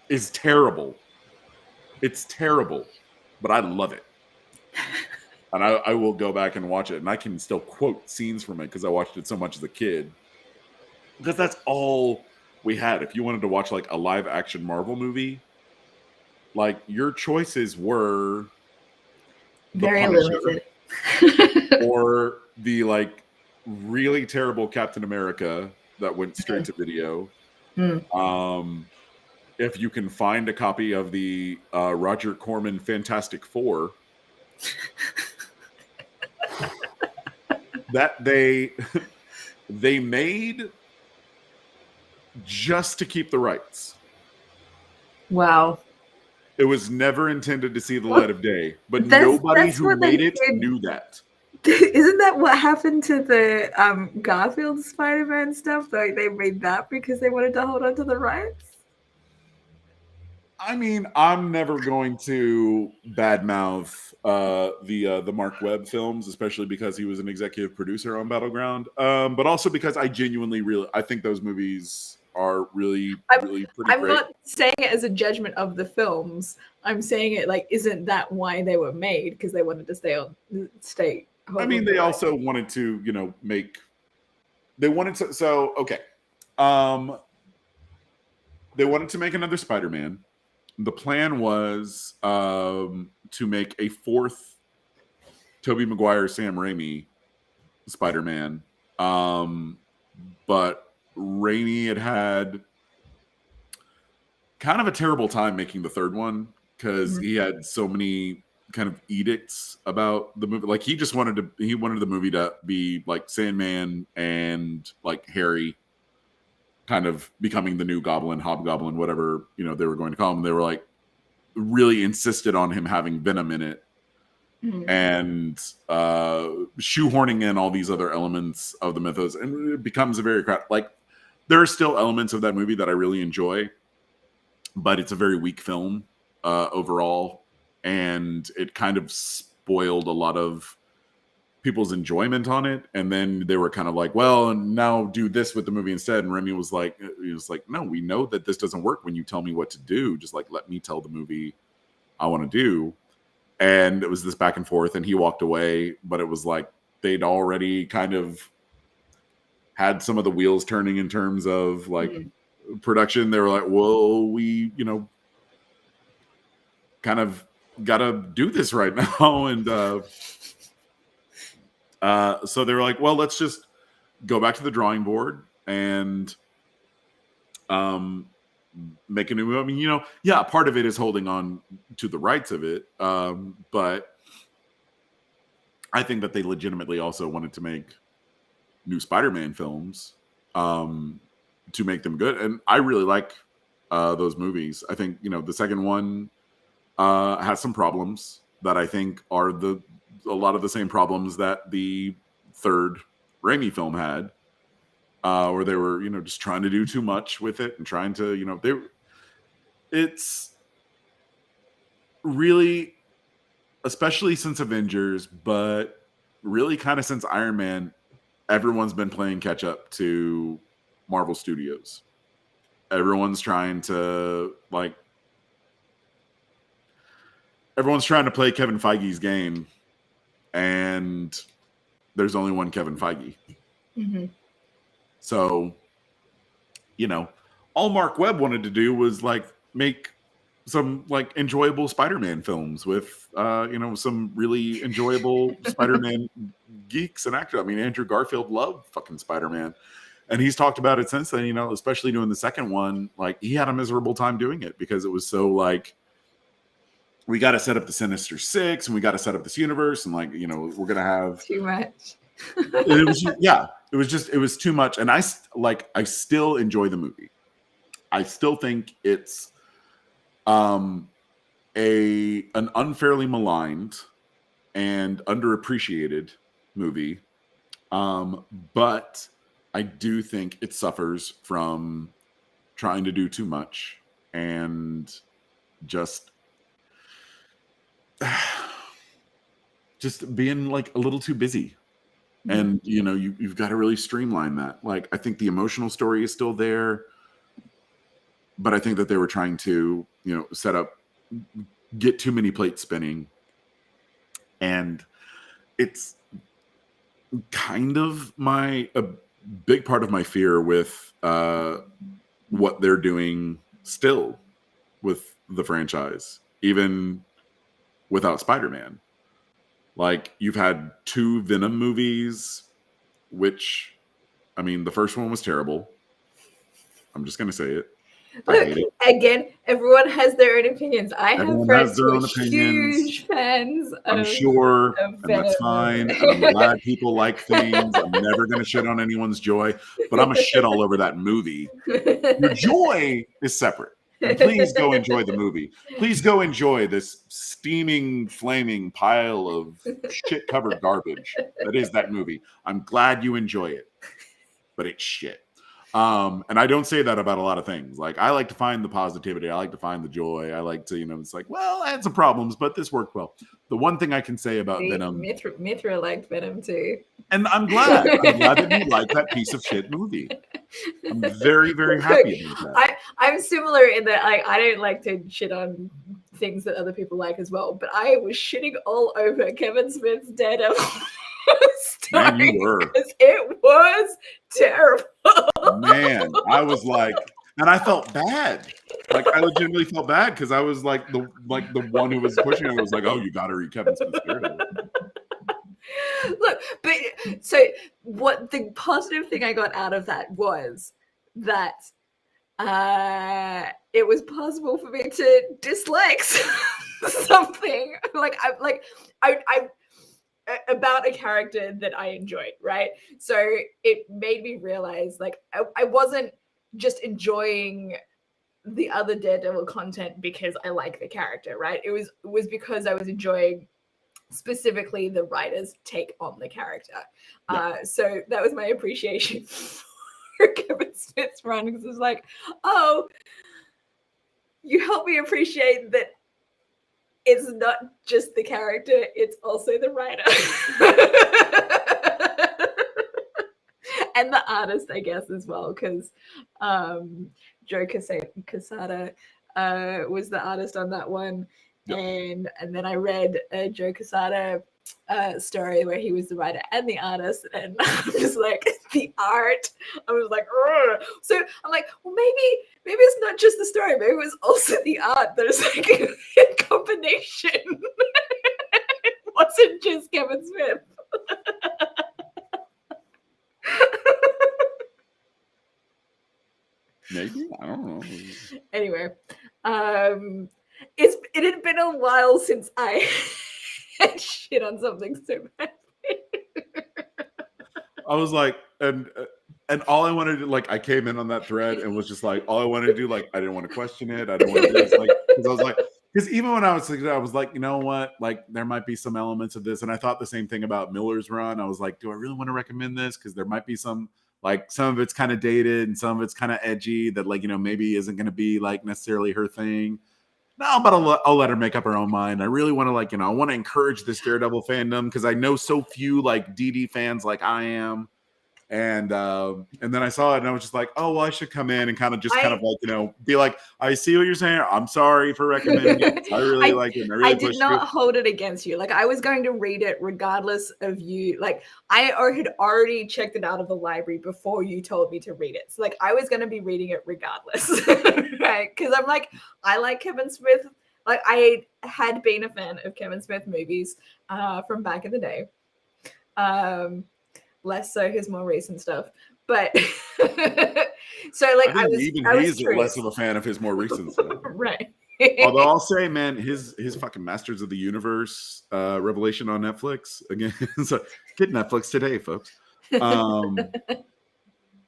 is terrible. It's terrible, but I love it. And I will go back and watch it, and I can still quote scenes from it because I watched it so much as a kid. Because that's all we had. If you wanted to watch like a live action Marvel movie, like your choices were very limited, or the like really terrible Captain America that went straight to video. If you can find a copy of the Roger Corman Fantastic Four. That they made just to keep the rights. Wow. It was never intended to see the light of day, but nobody who made it knew that. Isn't that what happened to the Garfield Spider-Man stuff? Like they made that because they wanted to hold on to the rights? I mean, I'm never going to badmouth the Mark Webb films, especially because he was an executive producer on Battleground, but also because I genuinely I think those movies are really pretty great. I'm not saying it as a judgment of the films. I'm saying it like, isn't that why they were made? Because they wanted to stay. I mean, they also wanted to, they wanted to make another Spider-Man. The plan was to make a 4th Tobey Maguire, Sam Raimi Spider-Man. But Raimi had kind of a terrible time making the 3rd one because he had so many kind of edicts about the movie. Like he wanted the movie to be like Sandman and like Harry kind of becoming the new Goblin, Hobgoblin, whatever, they were going to call him. They were like really insisted on him having Venom in it and shoehorning in all these other elements of the mythos. And it becomes a very like there are still elements of that movie that I really enjoy, but it's a very weak film overall. And it kind of spoiled a lot of people's enjoyment on it, and then they were kind of like, well, now do this with the movie instead. And Remy was like, no, we know that this doesn't work when you tell me what to do. Just like, let me tell the movie I want to do. And it was this back and forth, and he walked away, but it was like they'd already kind of had some of the wheels turning in terms of like production. They were like, "Whoa, we kind of gotta do this right now," and so they were like, "Well, let's just go back to the drawing board and make a new movie." I mean, yeah, part of it is holding on to the rights of it, but I think that they legitimately also wanted to make new Spider-Man films to make them good, and I really like those movies. I think the second one has some problems that I think are a lot of the same problems that the third Raimi film had, where they were just trying to do too much with it and trying to it's really, especially since Avengers, but really kind of since Iron Man, everyone's been playing catch up to Marvel Studios. Everyone's trying to play Kevin Feige's game, and there's only one Kevin Feige. Mm-hmm. So, all Mark Webb wanted to do was make some enjoyable Spider-Man films with some really enjoyable Spider-Man geeks and actors. I mean, Andrew Garfield loved fucking Spider-Man, and he's talked about it since then. Especially doing the second one, he had a miserable time doing it because it was so we got to set up the Sinister Six and we got to set up this universe, and we're gonna have too much. It was too much, and I still enjoy the movie. I still think it's an unfairly maligned and underappreciated movie, but I do think it suffers from trying to do too much and just being a little too busy. And you've got to really streamline that. I think the emotional story is still there, but I think that they were trying to get too many plates spinning, and it's kind of a big part of my fear with what they're doing still with the franchise, even without Spider-Man. You've had 2 Venom movies, which, I mean, the first one was terrible. I'm just going to say it. Look, again, everyone has their own opinions. I have friends who are huge fans of I'm sure, and that's fine. I'm glad people like things. I'm never going to shit on anyone's joy, but I'm going to shit all over that movie. Your joy is separate. And please go enjoy the movie. Please go enjoy this steaming, flaming pile of shit-covered garbage that is that movie. I'm glad you enjoy it, but it's shit. And I don't say that about a lot of things. I like to find the positivity. I like to find the joy. I like to, it's well, I had some problems, but this worked well. The one thing I can say about Venom... Mithra liked Venom too. And I'm glad. I'm glad that you like that piece of shit movie. I'm very, very happy about that. I'm similar in that I don't like to shit on things that other people like as well, but I was shitting all over Kevin Smith's Daredevil story. Man, you were. Because it was terrible. Man, I was and I felt bad. I legitimately felt bad because I was the one who was pushing it. I was oh, you got to read Kevin Smith's Daredevil. Look, but so what the positive thing I got out of that was that it was possible for me to dislike something I about a character that I enjoyed, right? So it made me realize I wasn't just enjoying the other Daredevil content because I like the character, right? It was because I was enjoying specifically the writer's take on the character. Yeah. So that was my appreciation for Kevin Smith's run, because it was oh, you help me appreciate that it's not just the character, it's also the writer. And the artist, I guess, as well, because Joe Quesada was the artist on that one. Yep. And then I read Joe Quesada story where he was the writer and the artist, and I was like, the art. I was like, ugh. So I'm like, well, maybe it's not just the story, maybe it was also the art that is like a combination. It wasn't just Kevin Smith. Maybe, I don't know. Anyway, it had been a while since I had shit on something so bad. I was like, and all I wanted to, like, I came in on that thread and was just like, all I wanted to do, like, I didn't want to question it. I didn't want to do this, like, because I was like, because even when I was like, you know what, like, there might be some elements of this, and I thought the same thing about Miller's Run. I was like, do I really want to recommend this? Because there might be some, like, some of it's kind of dated and some of it's kind of edgy that, like, you know, maybe isn't going to be like necessarily her thing. No, but I'll let her make up her own mind. I really want to, like, you know, I want to encourage this Daredevil fandom because I know so few like DD fans like I am. And then I saw it and I was just like, oh, well, I should come in and kind of like, you know, be like, I see what you're saying. I'm sorry for recommending it. I really like it. And I did not hold it against you. Like, I was going to read it regardless of you. Like, I had already checked it out of the library before you told me to read it. So, like, I was going to be reading it regardless. Right? Because I'm like, I like Kevin Smith. Like, I had been a fan of Kevin Smith movies from back in the day. Less so his more recent stuff, but so like I was less of a fan of his more recent stuff. Right. Although I'll say, man, his fucking Masters of the Universe revelation on Netflix again. So get Netflix today, folks. I'm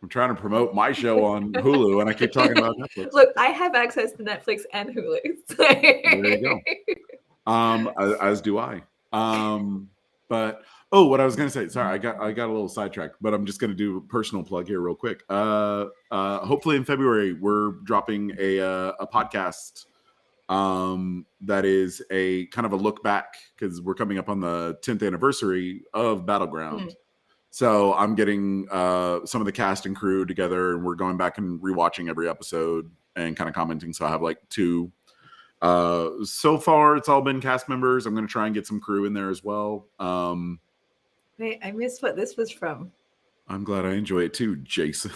trying to promote my show on Hulu, and I keep talking about Netflix. Look, I have access to Netflix and Hulu. There you go. As do I. But what I was going to say, sorry, I got a little sidetracked, but I'm just going to do a personal plug here real quick. Hopefully in February, we're dropping a podcast that is a kind of a look back because we're coming up on the 10th anniversary of Battleground. So I'm getting some of the cast and crew together, and we're going back and rewatching every episode and kind of commenting. So I have like 2. So far it's all been cast members. I'm going to try and get some crew in there as well. Wait, I missed what this was from. I'm glad I enjoy it too, Jason.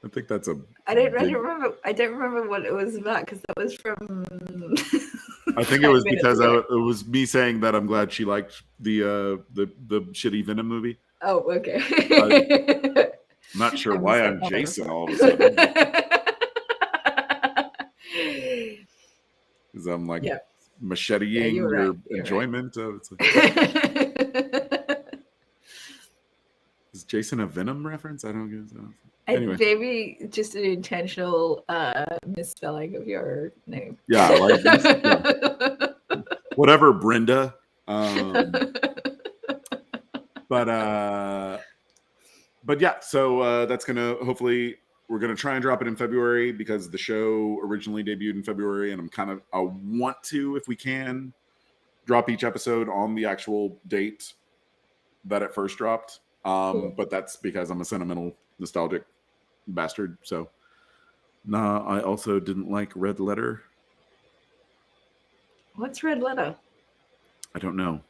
I think that's I don't remember what it was about because that was from. I think it was because it was me saying that I'm glad she liked the shitty Venom movie. Oh, okay. I'm not sure why I'm Jason all of a sudden. Because I'm like macheteing your enjoyment. Right. Is Jason a Venom reference? I don't get that. Anyway. Maybe just an intentional misspelling of your name. Yeah, like whatever, Brenda. But yeah, so that's gonna hopefully we're gonna try and drop it in February because the show originally debuted in February, and I want to, if we can, drop each episode on the actual date that it first dropped. Cool. But that's because I'm a sentimental, nostalgic bastard. So, I also didn't like Red Letter. What's Red Letter? I don't know.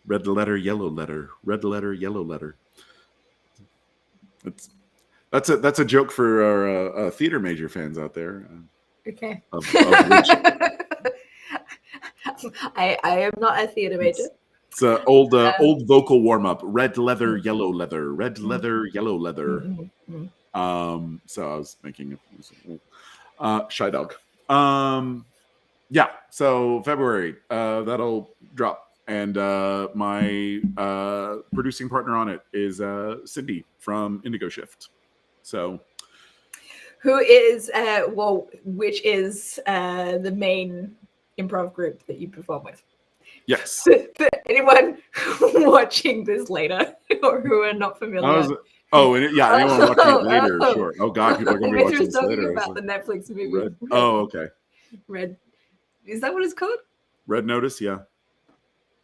Red Letter, Yellow Letter. Red Letter, Yellow Letter. That's a joke for our theater major fans out there. Okay. Of which, I am not a theater major. It's an old vocal warm up. Red leather, yellow leather. Red leather, yellow leather. So I was making shy dog. Yeah. So February, that'll drop, and my producing partner on it is Cindy from Indigo Shift. So. Who is which is the main improv group that you perform with? Yes. For anyone watching this later or who are not familiar. Anyone watching it later, sure. Oh God, people are going to be watching this later. About the Netflix movie. Red. Oh, okay. Red. Is that what it's called? Red Notice, yeah.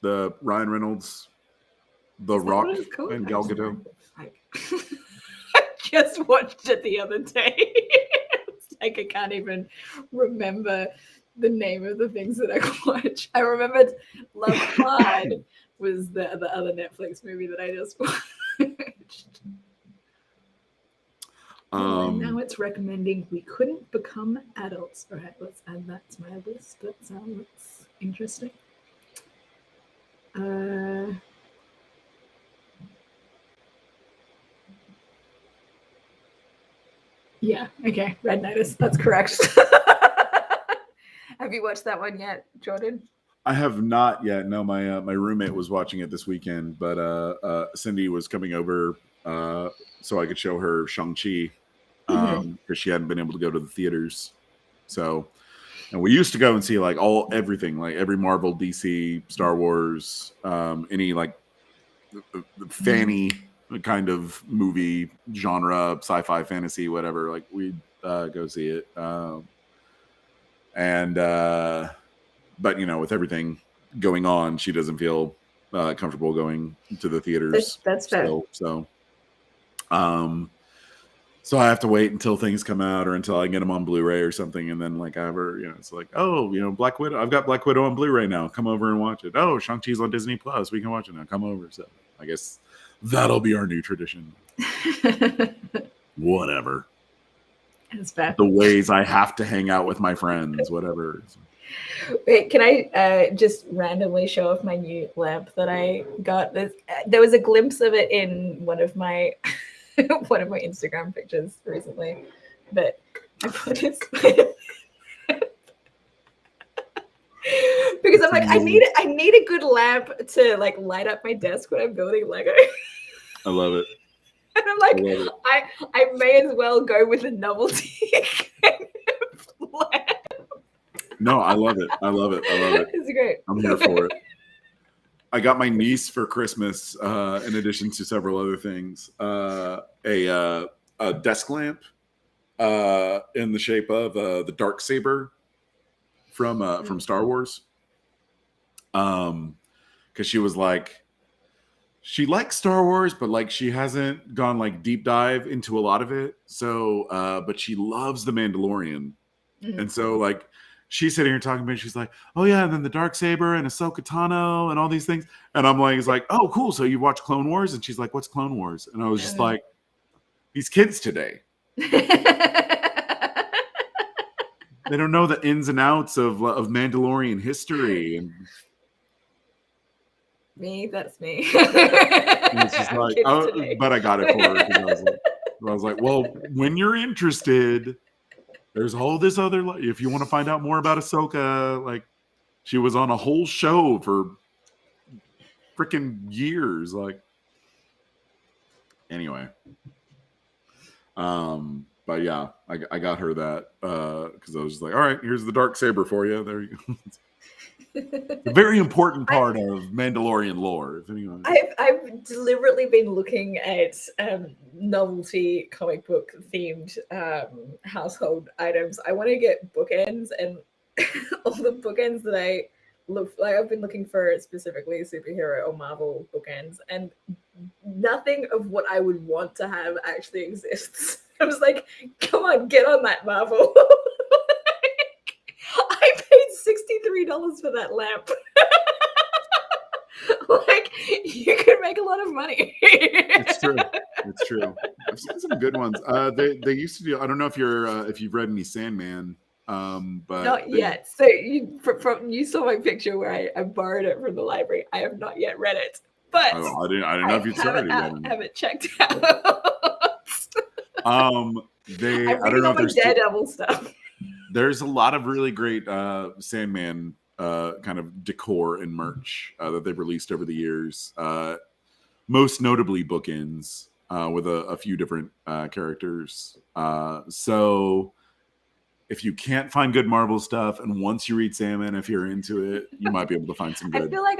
The Ryan Reynolds, The Rock, and Gal Gadot. I just watched it the other day. It's like I can't even remember the name of the things that I watch. I remembered Love Hard was the other Netflix movie that I just watched. And now it's recommending We Couldn't Become Adults. All right, let's add that to my list. That sounds interesting. Yeah, okay, Red Notice. That's correct. Have you watched that one yet, Jordan? I have not yet. No, my roommate was watching it this weekend, but Cindy was coming over so I could show her Shang-Chi because she hadn't been able to go to the theaters. So, and we used to go and see like everything, like every Marvel, DC, Star Wars, any like fanny kind of movie genre, sci-fi, fantasy, whatever. Like we'd go see it. But you know, with everything going on, she doesn't feel comfortable going to the theaters. That's fair. So I have to wait until things come out or until I get them on Blu-ray or something, and then like it's like, oh, Black Widow. I've got Black Widow on Blu-ray now. Come over and watch it. Oh, Shang-Chi's on Disney Plus. We can watch it now. Come over. So I guess that'll be our new tradition. Whatever. It's bad. The ways I have to hang out with my friends, whatever. Wait, can I just randomly show off my new lamp that I got? There was a glimpse of it in one of my Instagram pictures recently, but I put this because I'm like, I need a good lamp to like light up my desk when I'm building Lego. I love it. And I'm like, I may as well go with a novelty kind of lamp. No, I love it. I love it. It's great. I'm here for it. I got my niece for Christmas, in addition to several other things, a desk lamp in the shape of the Darksaber from Star Wars. Because she was like, she likes Star Wars, but like she hasn't gone like deep dive into a lot of it. So, but she loves The Mandalorian, and so like. She's sitting here talking to me. She's like, "Oh yeah," and then the Darksaber and Ahsoka Tano and all these things. And I'm like, "It's like, oh cool. So you watch Clone Wars?" And she's like, "What's Clone Wars?" And I was just like, "These kids today, they don't know the ins and outs of Mandalorian history." And me, that's me. and it's just like, but I got it for her. I was like, well, when you're interested. There's all this other, if you want to find out more about Ahsoka, like she was on a whole show for freaking years. Like, anyway. But yeah, I got her that because I was just like, all right, here's the Darksaber for you. There you go. A very important part of Mandalorian lore. If anyone... I've deliberately been looking at novelty comic book themed household items. I want to get bookends, and all the bookends that I look like, I've been looking for specifically superhero or Marvel bookends, and nothing of what I would want to have actually exists. I was like, come on, get on that, Marvel. I paid $63 for that lamp. Like, you could make a lot of money. It's true. I've seen some good ones. They used to do. I don't know if you've read any Sandman, but not yet. So you saw my picture where I borrowed it from the library. I have not yet read it, but I didn't know if you'd started I haven't checked out. I don't know if there's Daredevil stuff. There's a lot of really great Sandman kind of decor and merch that they've released over the years. Most notably bookends with a few different characters. So if you can't find good Marvel stuff, and once you read Sandman, if you're into it, you might be able to find some good. I feel like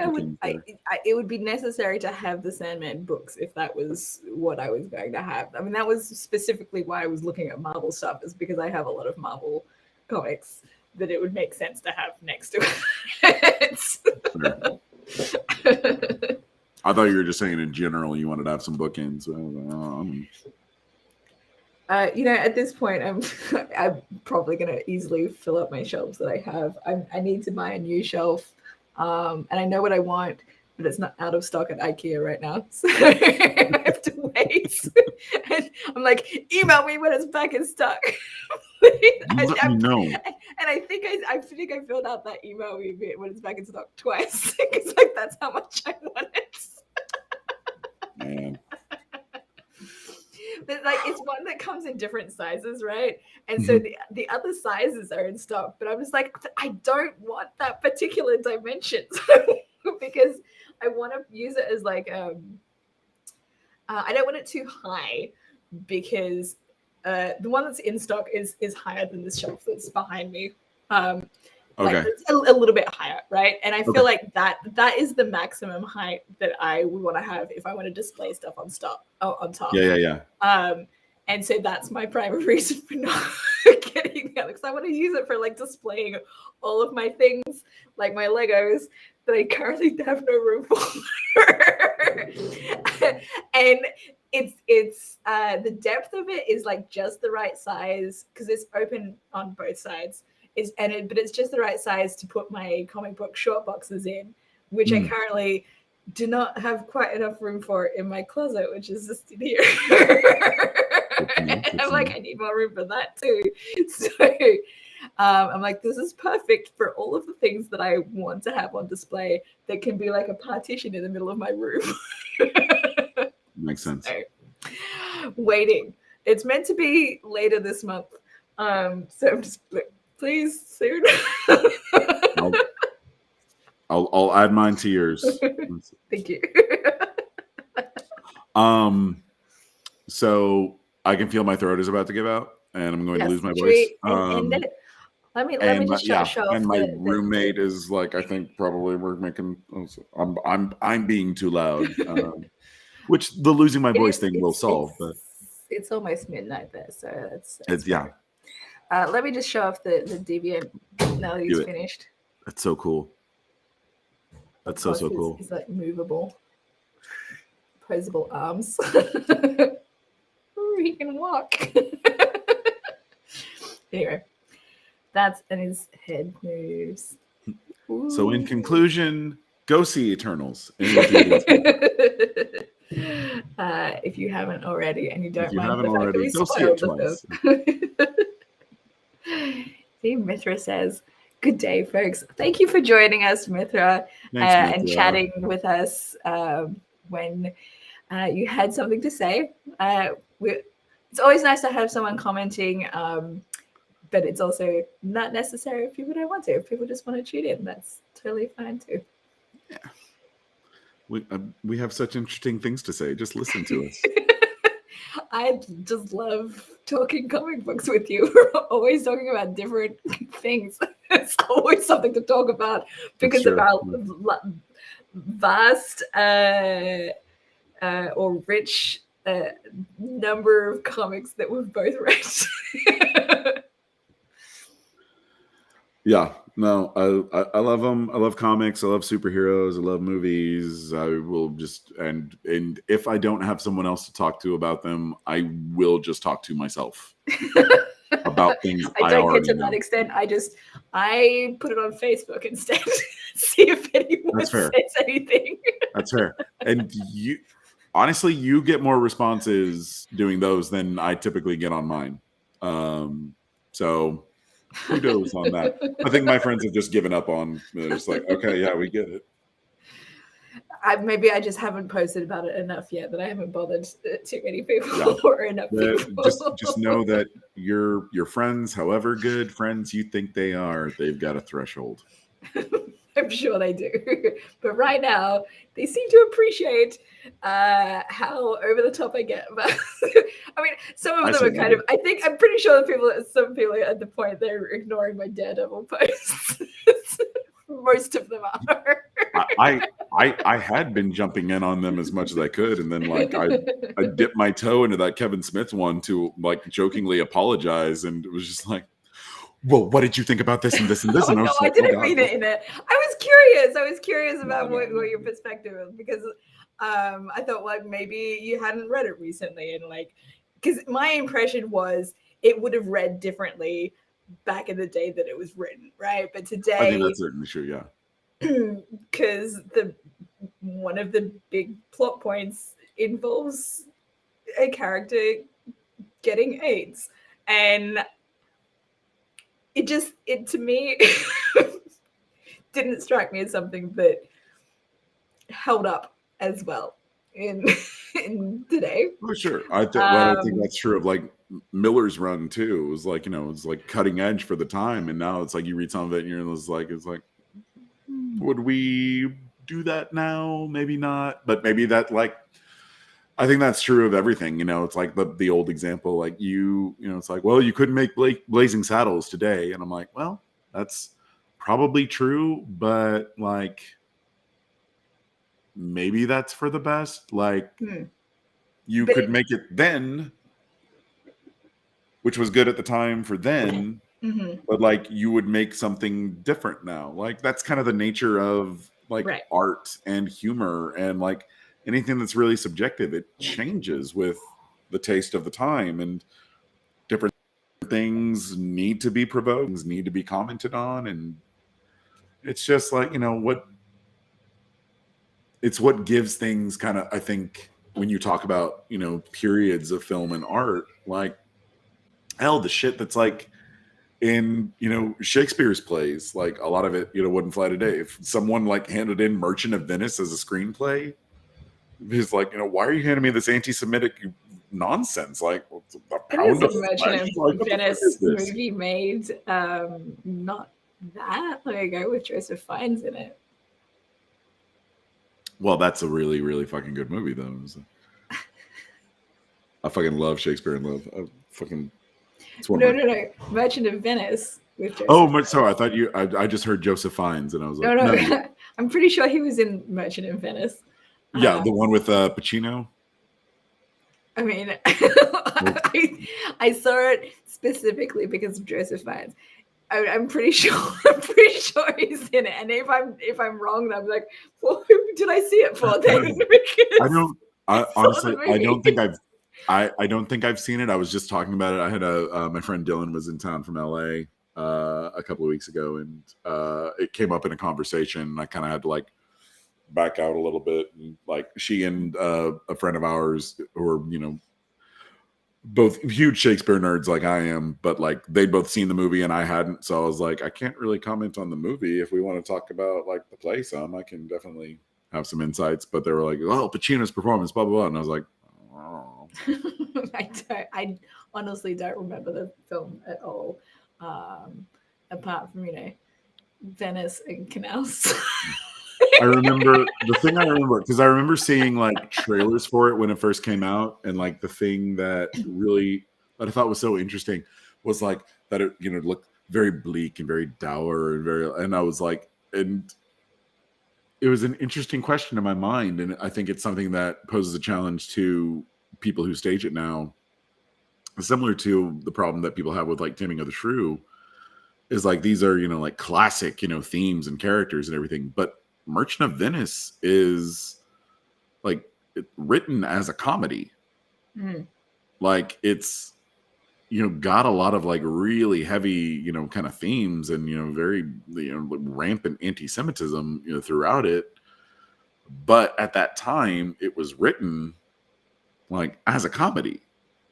it would be necessary to have the Sandman books if that was what I was going to have. I mean, that was specifically why I was looking at Marvel stuff, is because I have a lot of Marvel comics that it would make sense to have next to it. I thought you were just saying in general you wanted to have some bookends. At this point, I'm probably going to easily fill up my shelves that I have. I need to buy a new shelf, and I know what I want, but it's not out of stock at IKEA right now, so I have to wait. And I'm like, email me when it's back in stock. Let me know. And I think I filled out that email when it's back in stock twice because like that's how much I want it. Man. But like it's one that comes in different sizes, right? And so the other sizes are in stock, but I was like, I don't want that particular dimension because I want to use it as like I don't want it too high because the one that's in stock is higher than the shelf that's behind me. Okay. Like a little bit higher, right? And I feel like that is the maximum height that I would want to have if I want to display stuff on top. Yeah. And so that's my primary reason for not getting the other, because I want to use it for like displaying all of my things, like my Legos that I currently have no room for. And it's the depth of it is like just the right size because it's open on both sides. But it's just the right size to put my comic book short boxes in, which I currently do not have quite enough room for in my closet, which is just in here. And I'm like, I need more room for that too. So I'm like, this is perfect for all of the things that I want to have on display that can be like a partition in the middle of my room. Makes sense. So, waiting. It's meant to be later this month. So I'm just like, please soon. I'll add mine to yours. Thank you. So I can feel my throat is about to give out, and I'm going to lose my voice. Let me just show off. And my roommate is like, I think probably we're making. I'm being too loud, which the losing my voice thing will solve. But it's almost midnight there, so it's yeah. Let me just show off the Deviant now that he's finished. That's so cool. That's so cool. It's like movable, posable arms. Ooh, he can walk. Anyway, and his head moves. Ooh. So in conclusion, go see Eternals. If you haven't already, and you don't mind the fact that we go see it twice. See, Mithra says, good day, folks. Thank you for joining us, Mithra, and chatting with us when you had something to say. It's always nice to have someone commenting, but it's also not necessary if people don't want to. If people just want to tune in, that's totally fine too. Yeah. We have such interesting things to say. Just listen to us. I just love talking comic books with you. We're always talking about different things. It's always something to talk about because of our vast or rich number of comics that we've both read. Yeah, no, I love them. I love comics. I love superheroes. I love movies. I will just and if I don't have someone else to talk to about them, I will just talk to myself about things. I don't get to that extent. I put it on Facebook instead. See if anyone says anything. That's fair. And you get more responses doing those than I typically get on mine. So kudos on that. I think my friends have just given up on. They're just like, okay, yeah, we get it. Maybe I just haven't posted about it enough yet that I haven't bothered too many people or enough people. Just know that your friends, however good friends you think they are, they've got a threshold. I'm sure they do. But right now, they seem to appreciate how over the top I get. But I mean, some of them are kind of, I'm pretty sure some people are at the point they're ignoring my Daredevil posts. Most of them are. I had been jumping in on them as much as I could. And then like I dipped my toe into that Kevin Smith one to like jokingly apologize. And it was just like, well, what did you think about this and this and this? And I didn't mean it in it. I was curious about what your perspective is because I thought like maybe you hadn't read it recently and like because my impression was it would have read differently back in the day that it was written, right? But today, I think that's certainly true. Yeah, because one of the big plot points involves a character getting AIDS, and it to me didn't strike me as something that held up as well in today. oh, sure. I think that's true of like Miller's Run too. It was like, it was like cutting edge for the time, and now it's like you read some of it and you're it's like, would we do that now? Maybe not, but maybe that, like, I think that's true of everything. It's like the old example, like it's like, well, you couldn't make Blazing Saddles today, and I'm like, well, that's probably true, but like maybe that's for the best. Like you could make it then, which was good at the time for then, but like you would make something different now. Like that's kind of the nature of like art and humor, and like anything that's really subjective, it changes with the taste of the time, and different things need to be provoked, things need to be commented on, and it's just like, it's what gives things kind of, I think, when you talk about, periods of film and art, like hell, the shit that's like in, Shakespeare's plays, like a lot of it, wouldn't fly today. If someone like handed in Merchant of Venice as a screenplay, he's like, why are you handing me this anti-Semitic nonsense? Like, a pound of Merchant of Venice movie made, not that, like a guy with Joseph Fiennes in it. Well, that's a really, really fucking good movie, though. I fucking love Shakespeare in Love. No. Merchant of Venice with Joseph sorry. I thought I just heard Joseph Fiennes, and I was like, no. I'm pretty sure he was in Merchant of Venice. Yeah, the one with Pacino. I mean, I saw it specifically because of Joseph Fiennes. I'm pretty sure he's in it. And if I'm wrong, then I'm like, well, who did I see it for then? Honestly, I don't think I've seen it. I was just talking about it. I had my friend Dylan was in town from LA a couple of weeks ago, and it came up in a conversation, and I kind of had to like back out a little bit, and like she and a friend of ours who are, both huge Shakespeare nerds like I am, but like they'd both seen the movie and I hadn't. So I was like, I can't really comment on the movie. If we want to talk about like the play some, I can definitely have some insights. But they were like, oh, Pacino's performance, blah, blah, blah. And I was like, oh. I honestly don't remember the film at all. Apart from, Venice and canals. I remember because I remember seeing like trailers for it when it first came out, and like the thing that I thought was so interesting was like that it looked very bleak and very dour and I was like, and it was an interesting question in my mind, and I think it's something that poses a challenge to people who stage it now, similar to the problem that people have with like Taming of the Shrew, is like these are like classic themes and characters and everything, but Merchant of Venice is like written as a comedy. Like it's got a lot of like really heavy kind of themes and very rampant anti-Semitism throughout it, but at that time it was written like as a comedy,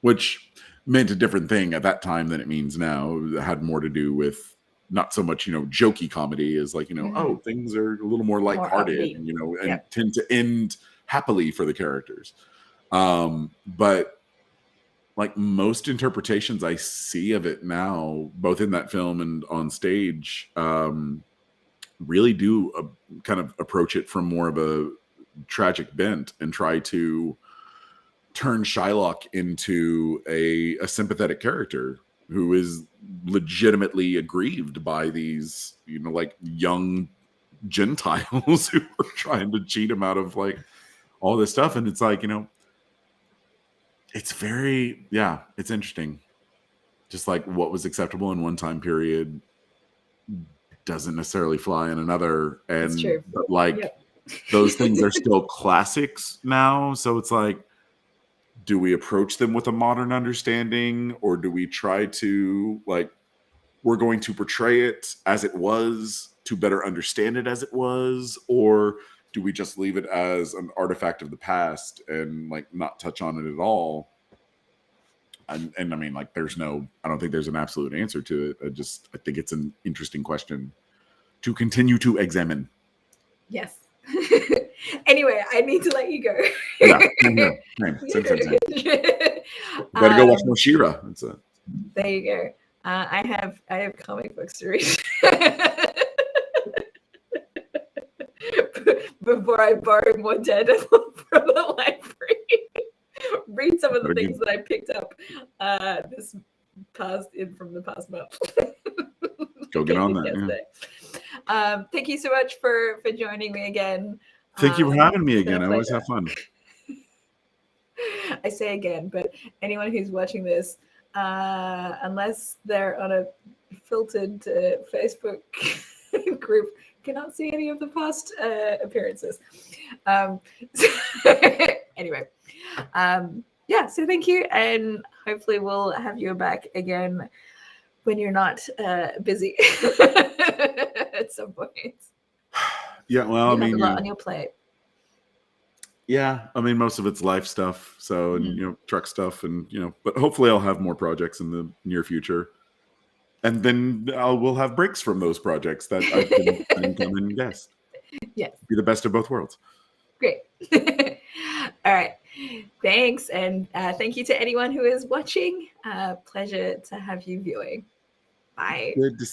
which meant a different thing at that time than it means now. It had more to do with not so much, jokey comedy as like, oh, things are a little more lighthearted, and tend to end happily for the characters. But like most interpretations I see of it now, both in that film and on stage, really do kind of approach it from more of a tragic bent and try to turn Shylock into a sympathetic character who is legitimately aggrieved by these, like young Gentiles who are trying to cheat him out of like all this stuff. And it's like, it's very, it's interesting. Just like what was acceptable in one time period doesn't necessarily fly in another. And but like those things are still classics now. So it's like, do we approach them with a modern understanding, or do we try to, like, we're going to portray it as it was to better understand it as it was, or do we just leave it as an artifact of the past and like not touch on it at all? And I mean, like, I don't think there's an absolute answer to it. I think it's an interesting question to continue to examine. Yes. Anyway, I need to let you go. Yeah, same. Better go watch more She-Ra. There you go. I have comic books to read before I borrow more Daredevil from the library. Read some of the things that I picked up from the past month. Go get on that. Yeah. Thank you so much for joining me again. Thank you for having me again. I always have fun. I say again, but anyone who's watching this, unless they're on a filtered Facebook group, cannot see any of the past appearances. Anyway, so thank you, and hopefully we'll have you back again when you're not busy at some point. Yeah, well, I mean, have a lot on your plate. Yeah, I mean, most of it's life stuff, so, and truck stuff, and but hopefully I'll have more projects in the near future, and then we'll have breaks from those projects that I can come and guest. Yes, be the best of both worlds. Great. All right, thanks, and thank you to anyone who is watching. Pleasure to have you viewing. Bye. Good to